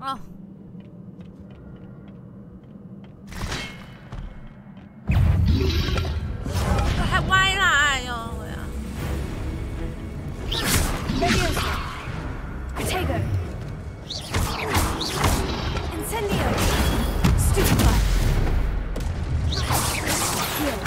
Oh. 还歪啦！哎呦，我呀。Protego. Incendio. Stupefy. Heal.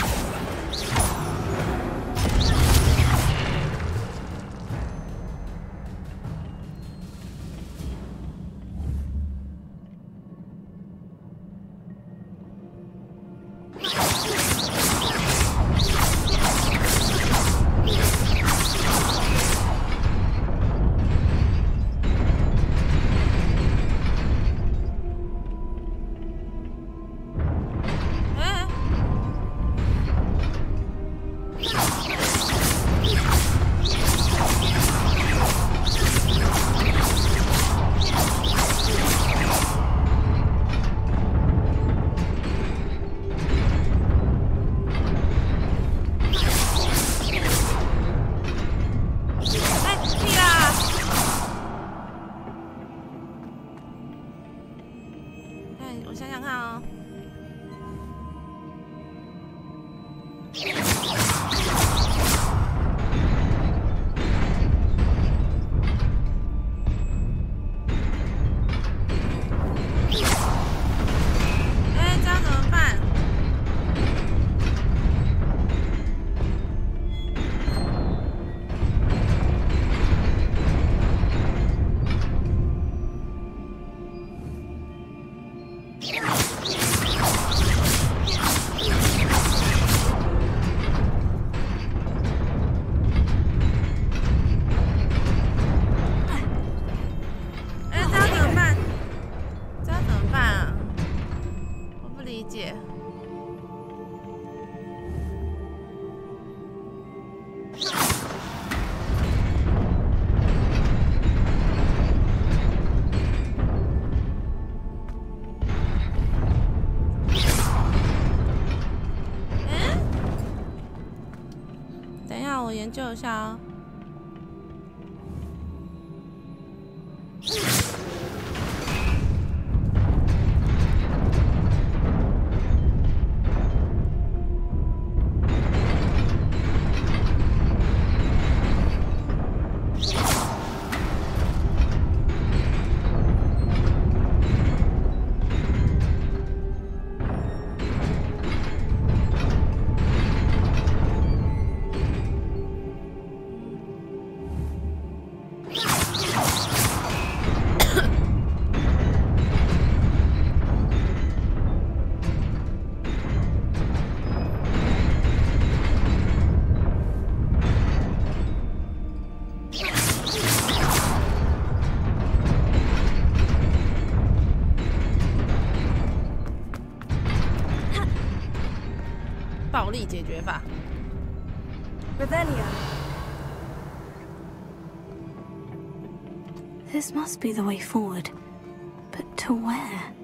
想想看哦。哎，这样怎么办？研究一下哦。暴力解决法。This must be the way forward, but to where?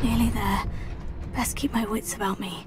Nearly there. Best keep my wits about me.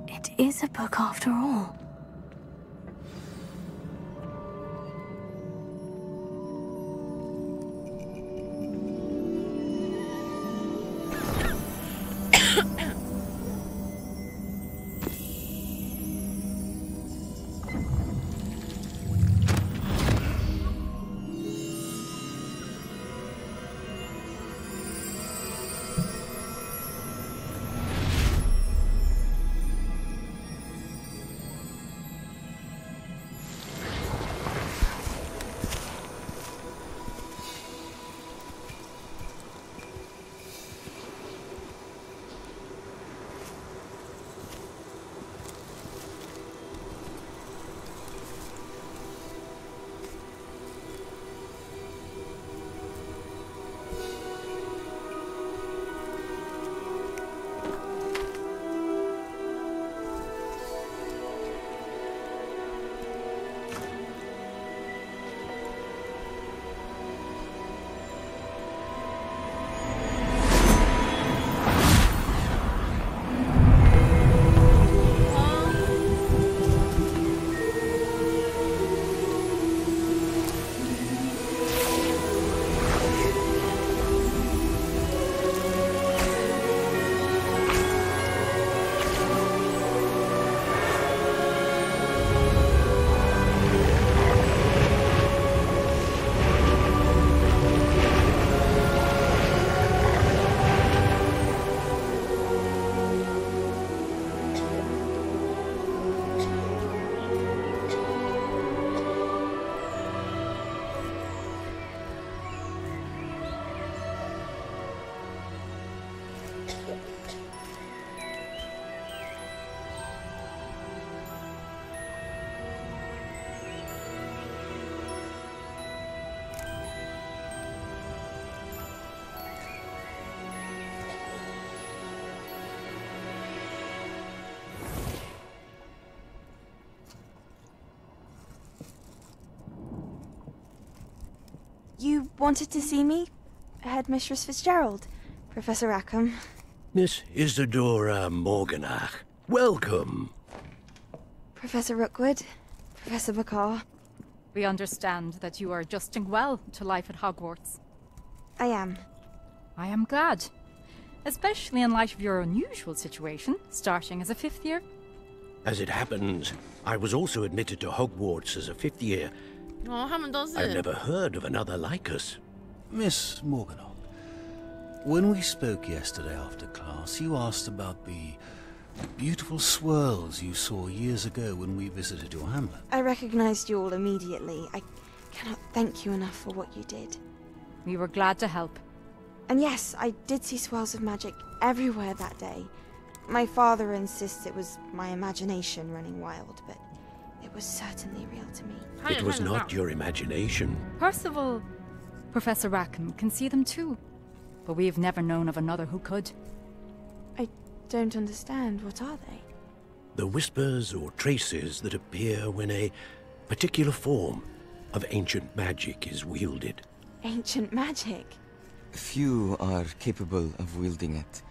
It is a book after all. wanted to see me? Headmistress Fitzgerald, Professor Rackham. Miss Isadora Morganach, welcome. Professor Rookwood, Professor Bakar. We understand that you are adjusting well to life at Hogwarts. I am. I am glad. Especially in light of your unusual situation, starting as a 5th year. As it happens, I was also admitted to Hogwarts as a 5th year. I've never heard of another like us. Miss Morganach, when we spoke yesterday after class, you asked about the beautiful swirls you saw years ago when we visited your hamlet. I recognized you all immediately. I cannot thank you enough for what you did. We were glad to help. And yes, I did see swirls of magic everywhere that day. My father insists it was my imagination running wild, but it was certainly real to me. It was not your imagination. Percival, Professor Rackham can see them too. But we have never known of another who could. I don't understand. What are they? The whispers or traces that appear when a particular form of ancient magic is wielded. Ancient magic? Few are capable of wielding it.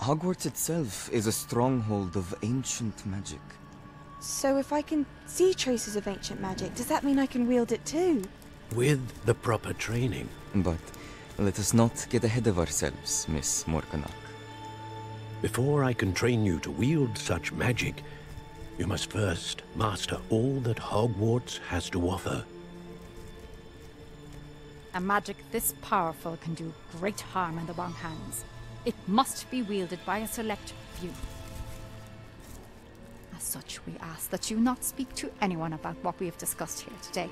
Hogwarts itself is a stronghold of ancient magic. So if I can see traces of ancient magic, does that mean I can wield it too? With the proper training. But let us not get ahead of ourselves, Miss Morganach. Before I can train you to wield such magic, you must first master all that Hogwarts has to offer. A magic this powerful can do great harm in the wrong hands. It must be wielded by a select few. As such, we ask that you not speak to anyone about what we have discussed here today.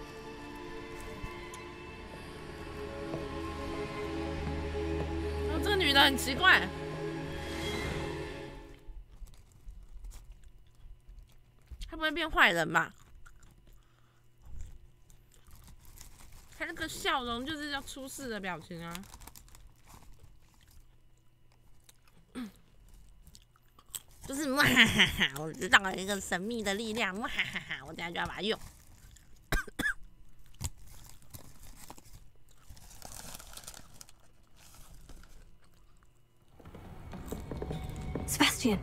Oh, 这个女的很奇怪。她不会变坏人吧？她那个笑容就是要出事的表情啊！就是哇哈哈哈！我知道有一个神秘的力量，哇哈哈哈！我等下就要把它用。Sebastian.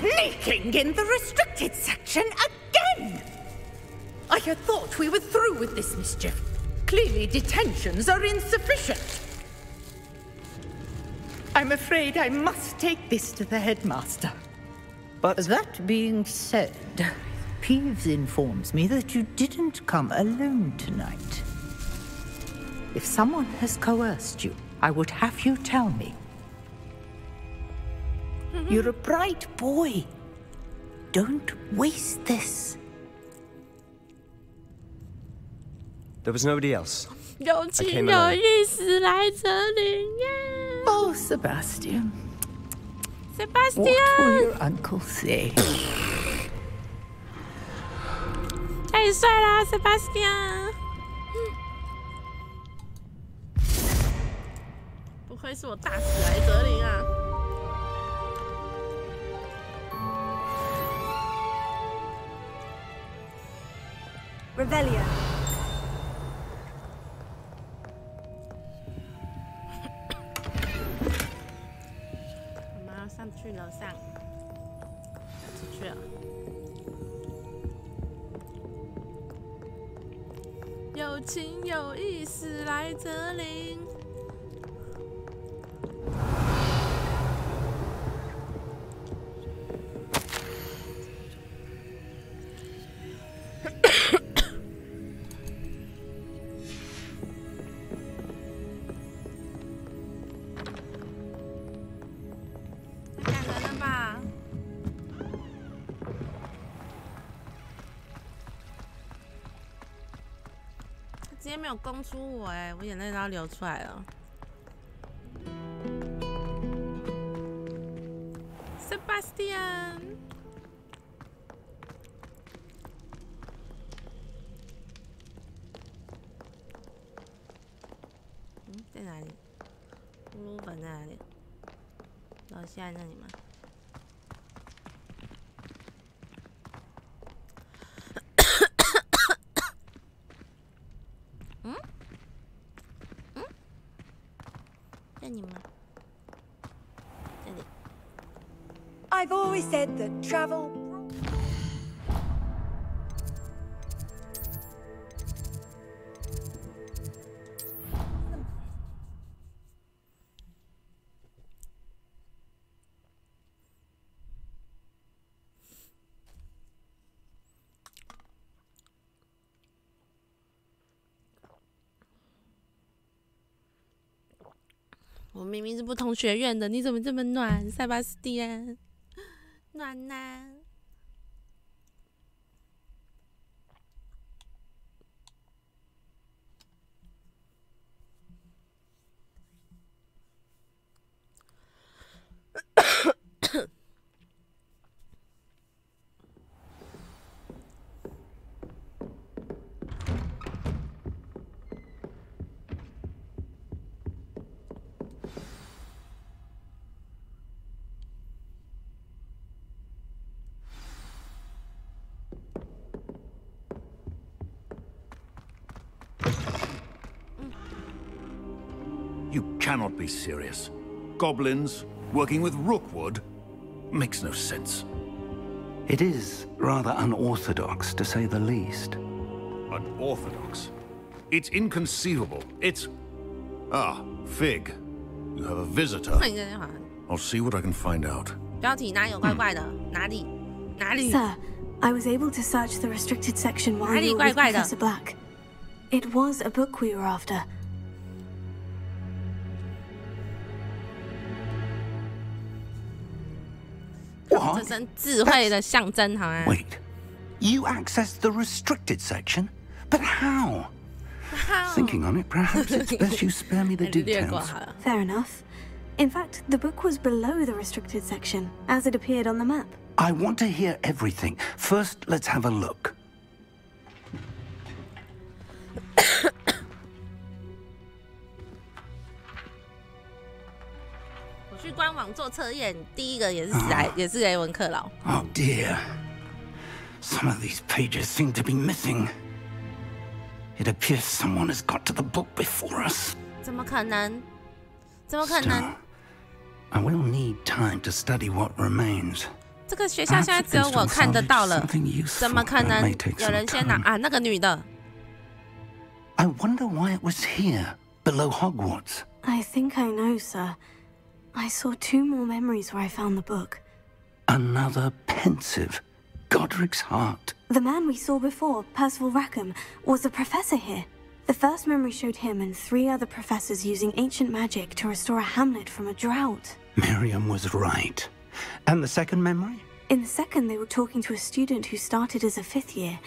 Sneaking in the restricted section again! I had thought we were through with this mischief. Clearly detentions are insufficient. I'm afraid I must take this to the headmaster. But that being said, Peeves informs me that you didn't come alone tonight. If someone has coerced you, I would have you tell me. You're a bright boy. Don't waste this. There was nobody else. 有情有义，时来则灵呀！ Oh, Sebastian. Sebastian! What will your uncle say? 太帅啦 ，Sebastian！ 不愧是我大史莱哲林啊！ Revelio. 我们要上去楼上，出去了。有情有义，时来则灵。直接没有攻出我哎，我眼泪都要流出来了。Sebastian， 在哪里？葫芦粉在哪里？楼下那里吗？ I've always said that travel...我明明是不同学院的，你怎么这么暖，塞巴斯蒂安？暖男。You cannot be serious. Goblins working with Rookwood makes no sense. It is rather unorthodox, to say the least. Unorthodox? It's inconceivable. It's... Ah, Fig. You have a visitor. I'll see what I can find out. 标题哪有怪怪的？哪里？哪里 Sir, I was able to search the restricted section while you were with Professor Black. It was a book we were after. What? 这是智慧的象征，好吗？ Wait, you accessed the restricted section? But how? Thinking on it, perhaps it's best you spare me the details. Fair enough. In fact, the book was below the restricted section, as it appeared on the map. I want to hear everything. First, let's have a look. 去官网做测验，第一个也是雷文克劳。Oh dear. Some of these pages seem to be missing. It appears someone has got to the book before us. 怎么可能？怎么可能？ I will need time to study what remains. 这个学校现在只有我看得到了，怎么可能有人先拿啊？那个女的。I wonder why it was here, below Hogwarts. I think I know, sir. I saw 2 more memories where I found the book. Another pensive. Godric's heart. The man we saw before, Percival Rackham, was a professor here. The first memory showed him and 3 other professors using ancient magic to restore a hamlet from a drought. Miriam was right. And the second memory? In the second, they were talking to a student who started as a 5th year,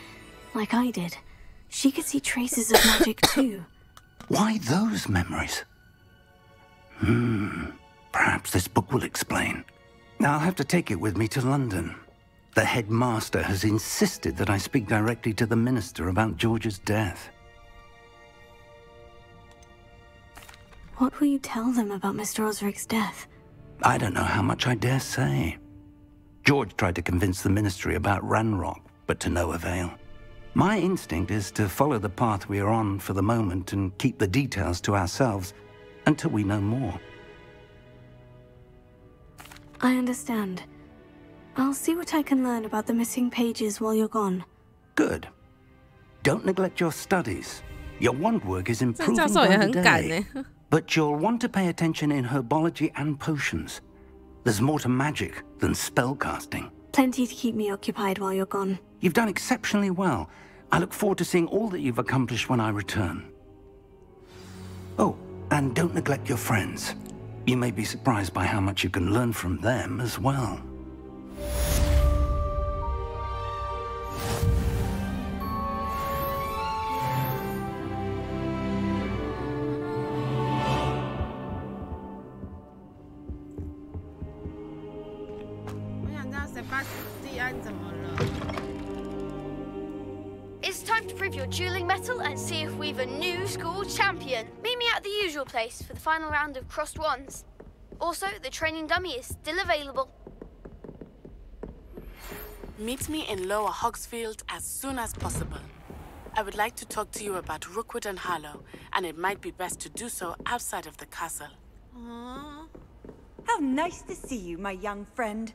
like I did. She could see traces of magic too. Why those memories? Perhaps this book will explain. I'll have to take it with me to London. The headmaster has insisted that I speak directly to the minister about George's death. What will you tell them about Mr. Osric's death? I don't know how much I dare say. George tried to convince the ministry about Ranrock, but to no avail. My instinct is to follow the path we are on for the moment and keep the details to ourselves until we know more. I understand. I'll see what I can learn about the missing pages while you're gone. Good. Don't neglect your studies. Your wand work is improving by the day. But you'll want to pay attention in herbology and potions. There's more to magic than spellcasting. Plenty to keep me occupied while you're gone. You've done exceptionally well. I look forward to seeing all that you've accomplished when I return. Oh, and don't neglect your friends. You may be surprised by how much you can learn from them as well. It's time to prove your dueling mettle and see if we've a new school champion. Meet me at the usual place for the final round of crossed wands. Also, the training dummy is still available. Meet me in Lower Hogsfield as soon as possible. I would like to talk to you about Rookwood and Harlow, and it might be best to do so outside of the castle. How nice to see you, my young friend.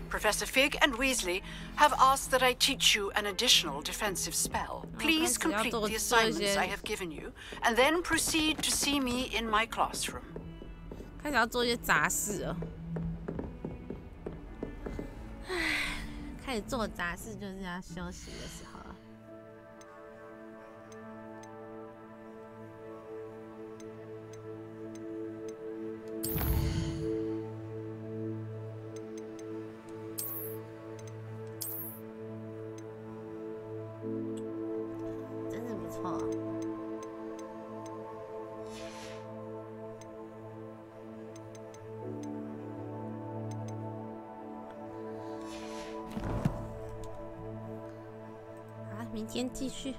Professor Fig and Weasley have asked that I teach you an additional defensive spell. Please complete the assignments I have given you, and then proceed to see me in my classroom. 开始要做一些杂事了。唉，开始做杂事就是要休息的时候了。真是不错。明天继续。